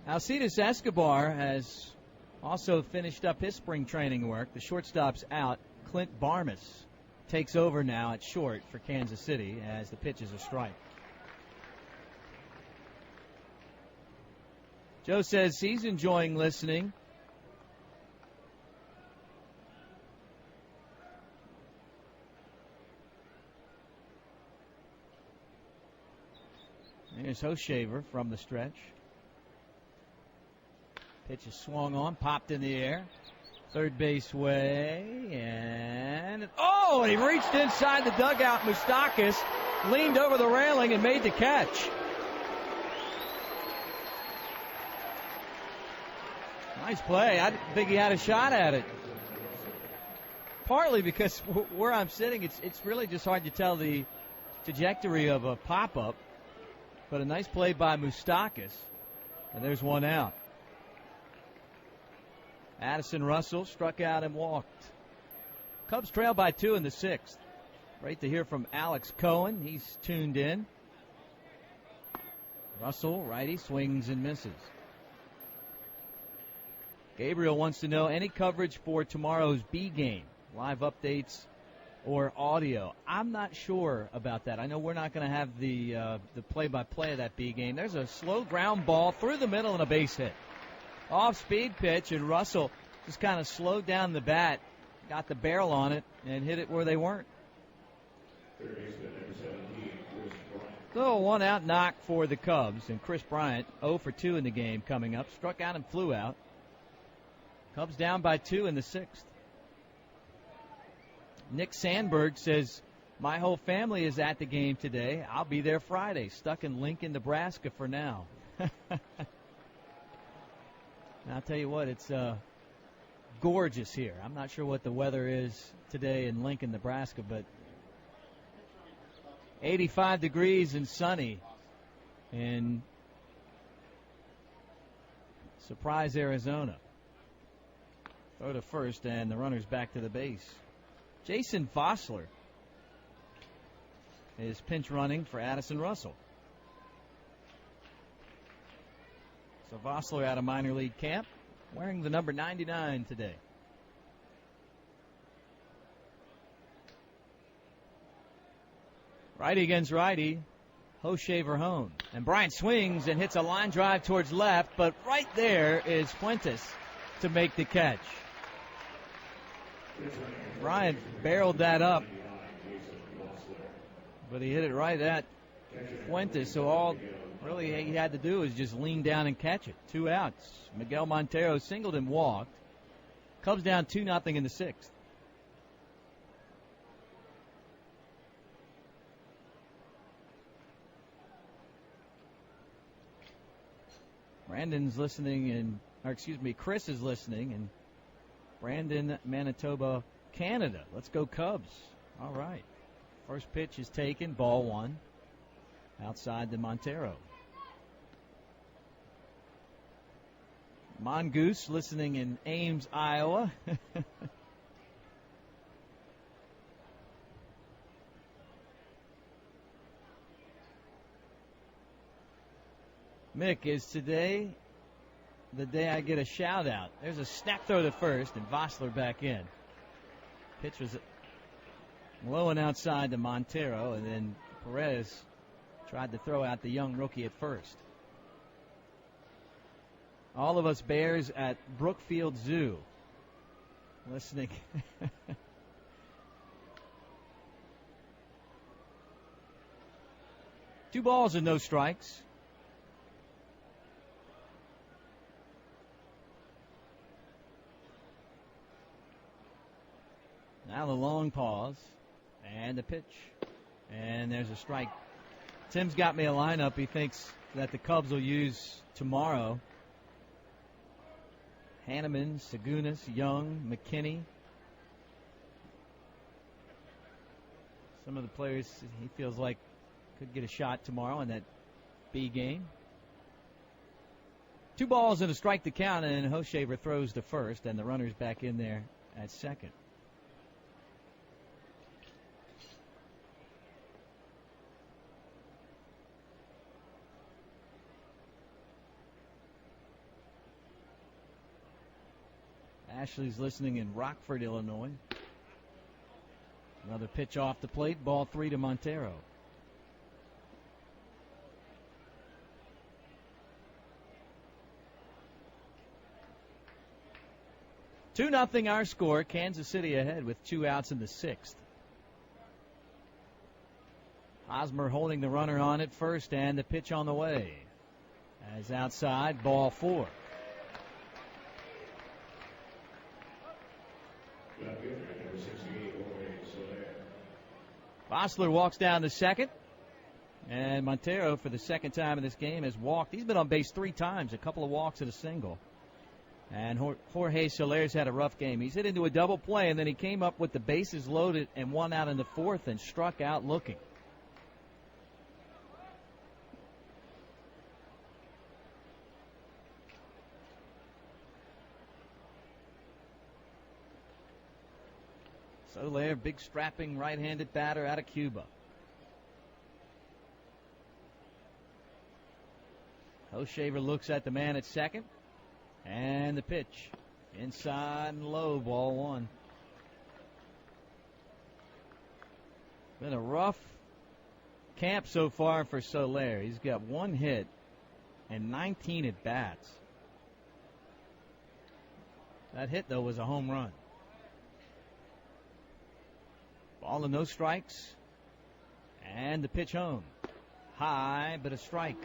Alcides Escobar has also finished up his spring training work. The shortstop's out. Clint Barmas takes over now at short for Kansas City as the pitch is a strike. Joe says he's enjoying listening. Here's Hochhaver from the stretch. Pitch is swung on, popped in the air. Third base way, and oh, he reached inside the dugout. Moustakas leaned over the railing and made the catch. Nice play. I didn't think he had a shot at it. Partly because where I'm sitting, it's really just hard to tell the trajectory of a pop-up. But a nice play by Moustakas. And there's 1 out. Addison Russell struck out and walked. Cubs trail by 2 in the 6th. Great to hear from Alex Cohen. He's tuned in. Russell, righty, swings and misses. Gabriel wants to know any coverage for tomorrow's B game, live updates or audio. I'm not sure about that. I know we're not going to have the play-by-play of that B game. There's a slow ground ball through the middle and a base hit. Off-speed pitch, and Russell just kind of slowed down the bat, got the barrel on it, and hit it where they weren't. So a 1-out knock for the Cubs, and Chris Bryant 0 for 2 in the game coming up. Struck out and flew out. Cubs down by 2 in the 6th. Nick Sandberg says, my whole family is at the game today. I'll be there Friday. Stuck in Lincoln, Nebraska for now. I'll tell you what, it's gorgeous here. I'm not sure what the weather is today in Lincoln, Nebraska, but 85 degrees and sunny in Surprise, Arizona. Throw to first, and the runner's back to the base. Jason Vossler is pinch running for Addison Russell. So Vossler out of minor league camp, wearing the number 99 today. Righty against righty. Hochhaver home. And Bryant swings and hits a line drive towards left, but right there is Fuentes to make the catch. Bryant barreled that up, but he hit it right at Fuentes, so all really he had to do is just lean down and catch it. 2 outs. Miguel Montero singled and walked. Cubs down 2-0 in the 6th. Brandon's listening Chris is listening in Brandon, Manitoba, Canada. Let's go Cubs. All right. First pitch is taken, ball one, outside to Montero. Mongoose listening in Ames, Iowa. Mick, is today the day I get a shout out? There's a snap throw to first, and Vossler back in. Pitch was low and outside to Montero, and then Perez tried to throw out the young rookie at first. All of us Bears at Brookfield Zoo listening. 2 balls and no strikes. Now the long pause and the pitch. And there's a strike. Tim's got me a lineup he thinks that the Cubs will use tomorrow. Hanneman, Segunas, Young, McKinney. Some of the players he feels like could get a shot tomorrow in that B game. 2 balls and a strike to count, and Hoshaver throws to first, and the runner's back in there at second. Ashley's listening in Rockford, Illinois. Another pitch off the plate, ball 3 to Montero. Two nothing our score. Kansas City ahead with 2 outs in the 6th. Hosmer holding the runner on at first, and the pitch on the way. As outside, ball 4. Vossler walks down to second, and Montero, for the second time in this game, has walked. He's been on base 3 times, a couple of walks and a single. And Jorge Soler's had a rough game. He's hit into a double play, and then he came up with the bases loaded and 1 out in the 4th and struck out looking. Soler, big strapping right-handed batter out of Cuba. Hoshaver looks at the man at second. And the pitch. Inside and low, ball 1. Been a rough camp so far for Soler. He's got 1 hit and 19 at bats. That hit, though, was a home run. Ball and no strikes. And the pitch home. High, but a strike.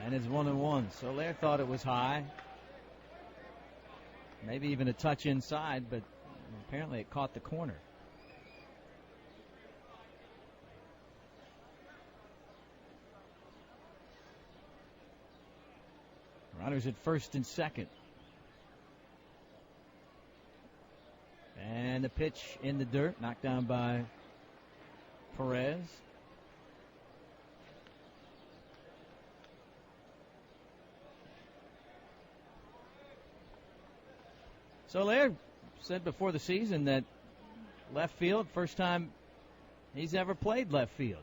And it's 1-1. Soler thought it was high. Maybe even a touch inside, but apparently it caught the corner. Runners at first and second. And the pitch in the dirt, knocked down by Perez. Soler said before the season that left field, first time he's ever played left field.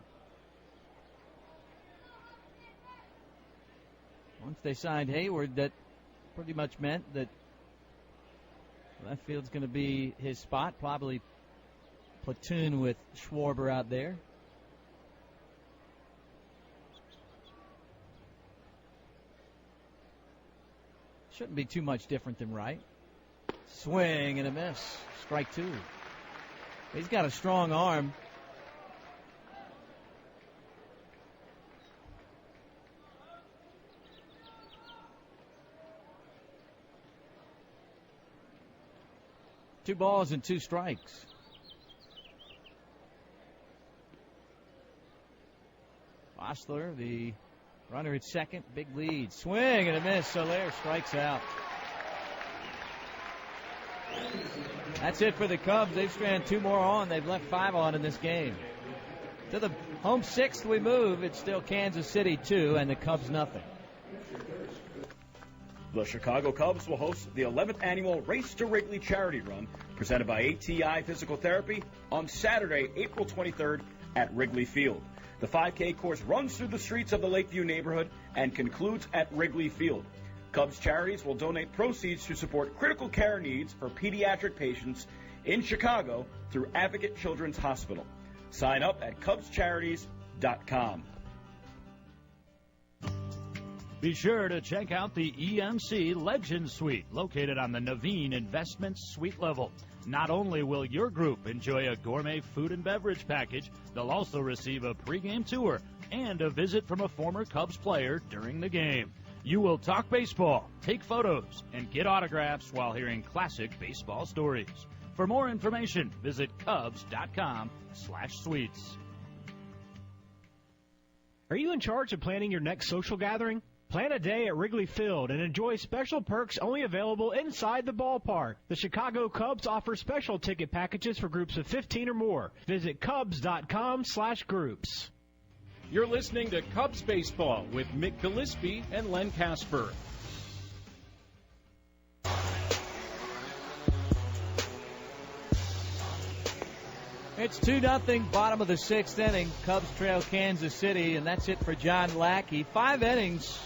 Once they signed Hayward, that pretty much meant that left field's going to be his spot, probably platoon with Schwarber out there. Shouldn't be too much different than right. Swing and a miss. Strike 2. He's got a strong arm. Two balls and 2 strikes. Vossler, the Runner at second, big lead. Swing and a miss. Soler strikes out. That's it for the Cubs. They've stranded 2 more on. They've left 5 on in this game. To the home 6th we move. It's still Kansas City 2 and the Cubs nothing. The Chicago Cubs will host the 11th annual Race to Wrigley charity run presented by ATI Physical Therapy on Saturday, April 23rd at Wrigley Field. The 5K course runs through the streets of the Lakeview neighborhood and concludes at Wrigley Field. Cubs Charities will donate proceeds to support critical care needs for pediatric patients in Chicago through Advocate Children's Hospital. Sign up at CubsCharities.com. Be sure to check out the EMC Legend Suite located on the Naveen Investments Suite level. Not only will your group enjoy a gourmet food and beverage package, they'll also receive a pregame tour and a visit from a former Cubs player during the game. You will talk baseball, take photos, and get autographs while hearing classic baseball stories. For more information, visit Cubs.com/suites. Are you in charge of planning your next social gathering? Plan a day at Wrigley Field and enjoy special perks only available inside the ballpark. The Chicago Cubs offer special ticket packages for groups of 15 or more. Visit Cubs.com/groups. You're listening to Cubs Baseball with Mick Gillespie and Len Casper. It's 2-0, bottom of the 6th inning. Cubs trail Kansas City, and that's it for John Lackey. 5 innings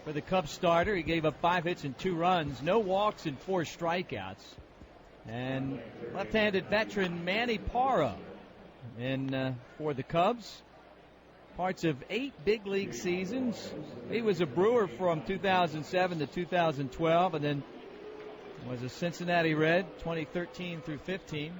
for the Cubs starter. He gave up 5 hits and 2 runs, no walks and 4 strikeouts. And left-handed veteran Manny Parra for the Cubs. Parts of 8 big league seasons. He was a Brewer from 2007 to 2012, and then was a Cincinnati Red 2013 through 15.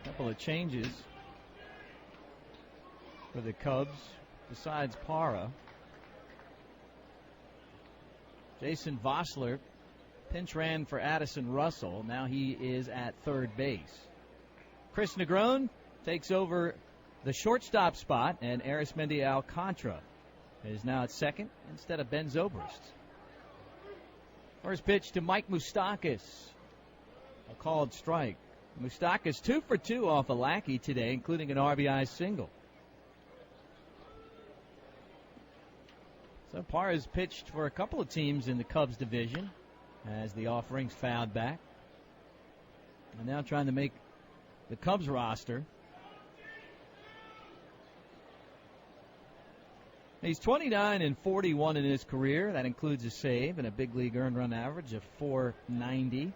Couple of changes for the Cubs besides Parra. Jason Vossler pinch ran for Addison Russell. Now he is at third base. Chris Negron takes over the shortstop spot, and Arismendi Alcantara is now at second instead of Ben Zobrist. First pitch to Mike Moustakas. A called strike. Moustakas 2 for 2 off of Lackey today, including an RBI single. So Parra has pitched for a couple of teams in the Cubs division as the offerings fouled back. And now trying to make the Cubs roster. He's 29-41 in his career. That includes a save and a big league earned run average of .490.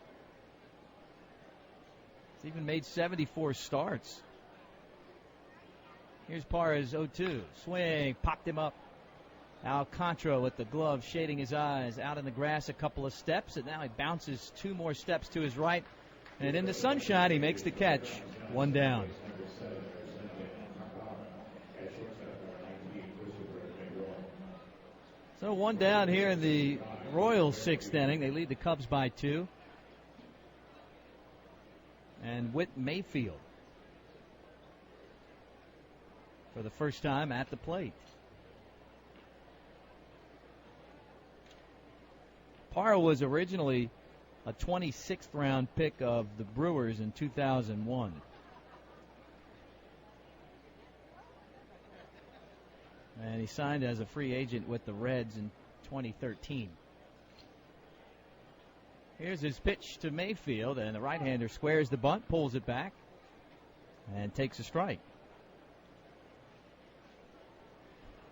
He's even made 74 starts. Here's Parra's 0-2. Swing, popped him up. Alcantara with the glove shading his eyes, out in the grass a couple of steps, and now he bounces 2 more steps to his right. And in the sunshine, he makes the catch. 1 down. So 1 down here in the Royals' 6th inning. They lead the Cubs by 2. And Whit Mayfield for the first time at the plate. Parra was originally a 26th round pick of the Brewers in 2001. And he signed as a free agent with the Reds in 2013. Here's his pitch to Mayfield, and the right-hander squares the bunt, pulls it back, and takes a strike.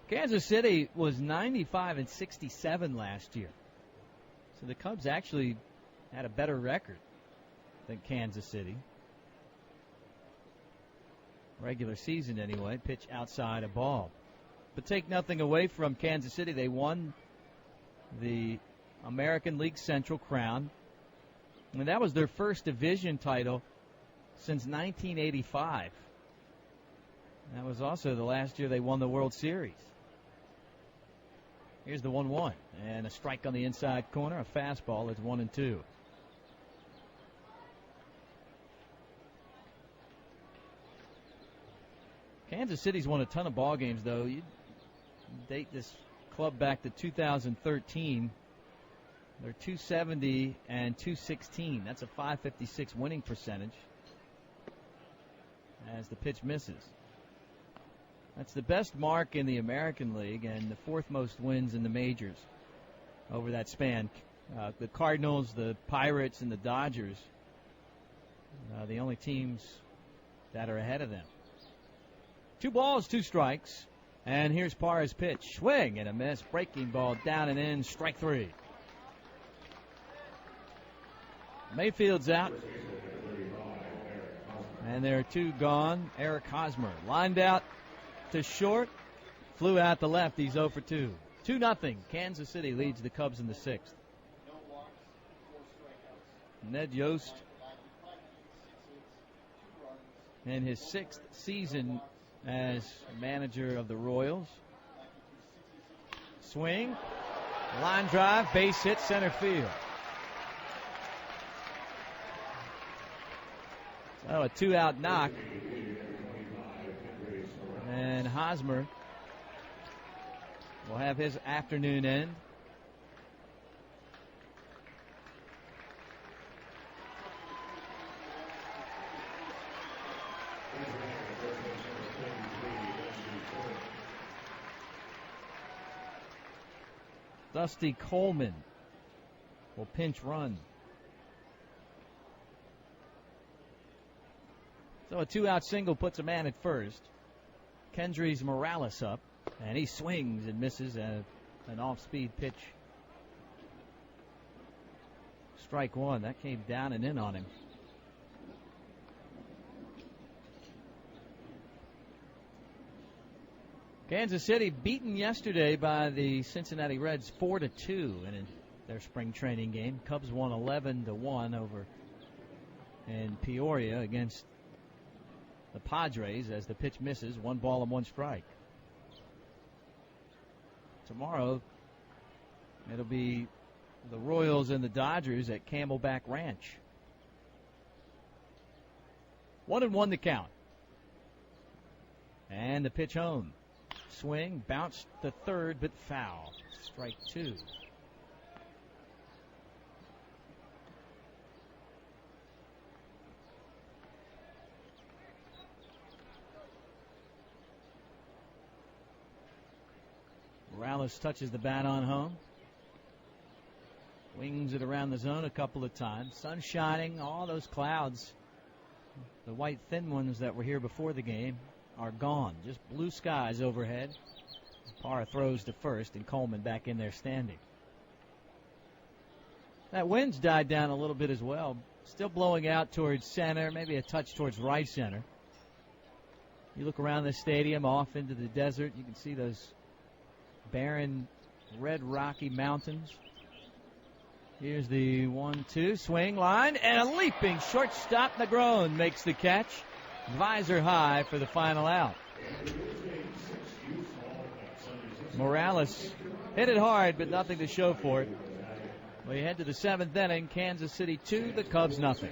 Kansas City was 95-67 last year. So the Cubs actually had a better record than Kansas City. Regular season anyway, pitch outside a ball. But take nothing away from Kansas City. They won the American League Central crown. And that was their first division title since 1985. That was also the last year they won the World Series. Here's the 1-1. And a strike on the inside corner. A fastball. It's 1-2. Kansas City's won a ton of ball games, though. You date this club back to 2013. They're 270 and 216. That's a .556 winning percentage as the pitch misses. That's the best mark in the American League and the fourth most wins in the majors over that span. The Cardinals, the Pirates, and the Dodgers, the only teams that are ahead of them. 2 balls, 2 strikes. And here's Parra's pitch. Swing and a miss. Breaking ball down and in. Strike 3. Mayfield's out. And there are 2 gone. Eric Hosmer lined out to short. Flew out the left. He's 0 for 2. 2-0. Kansas City leads the Cubs in the 6th. Ned Yost in his 6th season as manager of the Royals. Swing. Line drive. Base hit center field. So a 2-out knock. And Hosmer will have his afternoon end. Dusty Coleman will pinch run. So a 2-out single puts a man at first. Kendrys Morales up, and he swings and misses an off-speed pitch. Strike 1. That came down and in on him. Kansas City beaten yesterday by the Cincinnati Reds 4-2 in their spring training game. Cubs won 11-1 over in Peoria against the Padres as the pitch misses. 1 ball and 1 strike. Tomorrow it'll be the Royals and the Dodgers at Camelback Ranch. 1-1 the count. And the pitch home. Swing, bounced to third, but foul. Strike 2. Morales touches the bat on home. Wings it around the zone a couple of times. Sun shining, all those clouds, the white thin ones that were here before the game, are gone. Just blue skies overhead. Parra throws to first, and Coleman back in there standing. That wind's died down a little bit as well. Still blowing out towards center, maybe a touch towards right center. You look around the stadium off into the desert, you can see those barren red rocky mountains. Here's the 1-2 swing line, and a leaping shortstop Negron makes the catch. Visor high for the final out. Morales hit it hard, but nothing to show for it. We head to the 7th inning. Kansas City 2, the Cubs nothing.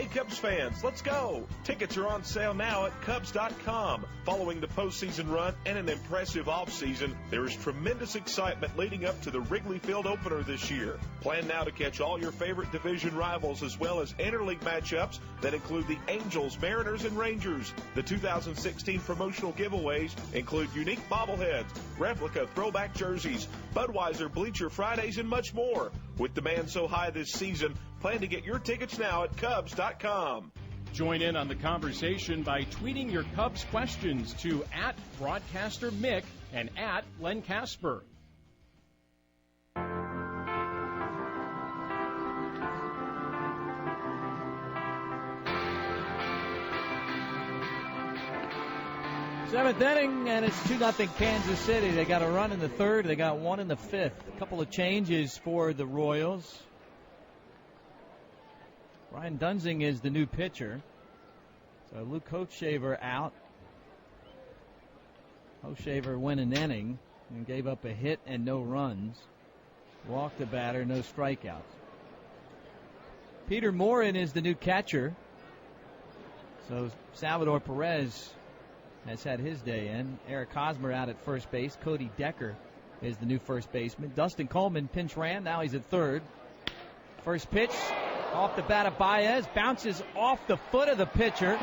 Cubs fans, let's go! Tickets are on sale now at Cubs.com. Following the postseason run and an impressive offseason, there is tremendous excitement leading up to the Wrigley Field opener this year. Plan now to catch all your favorite division rivals as well as interleague matchups that include the Angels, Mariners, and Rangers. The 2016 promotional giveaways include unique bobbleheads, replica throwback jerseys, Budweiser Bleacher Fridays, and much more. With demand so high this season, plan to get your tickets now at Cubs.com. Join in on the conversation by tweeting your Cubs questions to @BroadcasterMick and @LenCasper. Seventh inning, and it's 2-0 Kansas City. They got a run in the third. They got one in the fifth. A couple of changes for the Royals. Brian Dunsing is the new pitcher. So Luke Hochshaver out. Hochshaver went an inning and gave up a hit and no runs. Walked the batter, no strikeouts. Peter Morin is the new catcher. So Salvador Perez has had his day in. Eric Hosmer out at first base. Cody Decker is the new first baseman. Dustin Coleman pinch ran. Now he's at third. First pitch off the bat of Baez. Bounces off the foot of the pitcher.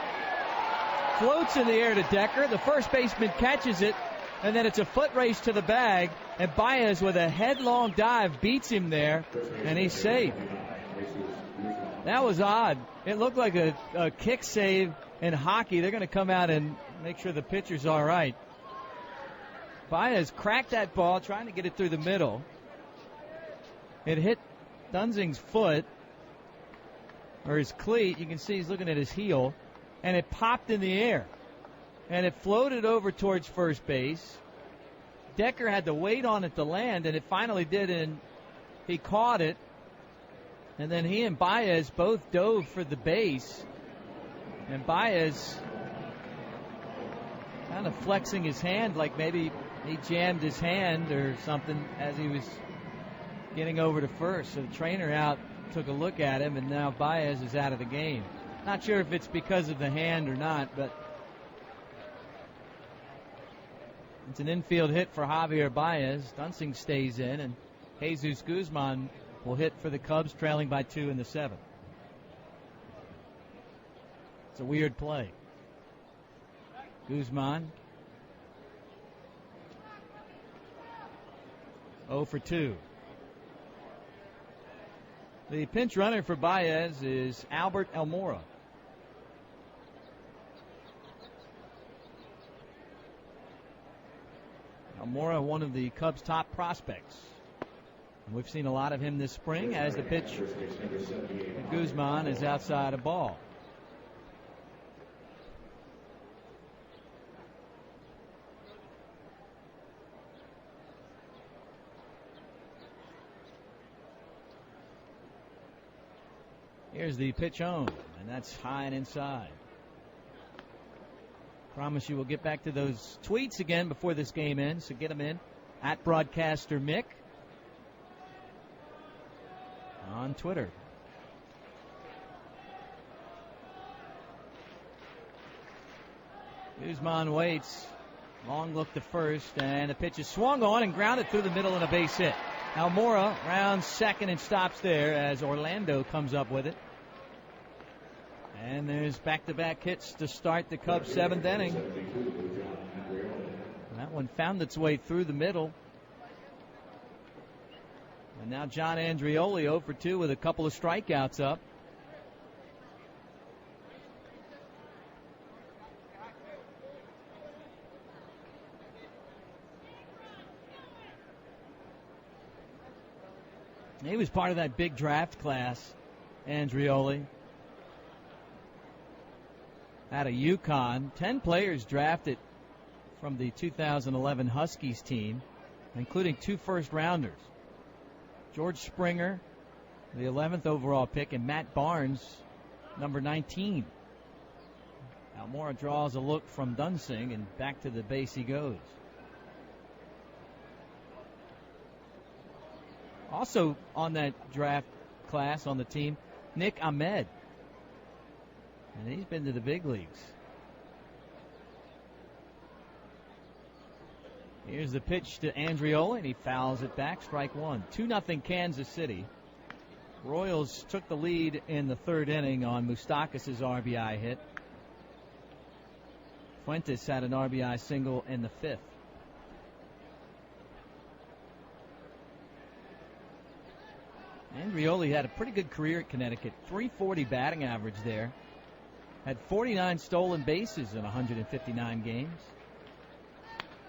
Floats in the air to Decker. The first baseman catches it. And then it's a foot race to the bag. And Baez with a headlong dive beats him there. And he's safe. That was odd. It looked like a kick save in hockey. They're going to come out and make sure the pitcher's all right. Baez cracked that ball, trying to get it through the middle. It hit Dunsing's foot, or his cleat. You can see he's looking at his heel. And it popped in the air. And it floated over towards first base. Decker had to wait on it to land, and it finally did, and he caught it. And then he and Baez both dove for the base. And Baez kind of flexing his hand like maybe he jammed his hand or something as he was getting over to first. So the trainer out took a look at him, and now Baez is out of the game. Not sure if it's because of the hand or not, but it's an infield hit for Javier Baez. Dunsing stays in, and Jesus Guzman will hit for the Cubs, trailing by 2 in the 7th. It's a weird play. Guzman 0 for 2. The pinch runner for Baez is Albert Almora. Almora, one of the Cubs' top prospects. We've seen a lot of him this spring as the pitch to Guzman is outside a ball. Here's the pitch on, and that's high and inside. Promise you we'll get back to those tweets again before this game ends, so get them in at Broadcaster Mick on Twitter. Guzman waits. Long look to first, and the pitch is swung on and grounded through the middle and a base hit. Almora rounds second and stops there as Orlando comes up with it. And there's back-to-back hits to start the Cubs' 7th inning. That one found its way through the middle. And now John Andrioli 0 for 2 with a couple of strikeouts up. He was part of that big draft class, Andrioli. Out of UConn, 10 players drafted from the 2011 Huskies team, including 2 first-rounders. George Springer, the 11th overall pick, and Matt Barnes, number 19. Almora draws a look from Dunsing, and back to the base he goes. Also on that draft class on the team, Nick Ahmed. And he's been to the big leagues. Here's the pitch to Andreoli, and he fouls it back. Strike one. 2-0 Kansas City. Royals took the lead in the third inning on Moustakas' RBI hit. Fuentes had an RBI single in the fifth. Andreoli had a pretty good career at Connecticut. .340 batting average there. Had 49 stolen bases in 159 games.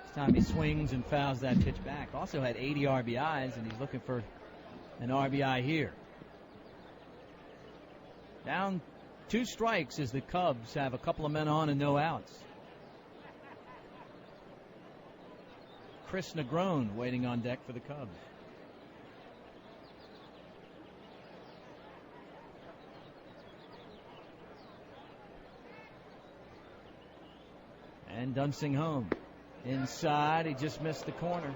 This time he swings and fouls that pitch back. Also had 80 RBIs, and he's looking for an RBI here. Down 2 strikes as the Cubs have a couple of men on and no outs. Chris Negron waiting on deck for the Cubs. And Dunsing home. Inside, he just missed the corner.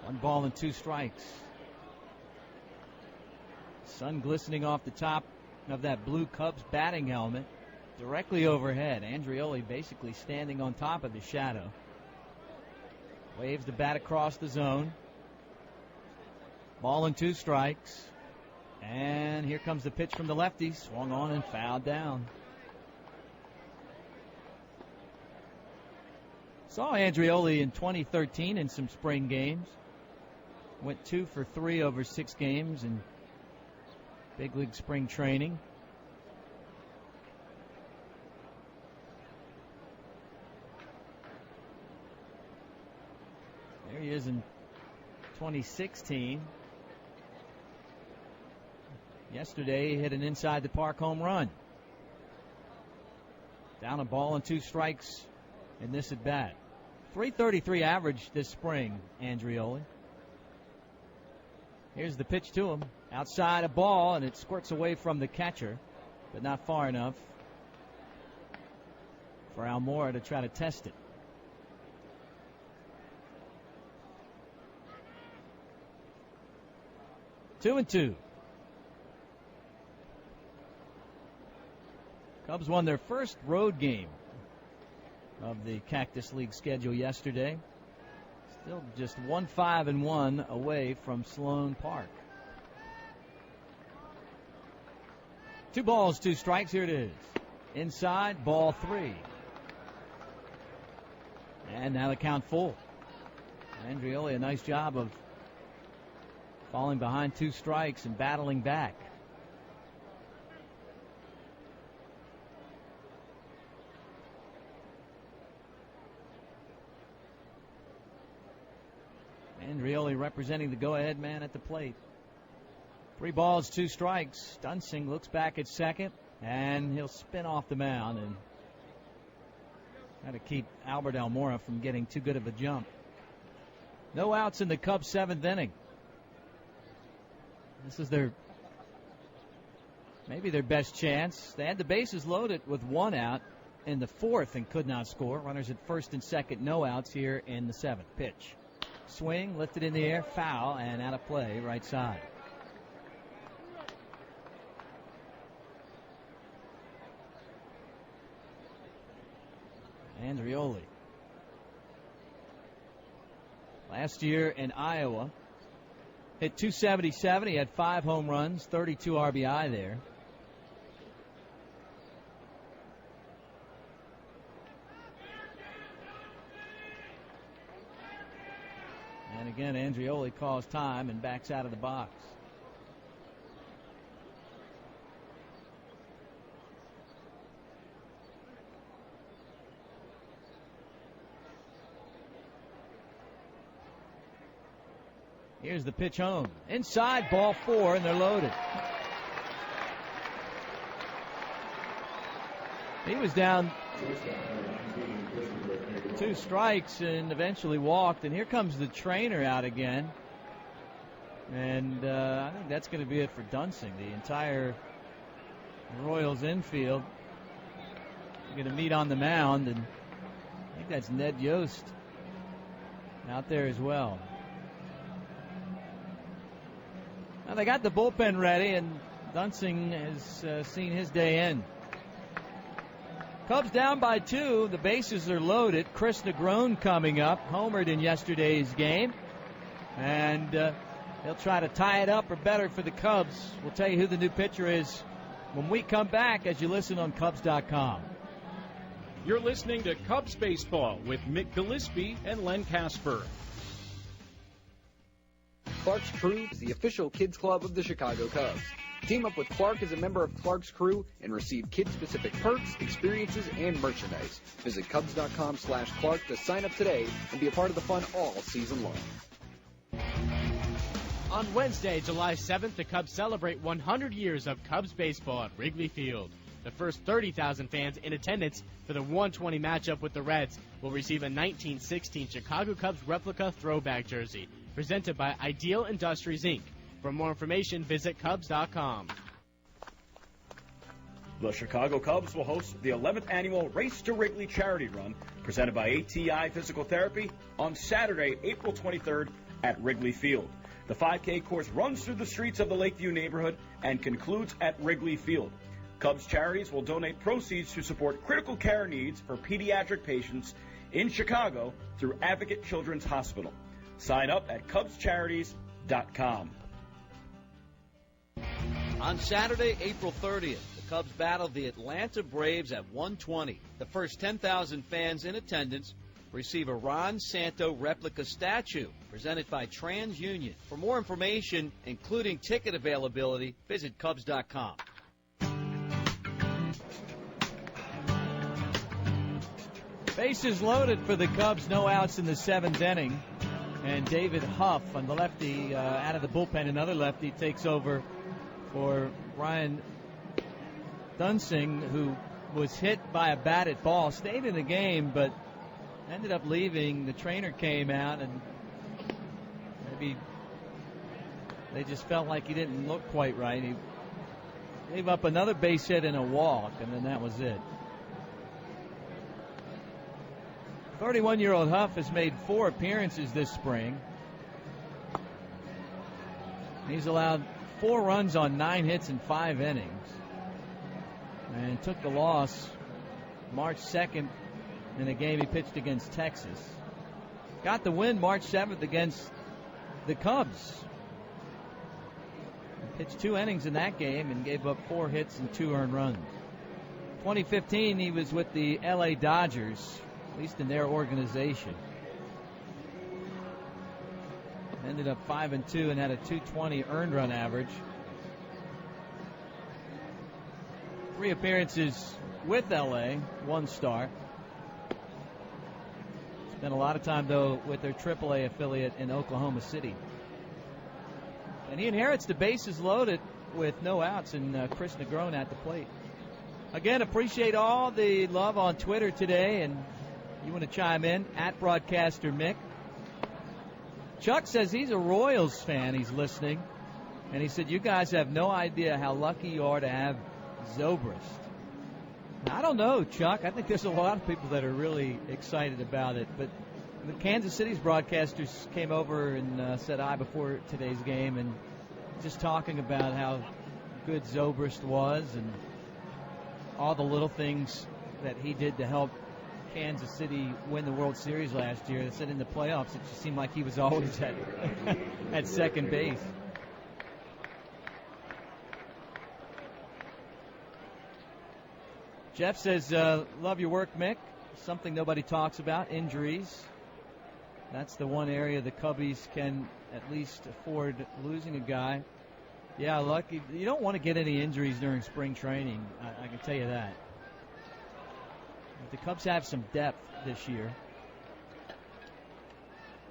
1 ball and 2 strikes. Sun glistening off the top of that blue Cubs batting helmet. Directly overhead. Andreoli basically standing on top of his shadow. Waves the bat across the zone. Ball and 2 strikes. And here comes the pitch from the lefty. Swung on and fouled down. Saw Andreoli in 2013 in some spring games. Went 2 for 3 over 6 games in big league spring training. There he is in 2016. Yesterday he hit an inside the park home run. Down a ball and 2 strikes in this at bat. .333 average this spring, Andreoli. Here's the pitch to him. Outside a ball, and it squirts away from the catcher, but not far enough for Almora to try to test it. Two and two. Cubs won their first road game of the Cactus League schedule yesterday. Still just 1-5-1 away from Sloan Park. 2 balls, 2 strikes. Here it is. Inside, ball 3. And now the count full. Andreoli, a nice job of falling behind 2 strikes and battling back. Andreoli representing the go-ahead man at the plate. 3 balls, 2 strikes. Dunsing looks back at second, and he'll spin off the mound and try to keep Albert Almora from getting too good of a jump. No outs in the Cubs' 7th inning. This is maybe their best chance. They had the bases loaded with 1 out in the 4th and could not score. Runners at first and second, no outs here in the 7th. Pitch. Swing, lifted in the air, foul, and out of play, right side. Andreoli. Last year in Iowa, hit .277. He had 5 home runs, 32 RBI there. And again, Andreoli calls time and backs out of the box. Here's the pitch home. Inside, ball 4, and they're loaded. He was down 2 strikes and eventually walked. And here comes the trainer out again. And I think that's going to be it for Dunsing. The entire Royals infield going to meet on the mound. And I think that's Ned Yost out there as well. Now they got the bullpen ready, and Dunsing has seen his day in. Cubs down by 2. The bases are loaded. Chris Negron coming up, homered in yesterday's game. And they'll try to tie it up or better for the Cubs. We'll tell you who the new pitcher is when we come back as you listen on Cubs.com. You're listening to Cubs Baseball with Mick Gillespie and Len Casper. Clark's Crew is the official kids club of the Chicago Cubs. Team up with Clark as a member of Clark's Crew and receive kid-specific perks, experiences, and merchandise. Visit Cubs.com/Clark to sign up today and be a part of the fun all season long. On Wednesday, July 7th, the Cubs celebrate 100 years of Cubs baseball at Wrigley Field. The first 30,000 fans in attendance for the 120 matchup with the Reds will receive a 1916 Chicago Cubs replica throwback jersey, presented by Ideal Industries, Inc. For more information, visit Cubs.com. The Chicago Cubs will host the 11th annual Race to Wrigley charity run presented by ATI Physical Therapy on Saturday, April 23rd at Wrigley Field. The 5K course runs through the streets of the Lakeview neighborhood and concludes at Wrigley Field. Cubs Charities will donate proceeds to support critical care needs for pediatric patients in Chicago through Advocate Children's Hospital. Sign up at CubsCharities.com. On Saturday, April 30th, the Cubs battle the Atlanta Braves at 120. The first 10,000 fans in attendance receive a Ron Santo replica statue presented by TransUnion. For more information, including ticket availability, visit Cubs.com. Bases loaded for the Cubs, no outs in the 7th inning. And David Huff on the lefty, out of the bullpen, another lefty, takes over for Ryan Dunsing, who was hit by a batted ball, stayed in the game, but ended up leaving. The trainer came out, and maybe they just felt like he didn't look quite right. He gave up another base hit and a walk, and then that was it. 31-year-old Huff has made 4 appearances this spring. He's allowed 4 runs on 9 hits in 5 innings. And took the loss March 2nd in a game he pitched against Texas. Got the win March 7th against the Cubs. He pitched 2 innings in that game and gave up 4 hits and 2 earned runs. 2015, he was with the LA Dodgers, at least in their organization. Ended up 5-2 and had a .220 earned run average. 3 appearances with LA, 1 start. Spent a lot of time, though, with their AAA affiliate in Oklahoma City. And he inherits the bases loaded with no outs and Chris Negron at the plate. Again, appreciate all the love on Twitter today, and you want to chime in, at Broadcaster Mick. Chuck says he's a Royals fan. He's listening. And he said, you guys have no idea how lucky you are to have Zobrist. Now, I don't know, Chuck. I think there's a lot of people that are really excited about it. But the Kansas City's broadcasters came over and said hi before today's game, and just talking about how good Zobrist was and all the little things that he did to help Kansas City win the World Series last year. They said in the playoffs it just seemed like he was always at second base. Jeff says, love your work, Mick. Something nobody talks about, injuries. That's the one area the Cubbies can at least afford losing a guy. Yeah, lucky. You don't want to get any injuries during spring training. I can tell you that. But the Cubs have some depth this year.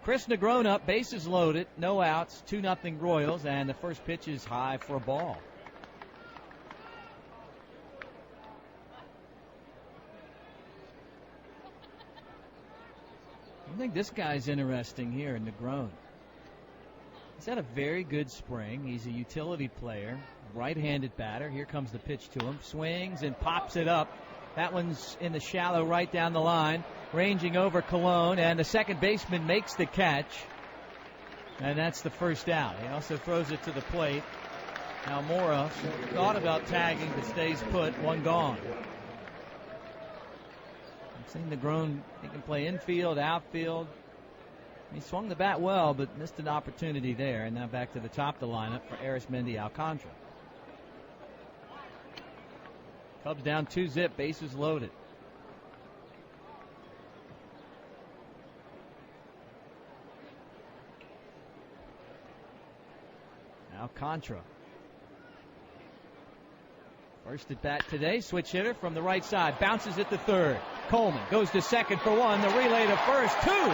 Chris Negron up, bases loaded, no outs, 2-0 Royals, and the first pitch is high for a ball. I think this guy's interesting here, Negron. He's had a very good spring. He's a utility player, right-handed batter. Here comes the pitch to him. Swings and pops it up. That one's in the shallow right down the line, ranging over Colon, and the second baseman makes the catch. And that's the first out. He also throws it to the plate. Almora thought about tagging, but stays put, 1 gone. Seen Negron, he can play infield, outfield. He swung the bat well, but missed an opportunity there. And now back to the top of the lineup for Arismendi Alcantara. Cubs down 2-0, bases loaded. Alcantara. First at bat today, switch hitter from the right side. Bounces it to third. Coleman goes to second for one. The relay to first, two.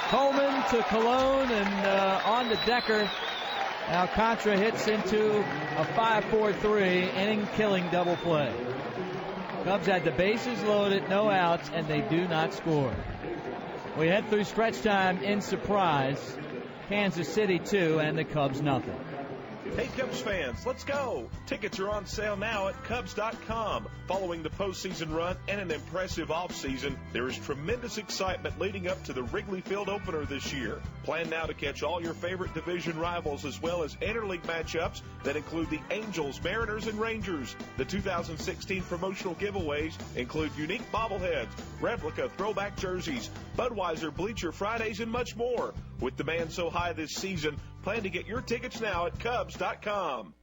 Coleman to Colon and on to Decker. Alcantara hits into a 5-4-3 inning-killing double play. Cubs had the bases loaded, no outs, and they do not score. We head through stretch time in Surprise. Kansas City 2 and the Cubs nothing. Hey, Cubs fans, let's go. Tickets are on sale now at Cubs.com. Following the postseason run and an impressive offseason, there is tremendous excitement leading up to the Wrigley Field opener this year. Plan now to catch all your favorite division rivals as well as interleague matchups that include the Angels, Mariners, and Rangers. The 2016 promotional giveaways include unique bobbleheads, replica throwback jerseys, Budweiser Bleacher Fridays, and much more. With demand so high this season, plan to get your tickets now at Cubs.com.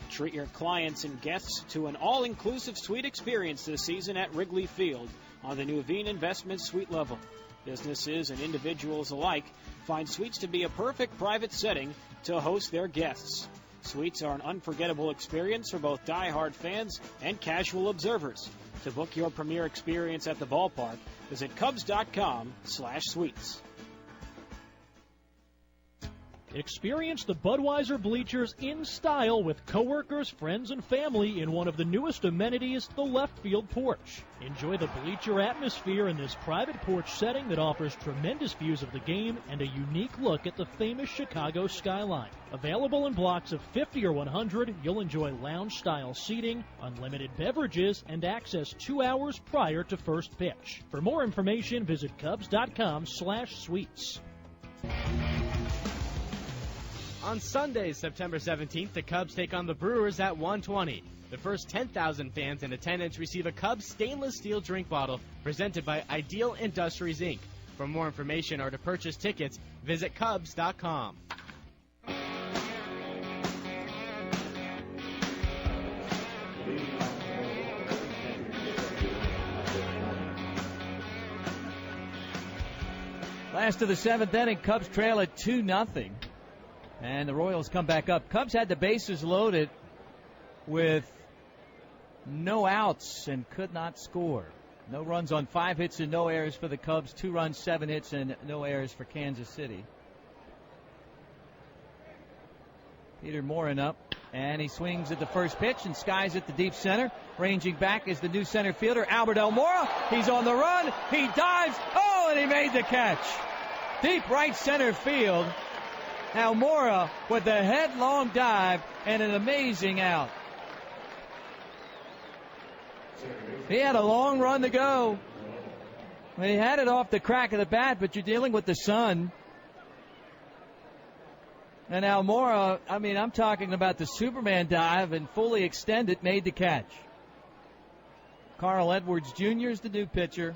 Treat your clients and guests to an all-inclusive suite experience this season at Wrigley Field on the new Veen Investment Suite level. Businesses and individuals alike find suites to be a perfect private setting to host their guests. Suites are an unforgettable experience for both die-hard fans and casual observers. To book your premier experience at the ballpark, visit Cubs.com/suites. Experience the Budweiser bleachers in style with coworkers, friends, and family in one of the newest amenities, the left field porch. Enjoy the bleacher atmosphere in this private porch setting that offers tremendous views of the game and a unique look at the famous Chicago skyline. Available in blocks of 50 or 100, you'll enjoy lounge-style seating, unlimited beverages, and access 2 hours prior to first pitch. For more information, visit Cubs.com/suites. On Sunday, September 17th, the Cubs take on the Brewers at 1:20. The first 10,000 fans in attendance receive a Cubs stainless steel drink bottle presented by Ideal Industries, Inc. For more information or to purchase tickets, visit Cubs.com. Last of the seventh inning, Cubs trail at 2-0. And the Royals come back up. Cubs had the bases loaded with no outs and could not score. No runs on 5 hits and no errors for the Cubs. 2 runs, 7 hits, and no errors for Kansas City. Peter Morin up, and he swings at the first pitch and skies at the deep center. Ranging back is the new center fielder, Albert Almora. He's on the run. He dives. Oh, and he made the catch. Deep right center field. Almora with a headlong dive and an amazing out. He had a long run to go. He had it off the crack of the bat, but you're dealing with the sun. And Almora, I'm talking about the Superman dive and fully extended, made the catch. Carl Edwards Jr. is the new pitcher.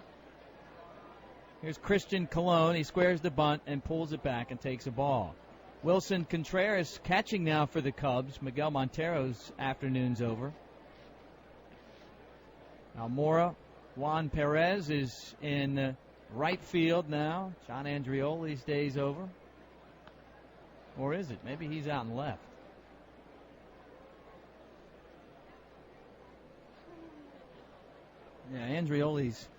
Here's Christian Colon. He squares the bunt and pulls it back and takes a ball. Wilson Contreras catching now for the Cubs. Miguel Montero's afternoon's over. Almora. Juan Perez is in right field now. John Andrioli's day's over. Or is it? Maybe he's out in left. Yeah, Andrioli's.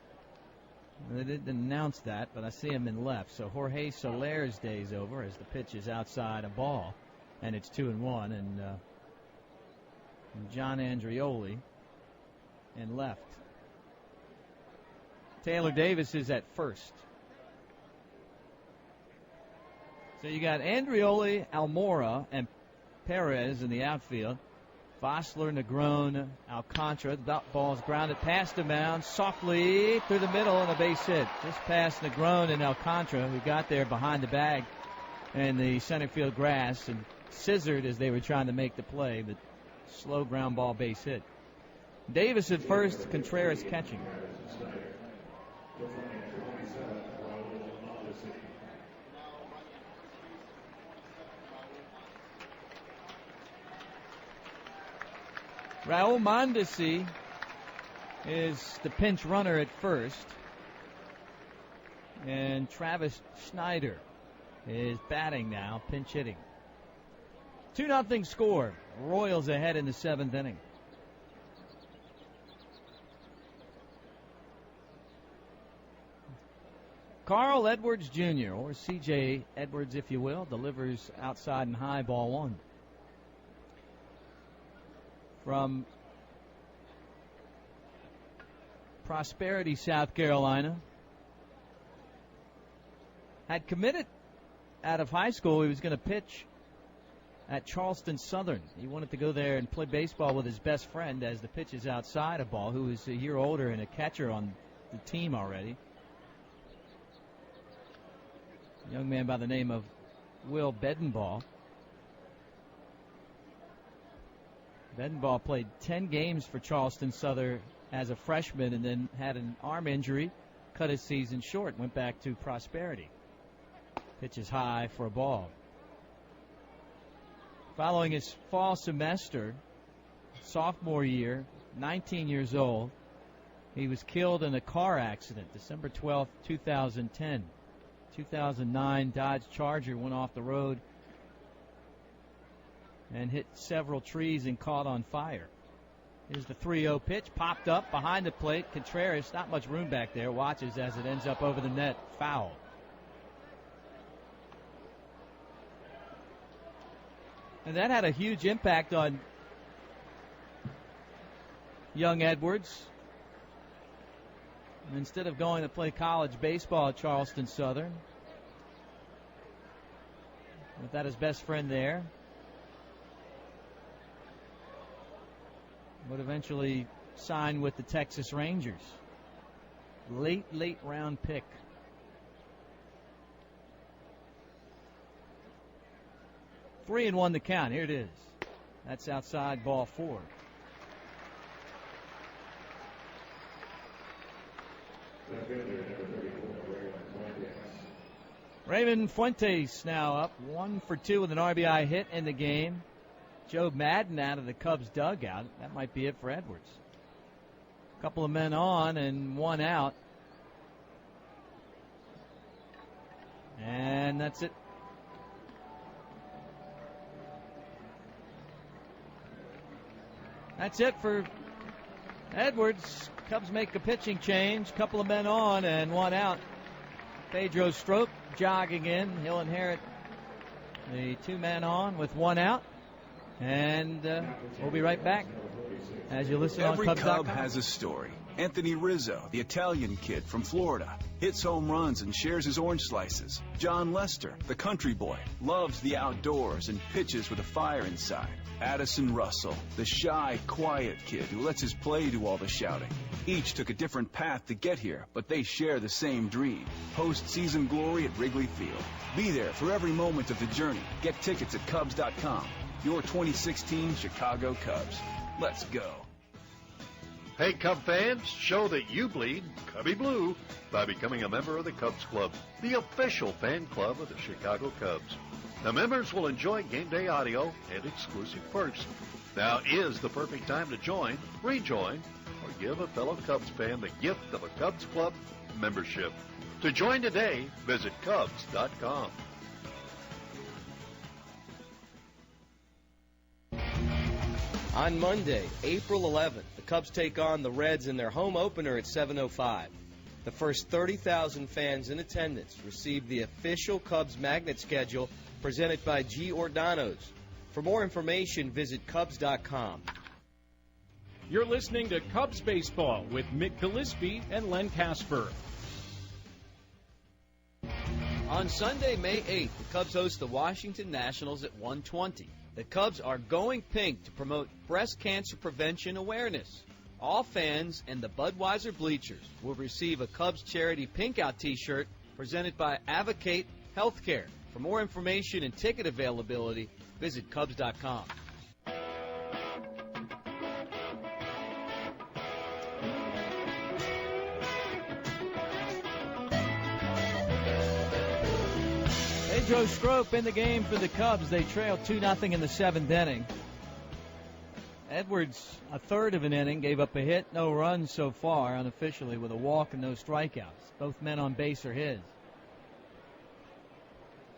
They didn't announce that, but I see him in left. So Jorge Soler's day's over as the pitch is outside a ball, and it's 2-1, and John Andrioli in left. Taylor Davis is at first. So you got Andrioli, Almora, and Perez in the outfield. Vosler, Negron, Alcantara. The ball's grounded past the mound, softly through the middle, and a base hit. Just past Negron and Alcantara, who got there behind the bag and the center field grass and scissored as they were trying to make the play, but slow ground ball base hit. Davis at first, Contreras catching. Raul Mondesi is the pinch runner at first. And Travis Schneider is batting now, pinch hitting. 2-0 score. Royals ahead in the 7th inning. Carl Edwards Jr., or C.J. Edwards, if you will, delivers outside and high, ball 1. From Prosperity, South Carolina. Had committed out of high school he was going to pitch at Charleston Southern. He wanted to go there and play baseball with his best friend as the pitch is outside a ball, who is a year older and a catcher on the team already. A young man by the name of Will Bedenbaugh. Bedenbaugh played 10 games for Charleston Southern as a freshman and then had an arm injury, cut his season short, went back to Prosperity. Pitch is high for a ball. Following his fall semester, sophomore year, 19 years old, he was killed in a car accident, December 12, 2010. 2009 Dodge Charger went off the road and hit several trees and caught on fire. Here's the 3-0 pitch, popped up behind the plate. Contreras, not much room back there, watches as it ends up over the net, foul. And that had a huge impact on young Edwards. Instead of going to play college baseball at Charleston Southern, without his best friend there, would eventually sign with the Texas Rangers. Late round pick. 3-1 the count. Here it is. That's outside, ball 4. Raymond Fuentes now up 1 for 2 with an RBI hit in the game. Joe Madden out of the Cubs dugout. That might be it for Edwards. A couple of men on and 1 out. And that's it. That's it for Edwards. Cubs make a pitching change. Couple of men on and 1 out. Pedro Strop jogging in. He'll inherit the 2 men on with 1 out. And we'll be right back as you listen Every on Cub Cubs.com. has a story. Anthony Rizzo, the Italian kid from Florida, hits home runs and shares his orange slices. John Lester, the country boy, loves the outdoors and pitches with a fire inside. Addison Russell, the shy, quiet kid who lets his play do all the shouting. Each took a different path to get here, but they share the same dream. Postseason glory at Wrigley Field. Be there for every moment of the journey. Get tickets at Cubs.com. Your 2016 Chicago Cubs. Let's go. Hey, Cub fans, show that you bleed Cubby Blue by becoming a member of the Cubs Club, the official fan club of the Chicago Cubs. The members will enjoy game day audio and exclusive perks. Now is the perfect time to join, rejoin, or give a fellow Cubs fan the gift of a Cubs Club membership. To join today, visit Cubs.com. On Monday, April 11th, the Cubs take on the Reds in their home opener at 7:05. The first 30,000 fans in attendance receive the official Cubs magnet schedule presented by G. Ordano's. For more information, visit Cubs.com. You're listening to Cubs Baseball with Mick Gillespie and Len Casper. On Sunday, May 8th, the Cubs host the Washington Nationals at 1:20. The Cubs are going pink to promote breast cancer prevention awareness. All fans and the Budweiser bleachers will receive a Cubs charity pink out t-shirt presented by Advocate Healthcare. For more information and ticket availability, visit Cubs.com. Pedro Strop in the game for the Cubs. They trail 2-0 in the 7th inning. Edwards, a third of an inning, gave up a hit, no runs so far, unofficially, with a walk and no strikeouts. Both men on base are his.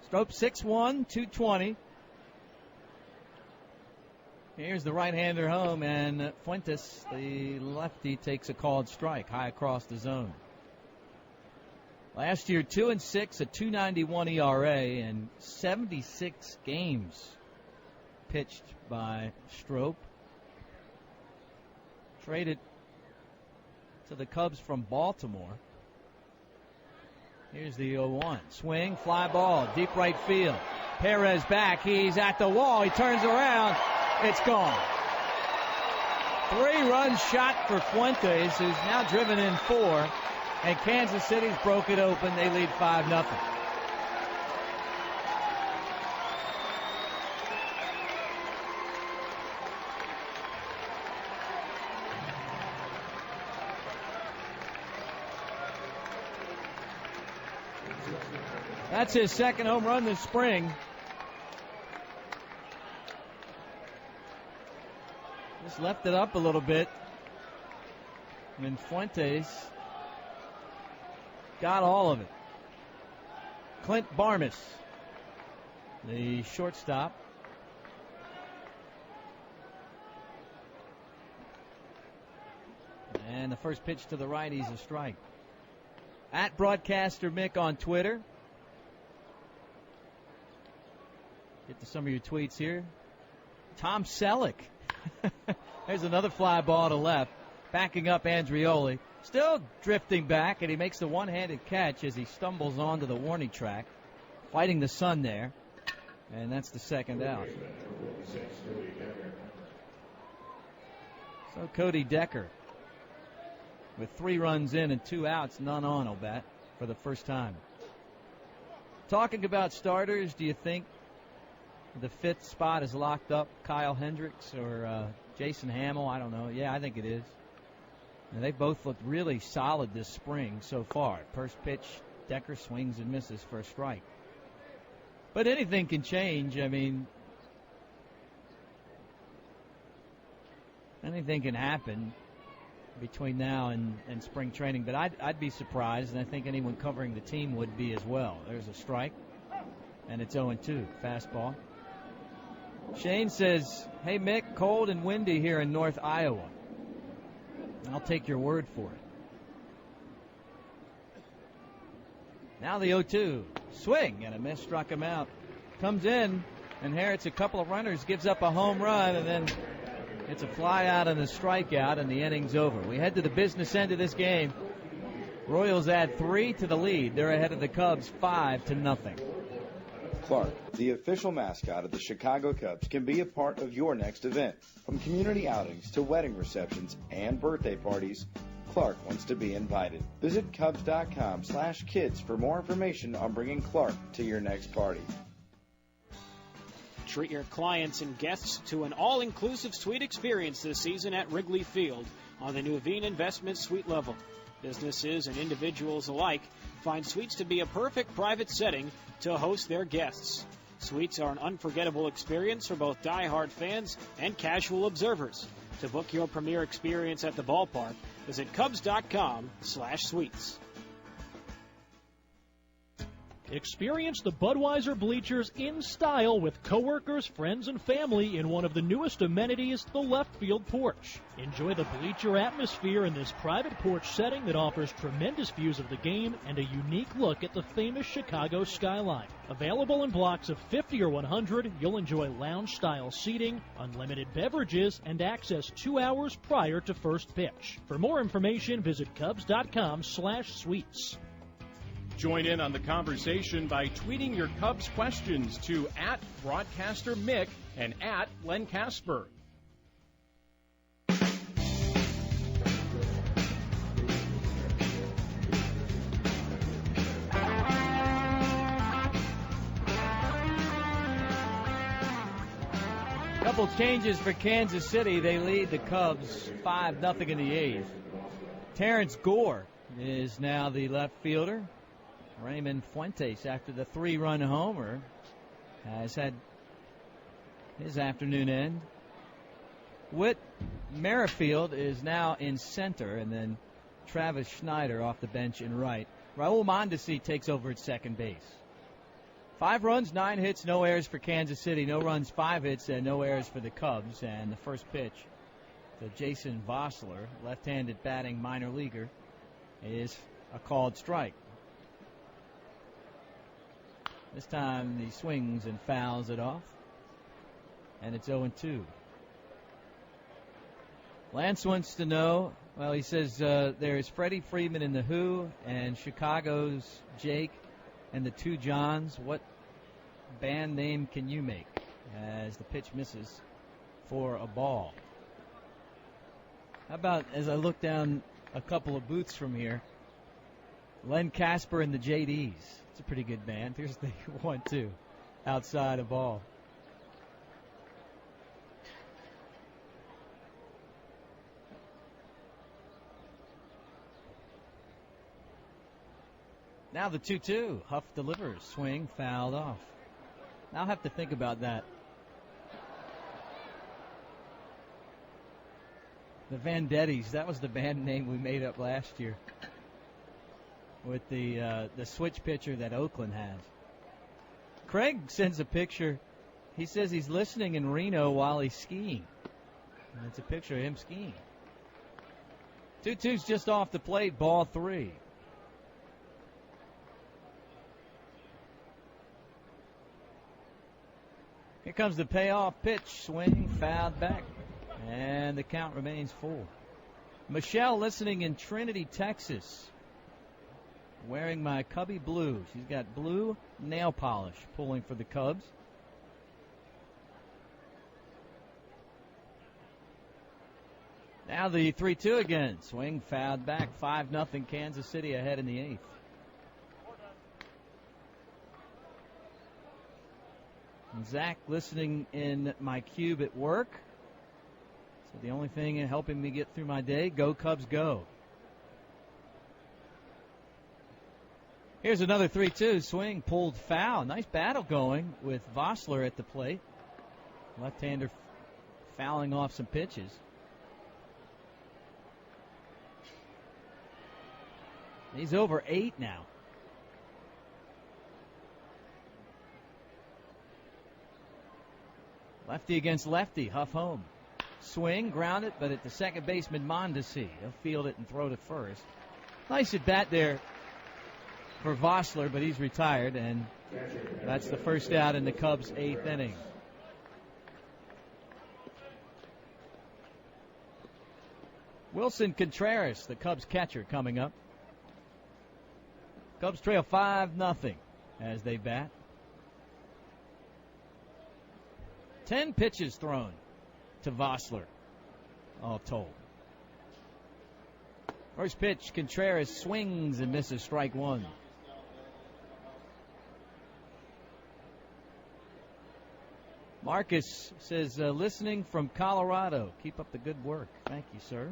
Strop 6'1", 220. Here's the right-hander home, and Fuentes, the lefty, takes a called strike high across the zone. Last year, 2-6, a 2.91 ERA, and 76 games pitched by Strop. Traded to the Cubs from Baltimore. Here's the 0-1. Swing, fly ball, deep right field. Perez back. He's at the wall. He turns around. It's gone. 3-run shot for Fuentes, who's now driven in 4. And Kansas City's broke it open. They lead 5-0. That's his second home run this spring. Just left it up a little bit. And Fuentes got all of it. Clint Barmas, the shortstop. And the first pitch to the right, he's a strike. At Broadcaster Mick on Twitter. Get to some of your tweets here. Tom Selleck. There's another fly ball to left. Backing up Andreoli. Still drifting back, and he makes the one-handed catch as he stumbles onto the warning track. Fighting the sun there. And that's the second out. So Cody Decker, with 3 runs in and 2 outs, none on, I'll bet, for the first time. Talking about starters, do you think the 5th spot is locked up? Kyle Hendricks or Jason Hamill? I don't know. Yeah, I think it is. And they both looked really solid this spring so far. First pitch, Decker swings and misses for a strike. But anything can change. I mean, anything can happen between now and spring training. But I'd be surprised, and I think anyone covering the team would be as well. There's a strike, and it's 0-2. Fastball. Shane says, hey, Mick, cold and windy here in North Iowa. I'll take your word for it. Now the 0-2. Swing and a miss, struck him out. Comes in, inherits a couple of runners, gives up a home run, and then it's a fly out and a strikeout, and the inning's over. We head to the business end of this game. Royals add 3 to the lead. They're ahead of the Cubs 5-0. Clark, the official mascot of the Chicago Cubs, can be a part of your next event. From community outings to wedding receptions and birthday parties, Clark wants to be invited. Visit Cubs.com/kids for more information on bringing Clark to your next party. Treat your clients and guests to an all-inclusive suite experience this season at Wrigley Field on the new Veen Investment Suite level. Businesses and individuals alike find suites to be a perfect private setting to host their guests. Suites are an unforgettable experience for both die-hard fans and casual observers. To book your premier experience at the ballpark, visit Cubs.com/suites. Experience the Budweiser bleachers in style with coworkers, friends, and family in one of the newest amenities, the left field porch. Enjoy the bleacher atmosphere in this private porch setting that offers tremendous views of the game and a unique look at the famous Chicago skyline. Available in blocks of 50 or 100, you'll enjoy lounge-style seating, unlimited beverages, and access 2 hours prior to first pitch. For more information, visit Cubs.com/suites. Join in on the conversation by tweeting your Cubs questions to @BroadcasterMick and @Len Casper. Couple changes for Kansas City. They lead the Cubs 5-0 in the 8th. Terrence Gore is now the left fielder. Raymond Fuentes, after the 3-run homer, has had his afternoon end. Whit Merrifield is now in center, and then Travis Schneider off the bench in right. Raul Mondesi takes over at second base. 5 runs, 9 hits, no errors for Kansas City. No runs, 5 hits, and no errors for the Cubs. And the first pitch to Jason Vossler, left-handed batting minor leaguer, is a called strike. This time he swings and fouls it off, and it's 0-2. Lance wants to know, well, he says there's Freddie Freeman in The Who and Chicago's Jake and the Two Johns. What band name can you make? As the pitch misses for a ball. How about, as I look down a couple of booths from here, Len Casper and the JDs. It's a pretty good band. Here's the 1-2 outside a ball. Now the 2-2. Huff delivers. Swing, fouled off. Now I'll have to think about that. The Vendettis. That was the band name we made up last year with the switch pitcher that Oakland has. Craig sends a picture. He says he's listening in Reno while he's skiing. And it's a picture of him skiing. 2-2's just off the plate. Ball 3. Here comes the payoff pitch. Swing, fouled back. And the count remains full. Michelle listening in Trinity, Texas. Wearing my Cubby blue. She's got blue nail polish pulling for the Cubs. Now the 3-2 again. Swing, fouled back. 5-0 Kansas City ahead in the 8th. Zach listening in my cube at work. So the only thing helping me get through my day, go Cubs go. Here's another 3-2. Swing, pulled foul. Nice battle going with Vossler at the plate. Left-hander fouling off some pitches. He's over 8 now. Lefty against lefty. Huff home. Swing, ground it, but at the second baseman, Mondesi. He'll field it and throw to first. Nice at bat there for Vossler, but he's retired, and that's the first out in the Cubs' 8th inning. Wilson Contreras, the Cubs catcher, coming up. Cubs trail 5-0 as they bat. 10 pitches thrown to Vossler, all told. First pitch, Contreras swings and misses, strike 1. Marcus says, listening from Colorado. Keep up the good work. Thank you, sir.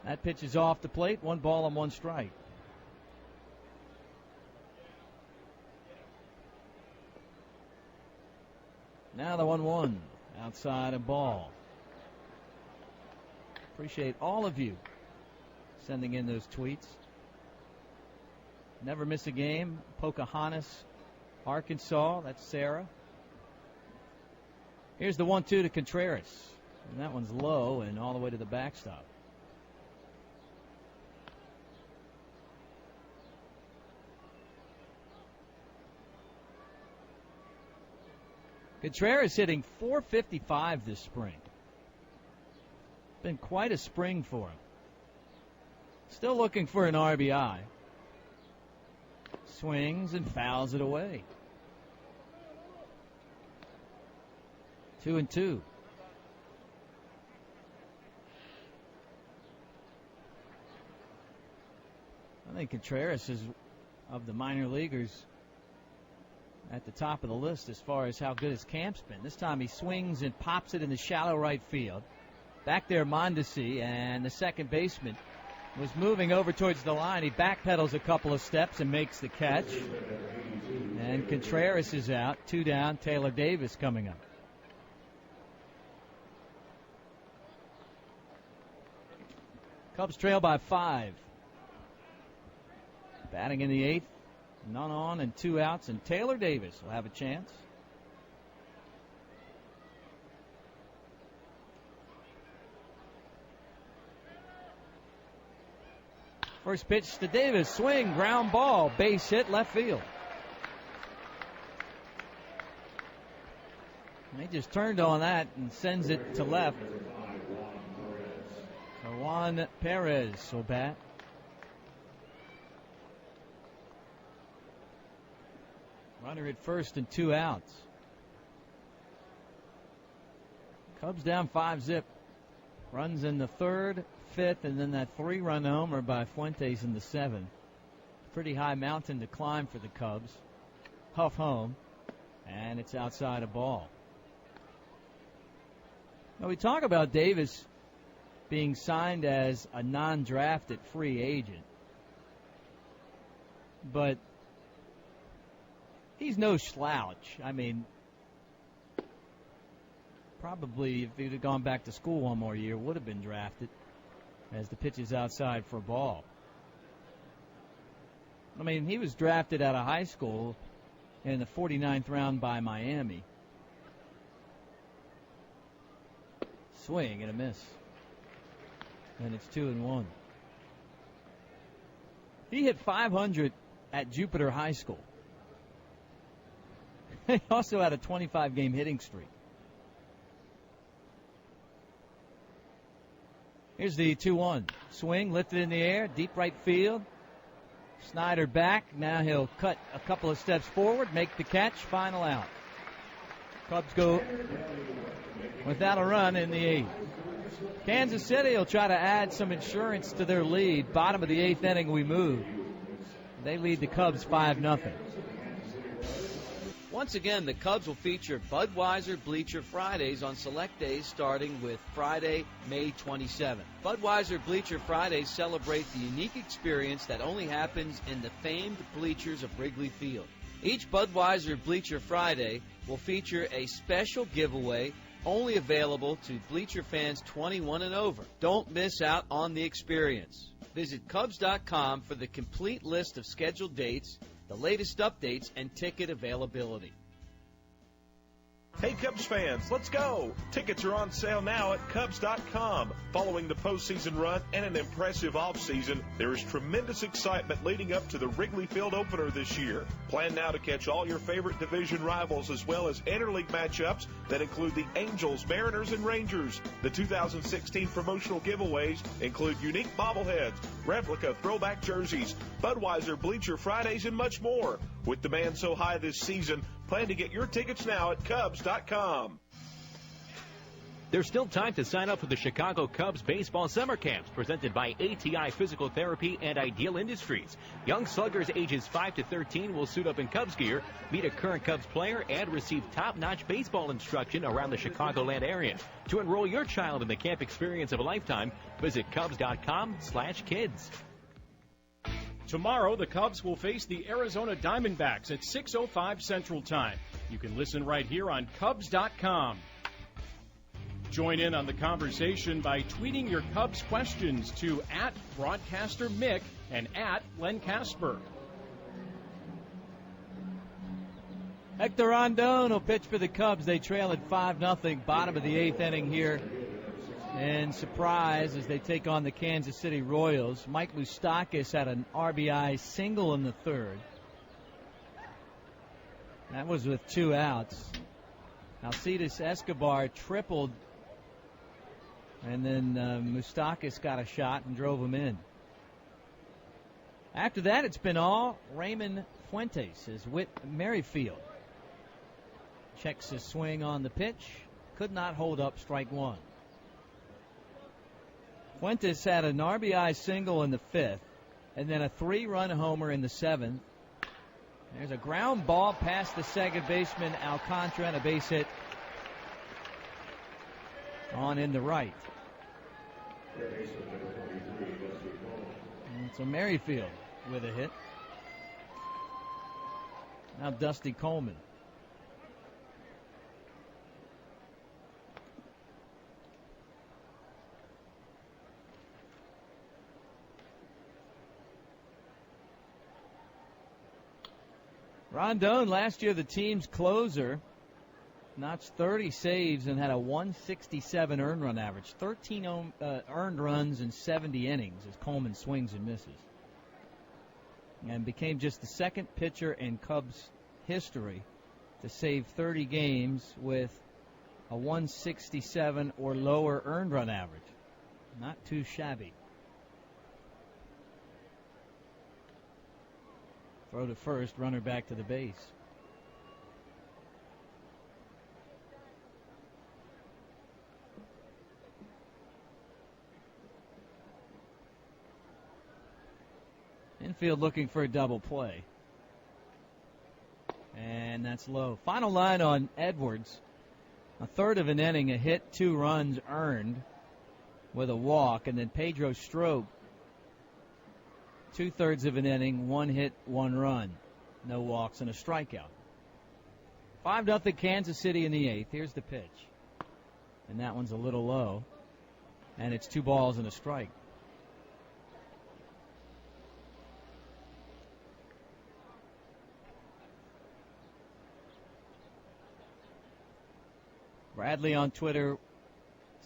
That pitch is off the plate. 1 ball and 1 strike. Now the 1-1 outside a ball. Appreciate all of you sending in those tweets. Never miss a game. Pocahontas, Arkansas. That's Sarah. Here's the 1-2 to Contreras. And that one's low and all the way to the backstop. Contreras hitting .455 this spring. Been quite a spring for him. Still looking for an RBI. Swings and fouls it away. 2-2. I think Contreras is, of the minor leaguers, at the top of the list as far as how good his camp's been. This time he swings and pops it in the shallow right field. Back there, Mondesi, and the second baseman was moving over towards the line. He backpedals a couple of steps and makes the catch. And Contreras is out. 2 down. Taylor Davis coming up. Cubs trail by 5. Batting in the 8th. None on and 2 outs. And Taylor Davis will have a chance. First pitch to Davis. Swing, ground ball, base hit, left field. And he just turned on that and sends it to left. So Juan Perez will bat. Runner at first and 2 outs. Cubs down 5-zip. Runs in the 3rd, 5th, and then that 3-run homer by Fuentes in the 7th. Pretty high mountain to climb for the Cubs. Huff home, and it's outside a ball. Now we talk about Davis being signed as a non-drafted free agent, but he's no slouch. I mean, probably if he'd have gone back to school one more year, would have been drafted, as the pitch is outside for a ball. I mean, he was drafted out of high school in the 49th round by Miami. Swing and a miss. And it's 2-1. He hit .500 at Jupiter High School. He also had a 25-game hitting streak. Here's the 2-1. Swing, lifted in the air, deep right field. Snyder back. Now he'll cut a couple of steps forward, make the catch, final out. Cubs go without a run in the 8th. Kansas City will try to add some insurance to their lead. Bottom of the 8th inning, we move. They lead the Cubs 5-0. Once again, the Cubs will feature Budweiser Bleacher Fridays on select days starting with Friday, May 27th. Budweiser Bleacher Fridays celebrate the unique experience that only happens in the famed bleachers of Wrigley Field. Each Budweiser Bleacher Friday will feature a special giveaway only available to Bleacher fans 21 and over. Don't miss out on the experience. Visit Cubs.com for the complete list of scheduled dates, the latest updates, and ticket availability. Hey Cubs fans, let's go! Tickets are on sale now at Cubs.com. Following the postseason run and an impressive offseason, there is tremendous excitement leading up to the Wrigley Field opener this year. Plan now to catch all your favorite division rivals as well as interleague matchups that include the Angels, Mariners, and Rangers. The 2016 promotional giveaways include unique bobbleheads, replica throwback jerseys, Budweiser Bleacher Fridays, and much more. With demand so high this season, plan to get your tickets now at Cubs.com. There's still time to sign up for the Chicago Cubs baseball summer camps presented by ATI Physical Therapy and Ideal Industries. Young sluggers ages 5 to 13 will suit up in Cubs gear, meet a current Cubs player, and receive top-notch baseball instruction around the Chicagoland area. To enroll your child in the camp experience of a lifetime, visit Cubs.com/kids. Tomorrow, the Cubs will face the Arizona Diamondbacks at 6:05 Central Time. You can listen right here on Cubs.com. Join in on the conversation by tweeting your Cubs questions to @BroadcasterMick and @LenCasper. Hector Rondon will pitch for the Cubs. They trail at 5-0, bottom of the 8th inning here. And surprise as they take on the Kansas City Royals. Mike Moustakas had an RBI single in the 3rd. That was with 2 outs. Alcides Escobar tripled. And then Moustakas got a shot and drove him in. After that, it's been all Raymond Fuentes as Whit Merrifield checks his swing on the pitch. Could not hold up strike 1. Fuentes had an RBI single in the 5th, and then a 3-run homer in the 7th. There's a ground ball past the second baseman Alcantara and a base hit on in the right. And so Merrifield with a hit. Now Dusty Coleman. Rondon, last year the team's closer, notched 30 saves and had a 167 earned run average. 13 earned runs in 70 innings as Coleman swings and misses. And became just the second pitcher in Cubs history to save 30 games with a 167 or lower earned run average. Not too shabby. Throw to first, runner back to the base. Infield looking for a double play. And that's low. Final line on Edwards. A third of an inning, a hit, 2 runs earned with a walk. And then Pedro Strop, 2/3 of an inning, 1 hit, 1 run. No walks and a strikeout. 5-0 Kansas City in the 8th. Here's the pitch. And that one's a little low. And it's 2 balls and a strike. Bradley on Twitter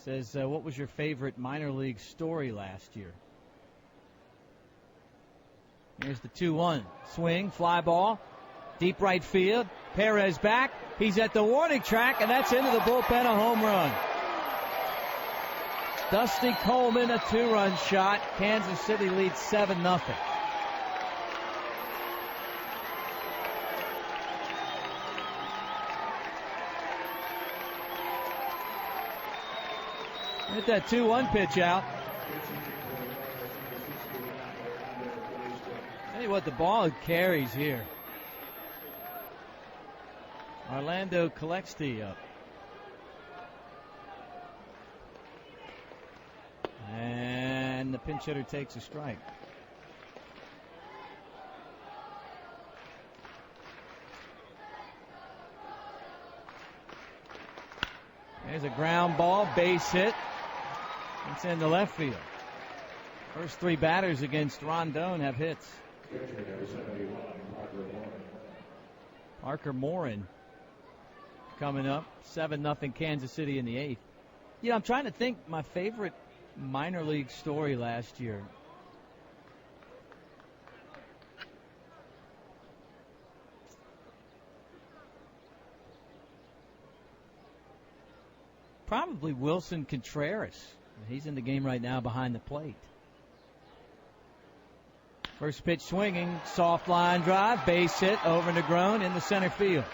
says, what was your favorite minor league story last year? Here's the 2-1. Swing, fly ball, deep right field. Perez back. He's at the warning track, and that's into the bullpen, a home run. Dusty Coleman, a 2-run shot. Kansas City leads 7-0. Get that 2-1 pitch out. Tell you what, the ball carries here. Orlando Calexte up. And the pinch hitter takes a strike. There's a ground ball, base hit. It's in the left field. First 3 batters against Rondon have hits. Parker Morin coming up. 7-0 Kansas City in the 8th. You know, I'm trying to think my favorite minor league story last year. Probably Wilson Contreras. He's in the game right now behind the plate. First pitch swinging, soft line drive, base hit over Negron in the center field.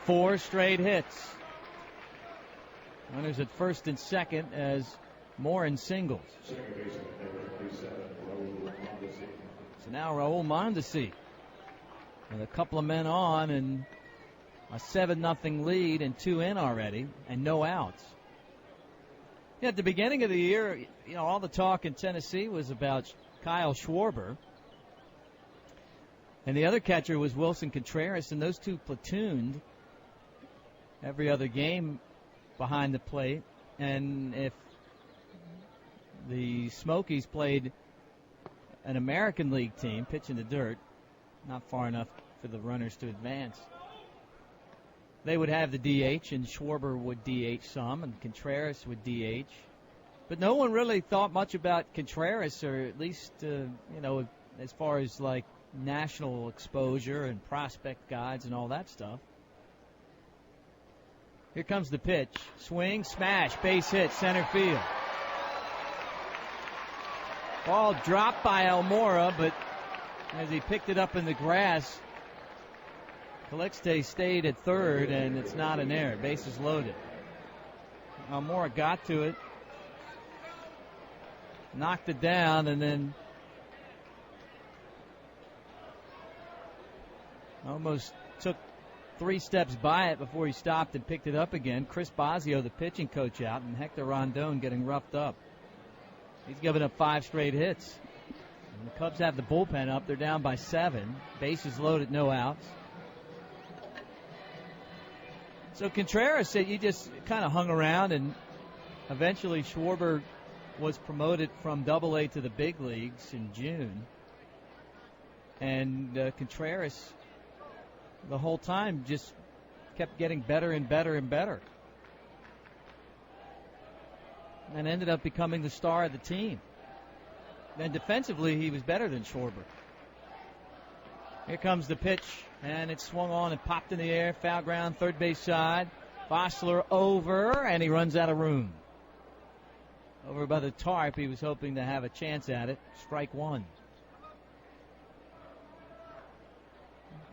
4 straight hits. Runners at first and second as Morin singles. So now Raul Mondesi with a couple of men on and a 7-0 lead and 2 in already and no outs. Yeah, at the beginning of the year, you know, all the talk in Tennessee was about Kyle Schwarber. And the other catcher was Wilson Contreras, and those two platooned every other game behind the plate. And if the Smokies played an American League team, pitching the dirt, not far enough for the runners to advance, they would have the DH, and Schwarber would DH some, and Contreras would DH. But no one really thought much about Contreras, or at least, as far as like national exposure and prospect guides and all that stuff. Here comes the pitch. Swing, smash, base hit, center field. Ball dropped by Almora, but as he picked it up in the grass, Calixte stayed at third, and it's not an error. Bases loaded. Almora got to it, knocked it down, and then almost took 3 steps by it before he stopped and picked it up again. Chris Bosio, the pitching coach, out, and Hector Rondon getting roughed up. He's given up 5 straight hits. And the Cubs have the bullpen up. They're down by 7. Bases loaded, no outs. So Contreras said you just kind of hung around, and eventually Schwarber was promoted from Double-A to the big leagues in June. And Contreras, the whole time, just kept getting better and better and better. And ended up becoming the star of the team. Then defensively, he was better than Schwarber. Here comes the pitch, and it swung on and popped in the air. Foul ground, third base side. Vossler over, and he runs out of room. Over by the tarp, he was hoping to have a chance at it. Strike one.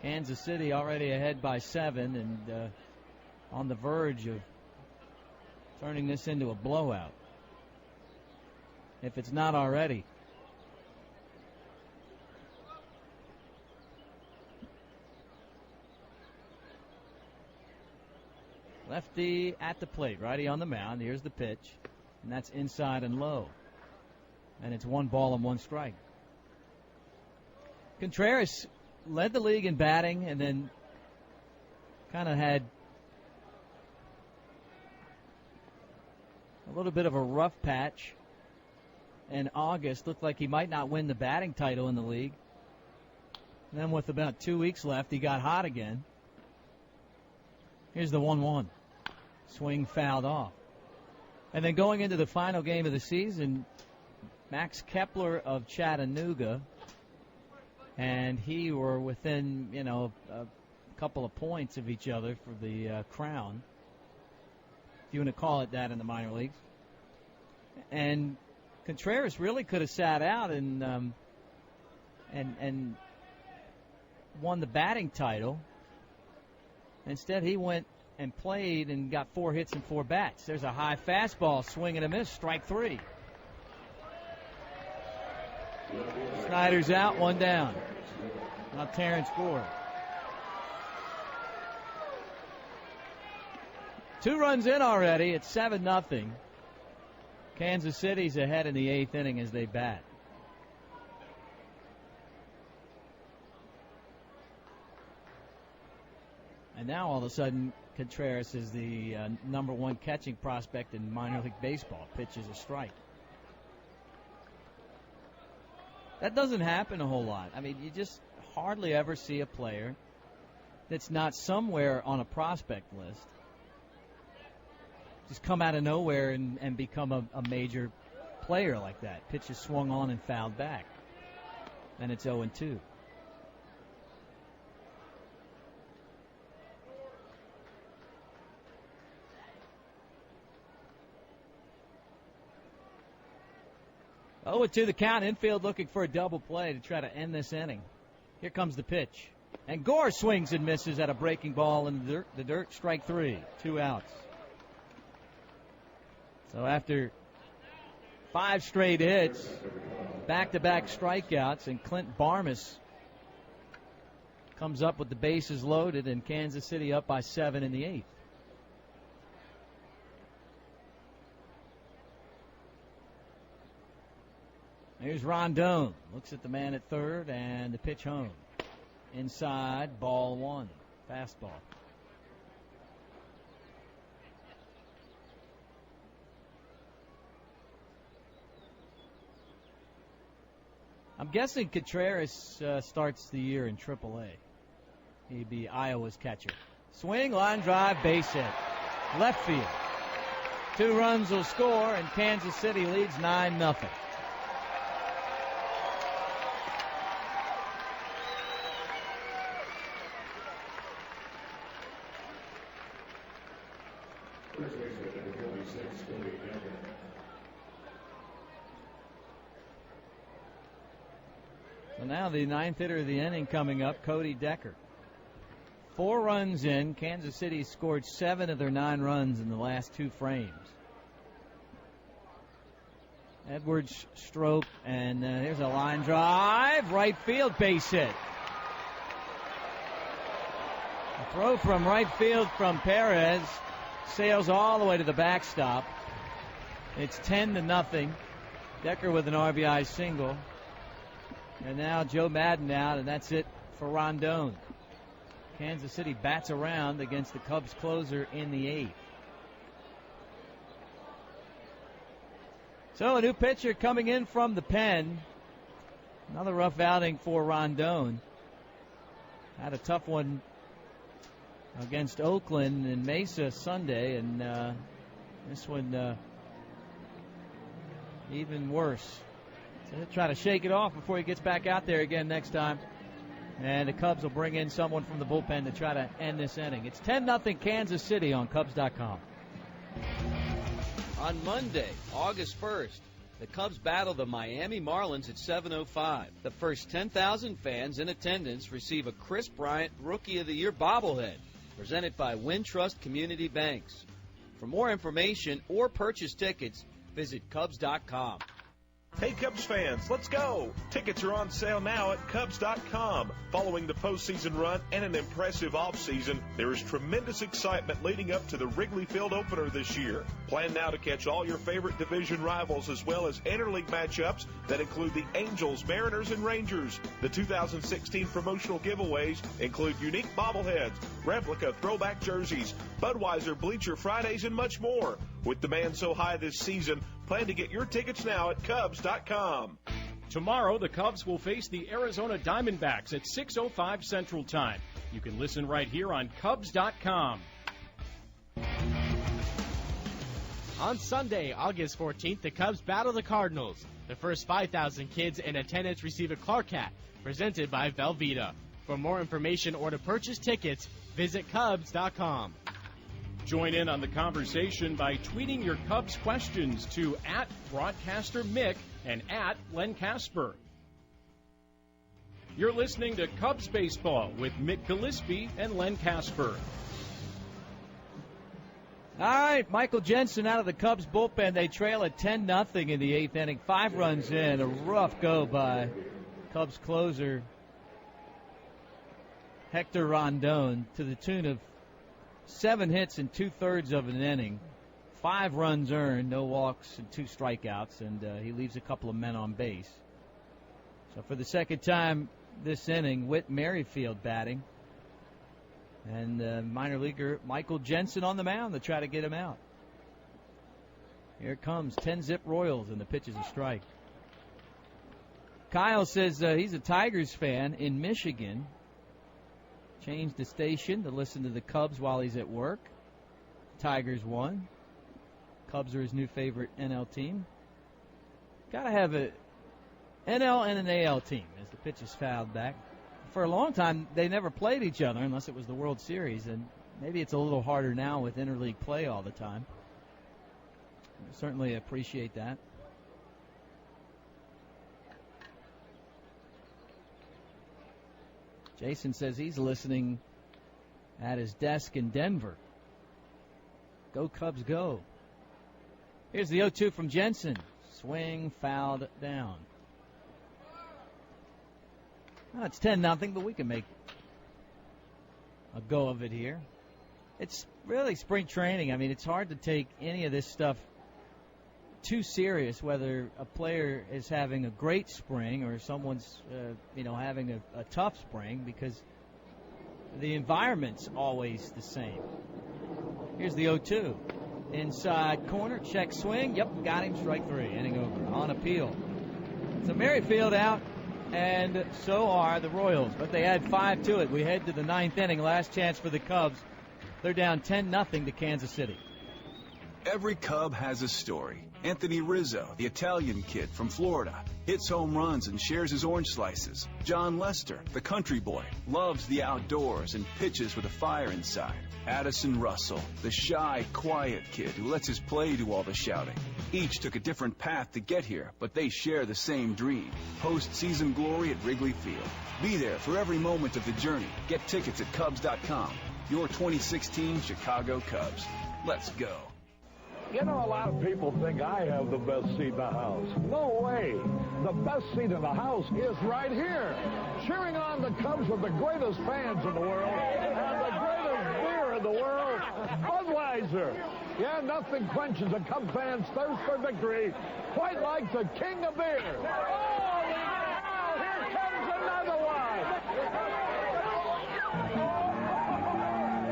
Kansas City already ahead by 7 and on the verge of turning this into a blowout, if it's not already. Lefty at the plate, righty on the mound. Here's the pitch, and that's inside and low. And it's 1 ball and 1 strike. Contreras led the league in batting and then kind of had a little bit of a rough patch in August. Looked like he might not win the batting title in the league. And then with about 2 weeks left, he got hot again. Here's the 1-1. Swing fouled off. And then going into the final game of the season, Max Kepler of Chattanooga and he were within, a couple of points of each other for the crown, if you want to call it that in the minor leagues. And Contreras really could have sat out and won the batting title. Instead, he went and played and got 4 hits and 4 bats. There's a high fastball, swing and a miss, strike 3. Snyder's out, 1 down. Now Terrence Gore. 2 runs in already. It's 7-0. Kansas City's ahead in the 8th inning as they bat. And now all of a sudden, Contreras is the number 1 catching prospect in minor league baseball. Pitch is a strike. That doesn't happen a whole lot. I mean, you just hardly ever see a player that's not somewhere on a prospect list just come out of nowhere and become a major player like that. Pitch is swung on and fouled back. And it's 0-2. Oh, to the count. Infield looking for a double play to try to end this inning. Here comes the pitch. And Gore swings and misses at a breaking ball in the dirt. Strike 3. 2 outs. So after 5 straight hits, back-to-back strikeouts, and Clint Barmas comes up with the bases loaded and Kansas City up by 7 in the 8th. Here's Rondon. Looks at the man at third, and the pitch home. Inside, ball 1. Fastball. I'm guessing Contreras starts the year in AAA. He'd be Iowa's catcher. Swing, line drive, base hit. Left field. 2 runs will score, and Kansas City leads 9-0. So now the 9th hitter of the inning coming up, Cody Decker. 4 runs in. Kansas City scored 7 of their 9 runs in the last 2 frames. Edwards stroke, and here's a line drive. Right field, base hit. A throw from right field from Perez sails all the way to the backstop. It's 10-0. Decker with an RBI single. And now Joe Madden out, and that's it for Rondon. Kansas City bats around against the Cubs closer in the 8th. So a new pitcher coming in from the pen. Another rough outing for Rondon. Had a tough one against Oakland and Mesa Sunday, and this one even worse. So he'll try to shake it off before he gets back out there again next time. And the Cubs will bring in someone from the bullpen to try to end this inning. It's 10-0 Kansas City on Cubs.com. On Monday, August 1st, the Cubs battle the Miami Marlins at 7:05. The first 10,000 fans in attendance receive a Chris Bryant Rookie of the Year bobblehead, presented by Wintrust Community Banks. For more information or purchase tickets, visit Cubs.com. Hey, Cubs fans, let's go! Tickets are on sale now at Cubs.com. Following the postseason run and an impressive offseason, there is tremendous excitement leading up to the Wrigley Field opener this year. Plan now to catch all your favorite division rivals as well as interleague matchups that include the Angels, Mariners, and Rangers. The 2016 promotional giveaways include unique bobbleheads, replica throwback jerseys, Budweiser Bleacher Fridays, and much more. With demand so high this season, plan to get your tickets now at Cubs.com. Tomorrow, the Cubs will face the Arizona Diamondbacks at 6:05 Central Time. You can listen right here on Cubs.com. On Sunday, August 14th, the Cubs battle the Cardinals. The first 5,000 kids in attendance receive a Clark hat, presented by Velveeta. For more information or to purchase tickets, visit Cubs.com. Join in on the conversation by tweeting your Cubs questions to @BroadcasterMick and @LenCasper. You're listening to Cubs Baseball with Mick Gillespie and Len Casper. All right, Michael Jensen out of the Cubs bullpen. They trail at 10-0 in the 8th inning. 5 runs in. A rough go by Cubs closer Hector Rondon to the tune of 7 hits in 2/3 of an inning. 5 runs earned, no walks and 2 strikeouts, and he leaves a couple of men on base. So for the second time this inning, Whit Merrifield batting. And minor leaguer Michael Jensen on the mound to try to get him out. Here it comes, 10-zip Royals, and the pitch is a strike. Kyle says he's a Tigers fan in Michigan. Changed the station to listen to the Cubs while he's at work. Tigers won. Cubs are his new favorite NL team. Got to have a NL and an AL team as the pitch is fouled back. For a long time, they never played each other unless it was the World Series, and maybe it's a little harder now with interleague play all the time. I certainly appreciate that. Jason says he's listening at his desk in Denver. Go Cubs, go. Here's the 0-2 from Jensen. Swing, fouled down. Well, it's 10-0, but we can make a go of it here. It's really spring training. I mean, it's hard to take any of this stuff too serious, whether a player is having a great spring or someone's having a tough spring, because the environment's always the same. Here's the 0-2. Inside corner, check swing. Yep, got him, strike 3, inning over. On appeal. So Merrifield out, and so are the Royals, but they add 5 to it. We head to the 9th inning, last chance for the Cubs. They're down 10-0 to Kansas City. Every Cub has a story. Anthony Rizzo, the Italian kid from Florida, hits home runs and shares his orange slices. John Lester, the country boy, loves the outdoors and pitches with a fire inside. Addison Russell, the shy, quiet kid who lets his play do all the shouting. Each took a different path to get here, but they share the same dream: postseason glory at Wrigley Field. Be there for every moment of the journey. Get tickets at Cubs.com. Your 2016 Chicago Cubs. Let's go. You know, a lot of people think I have the best seat in the house. No way. The best seat in the house is right here. Cheering on the Cubs with the greatest fans in the world and the greatest beer in the world, Budweiser. Yeah, nothing quenches a Cub fan's thirst for victory quite like the king of beer. Holy cow, here comes another one.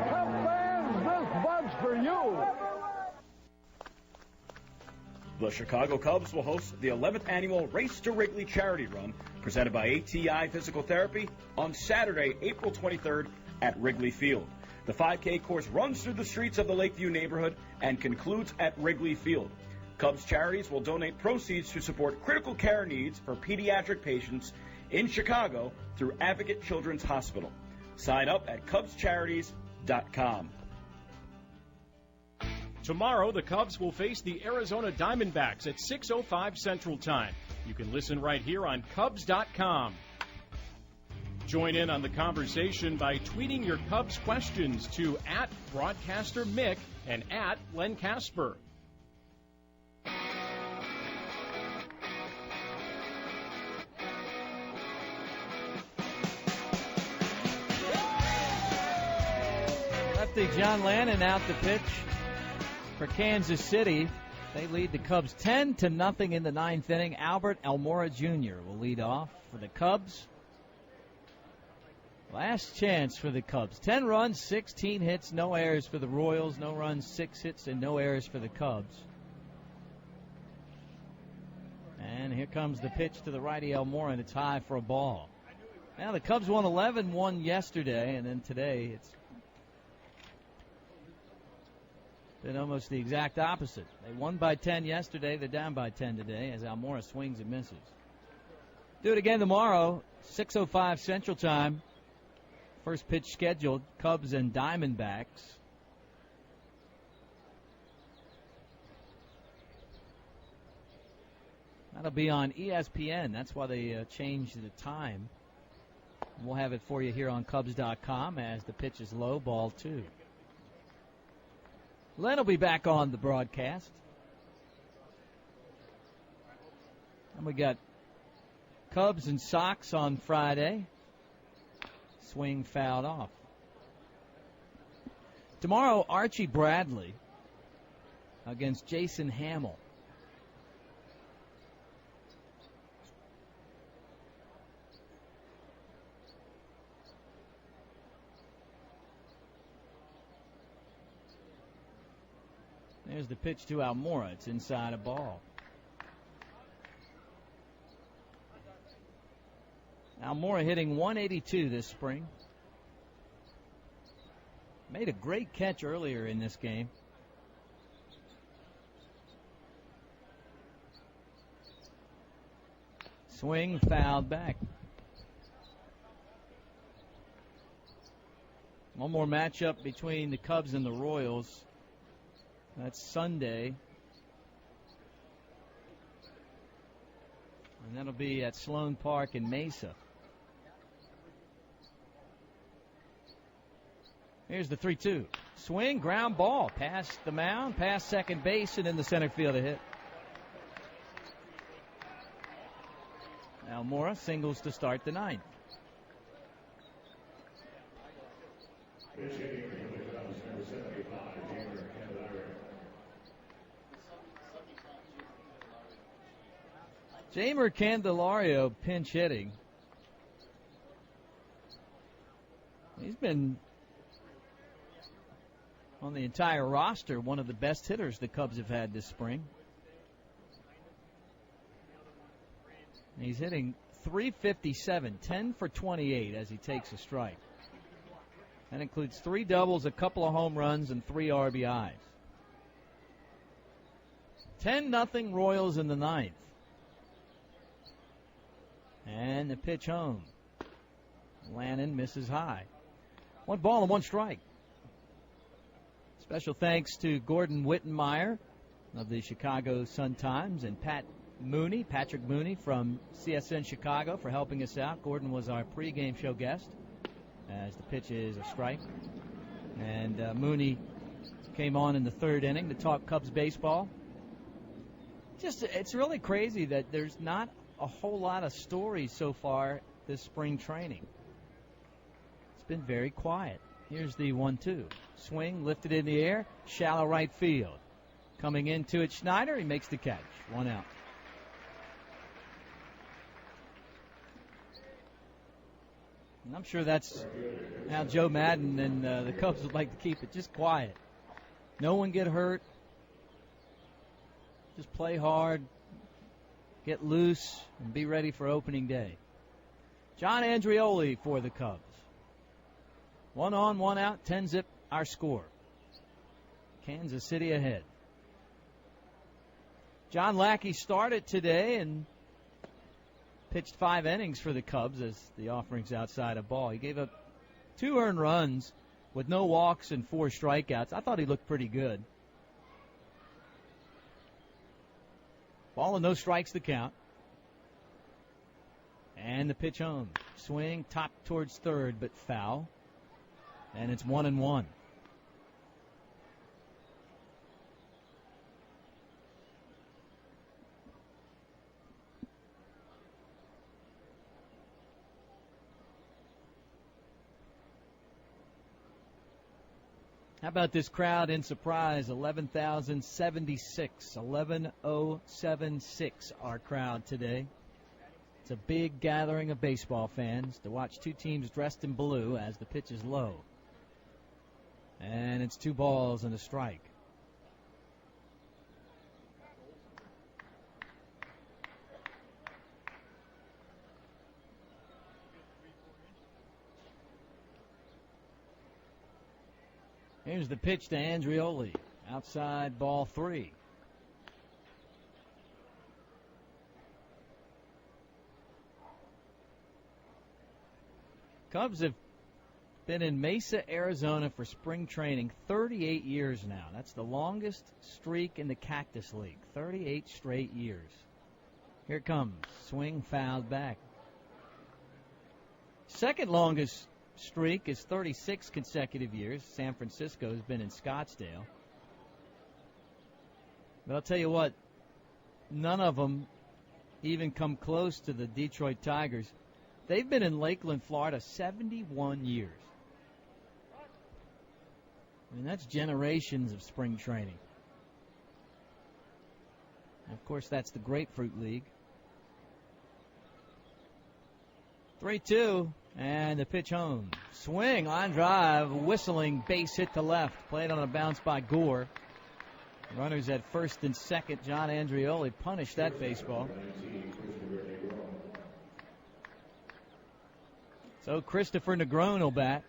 Cub fans, this bud's for you. The Chicago Cubs will host the 11th annual Race to Wrigley charity run presented by ATI Physical Therapy on Saturday, April 23rd at Wrigley Field. The 5K course runs through the streets of the Lakeview neighborhood and concludes at Wrigley Field. Cubs charities will donate proceeds to support critical care needs for pediatric patients in Chicago through Advocate Children's Hospital. Sign up at CubsCharities.com. Tomorrow, the Cubs will face the Arizona Diamondbacks at 6:05 Central Time. You can listen right here on Cubs.com. Join in on the conversation by tweeting your Cubs questions to @BroadcasterMick and @LenCasper. Lefty John Lannon out the pitch for Kansas City. They lead the Cubs 10-0 in the ninth inning. Albert Almora Jr. will lead off for the Cubs. Last chance for the Cubs. 10 runs, 16 hits, no errors for the Royals. No runs, 6 hits, and no errors for the Cubs. And here comes the pitch to the righty Almora, and it's high for a ball. Now the Cubs won 11-1 yesterday, and then today it's been almost the exact opposite. They won by 10 yesterday. They're down by 10 today as Almora swings and misses. Do it again tomorrow, 6:05 Central Time. First pitch scheduled, Cubs and Diamondbacks. That'll be on ESPN. That's why they changed the time. We'll have it for you here on Cubs.com as the pitch is low, ball 2. Len will be back on the broadcast. And we got Cubs and Sox on Friday. Swing fouled off. Tomorrow, Archie Bradley against Jason Hamill. There's the pitch to Almora. It's inside a ball. Almora hitting 182 this spring. Made a great catch earlier in this game. Swing fouled back. One more matchup between the Cubs and the Royals. That's Sunday. And that'll be at Sloan Park in Mesa. Here's the 3-2. Swing, ground ball. Past the mound, past second base, and in the center field a hit. Almora singles to start the ninth. Jamer Candelario pinch hitting. He's been on the entire roster one of the best hitters the Cubs have had this spring. He's hitting .357, 10 for 28 as he takes a strike. That includes 3 doubles, a couple of home runs, and 3 RBIs. 10-0 Royals in the ninth. And the pitch home. Lannon misses high. 1 ball and 1 strike. Special thanks to Gordon Wittenmeyer of the Chicago Sun-Times and Patrick Mooney from CSN Chicago for helping us out. Gordon was our pregame show guest as the pitch is a strike. And Mooney came on in the 3rd inning to talk Cubs baseball. It's really crazy that there's not a whole lot of stories so far this spring training. It's been very quiet. Here's the 1-2. Swing, lifted in the air, shallow right field. Coming into it, Schneider. He makes the catch. 1 out. And I'm sure that's how Joe Madden and the Cubs would like to keep it. Just quiet. No one get hurt. Just play hard, get loose, and be ready for opening day. John Andreoli for the Cubs. 1 on, 1 out, 10-zip our score. Kansas City ahead. John Lackey started today and pitched 5 innings for the Cubs as the offering's outside of ball. He gave up 2 earned runs with no walks and 4 strikeouts. I thought he looked pretty good. Ball and no strikes to count. And the pitch home. Swing, top towards third, but foul. And it's 1-1. How about this crowd in surprise? 11,076. 11,076 our crowd today. It's a big gathering of baseball fans to watch 2 teams dressed in blue as the pitch is low. And it's 2 balls and a strike. Here's the pitch to Andreoli. Outside, ball 3. Cubs have been in Mesa, Arizona for spring training 38 years now. That's the longest streak in the Cactus League. 38 straight years. Here it comes. Swing fouled back. Second longest streak is 36 consecutive years. San Francisco has been in Scottsdale. But I'll tell you what, none of them even come close to the Detroit Tigers. They've been in Lakeland, Florida, 71 years. I mean, that's generations of spring training. And of course, that's the Grapefruit League. 3-2, and the pitch home. Swing, line drive, whistling, base hit to left. Played on a bounce by Gore. Runners at first and second. John Andreoli punished that baseball. So Christopher Negron will bat.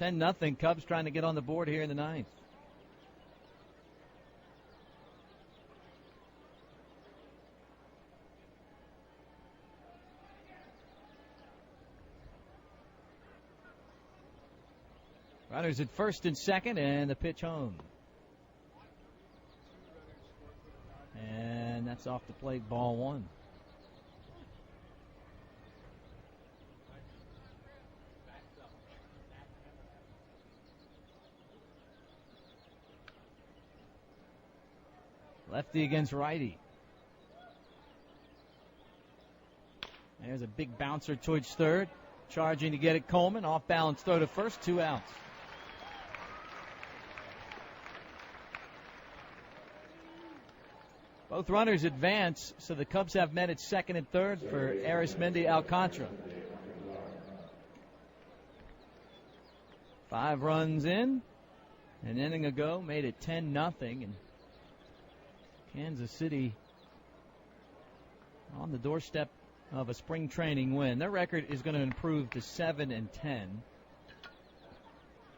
10-0. Cubs trying to get on the board here in the 9th. Runners at first and second, and the pitch home. And that's off the plate, ball 1. Lefty against righty. There's a big bouncer towards third. Charging to get it, Coleman. Off balance throw to first, 2 outs. Both runners advance, so the Cubs have men at second and third for Arismendi Alcantara. 5 runs in. An inning ago, made it 10-0, and Kansas City on the doorstep of a spring training win. Their record is going to improve to 7-10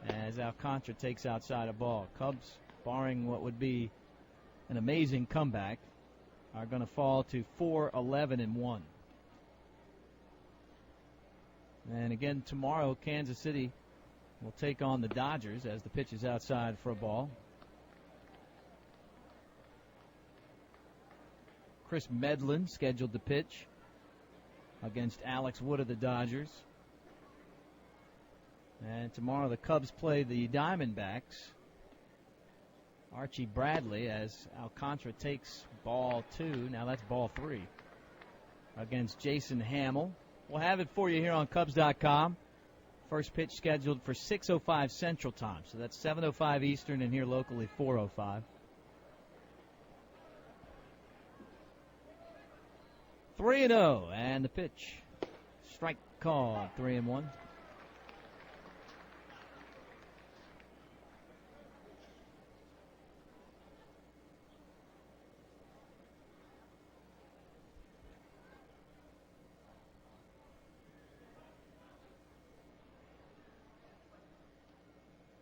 as Alcantara takes outside a ball. Cubs, barring what would be an amazing comeback, are going to fall to 4-11-1. And again, tomorrow, Kansas City will take on the Dodgers as the pitch is outside for a ball. Chris Medlin scheduled to pitch against Alex Wood of the Dodgers. And tomorrow the Cubs play the Diamondbacks. Archie Bradley as Alcantara takes ball 2. Now that's ball 3 against Jason Hamill. We'll have it for you here on Cubs.com. First pitch scheduled for 6:05 Central Time. So that's 7:05 Eastern, and here locally 4:05. 3-0, and the pitch. Strike called, 3-1.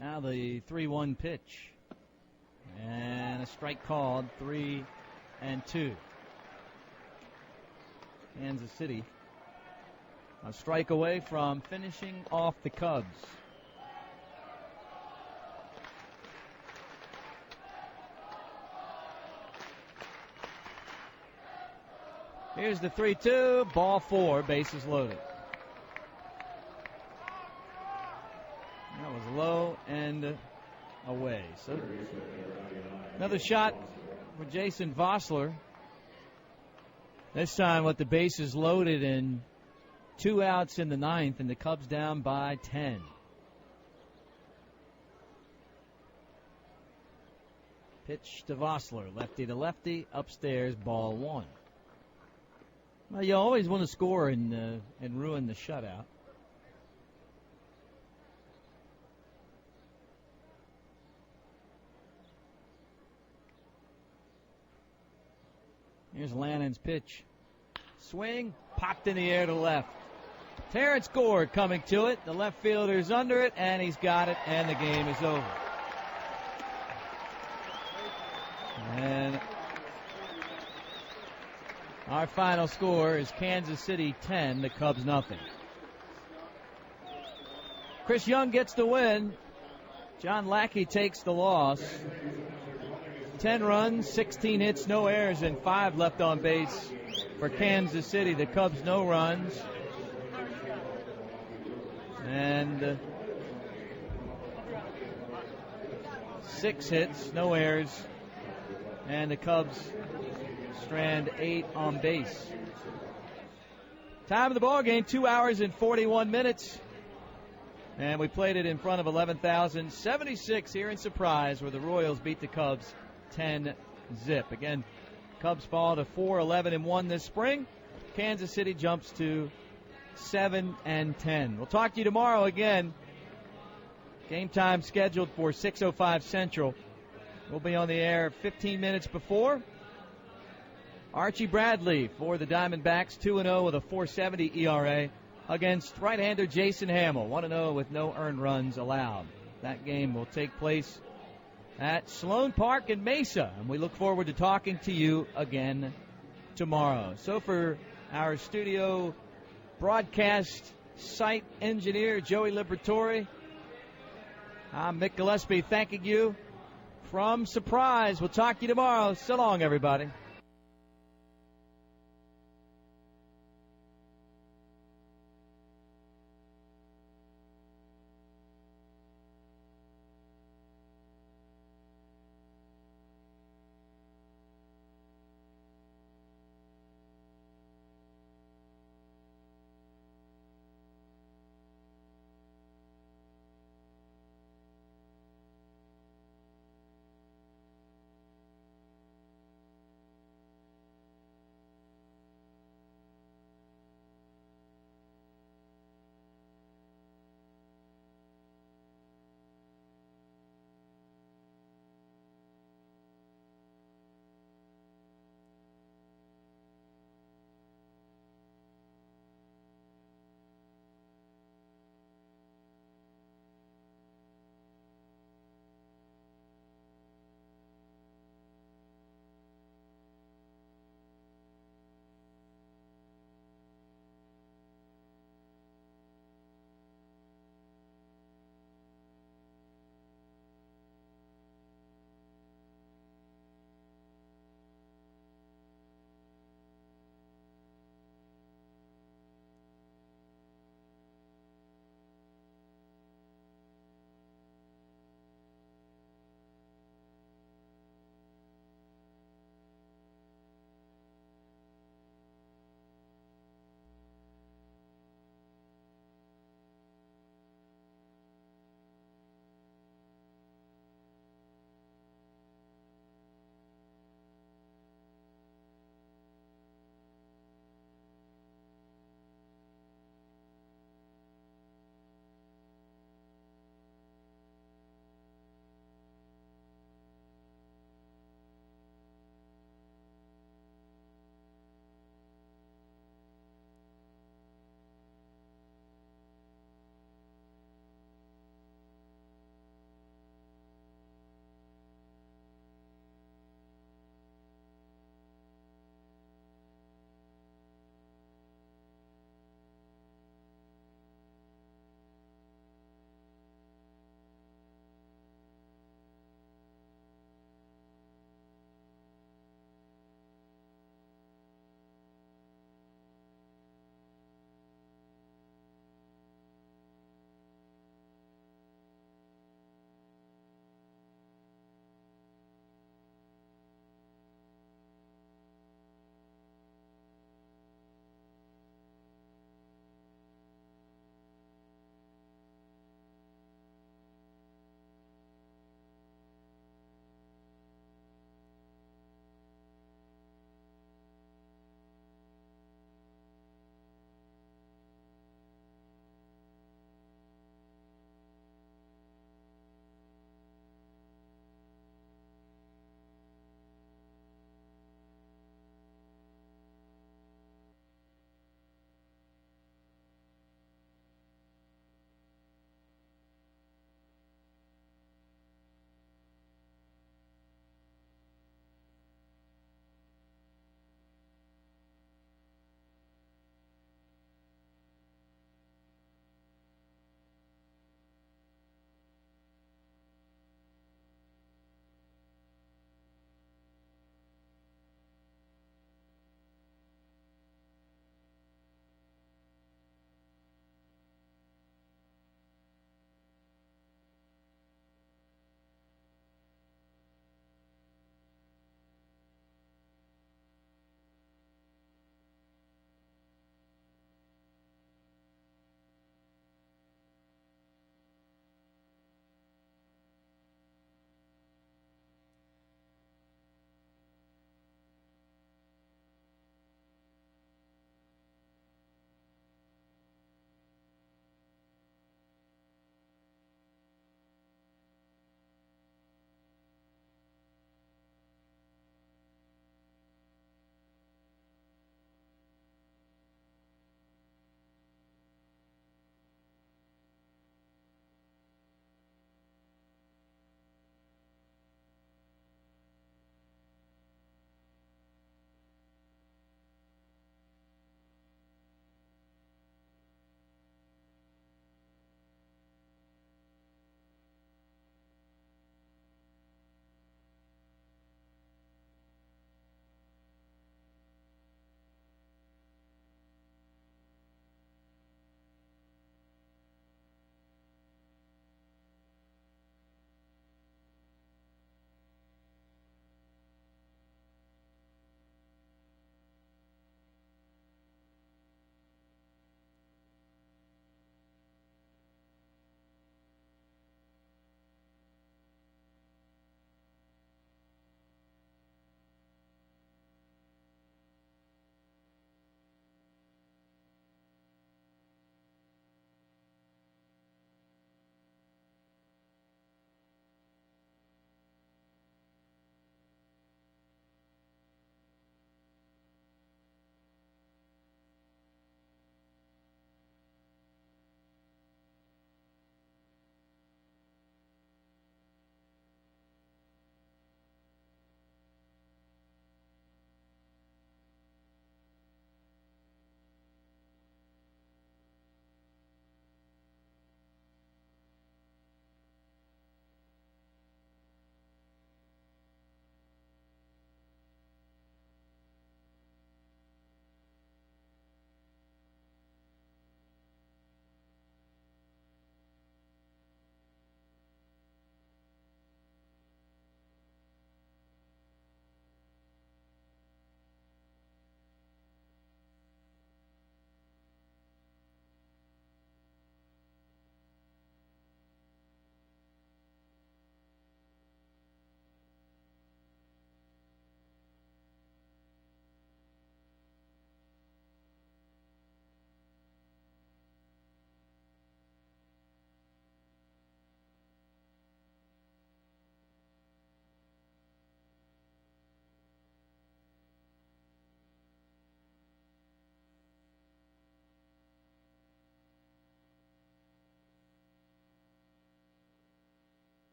Now the 3-1 pitch. And a strike called, 3-2. Kansas City a strike away from finishing off the Cubs. Here's the 3-2, ball 4, bases loaded. That was low and away. So another shot for Jason Vossler. This time with the bases loaded and 2 outs in the 9th, and the Cubs down by 10. Pitch to Vossler, lefty to lefty, upstairs, ball 1. Well, you always want to score and ruin the shutout. Here's Lannon's pitch. Swing, popped in the air to left. Terrence Gord coming to it. The left fielder's under it, and he's got it, and the game is over. And our final score is Kansas City 10, the Cubs nothing. Chris Young gets the win. John Lackey takes the loss. 10 runs, 16 hits, no errors, and 5 left on base for Kansas City. The Cubs no runs. And 6 hits, no errors, and the Cubs strand 8 on base. Time of the ball game, 2 hours and 41 minutes. And we played it in front of 11,076 here in Surprise, where the Royals beat the Cubs 10-zip. Again, Cubs fall to 4-11-1 this spring. Kansas City jumps to 7-10. We'll talk to you tomorrow again. Game time scheduled for 6:05 Central. We'll be on the air 15 minutes before. Archie Bradley for the Diamondbacks, 2-0 with a 4.70 ERA against right-hander Jason Hamill, 1-0 with no earned runs allowed. That game will take place at Sloan Park in Mesa, and we look forward to talking to you again tomorrow. So for our studio broadcast site engineer, Joey Liberatore, I'm Mick Gillespie thanking you from Surprise. We'll talk to you tomorrow. So long, everybody.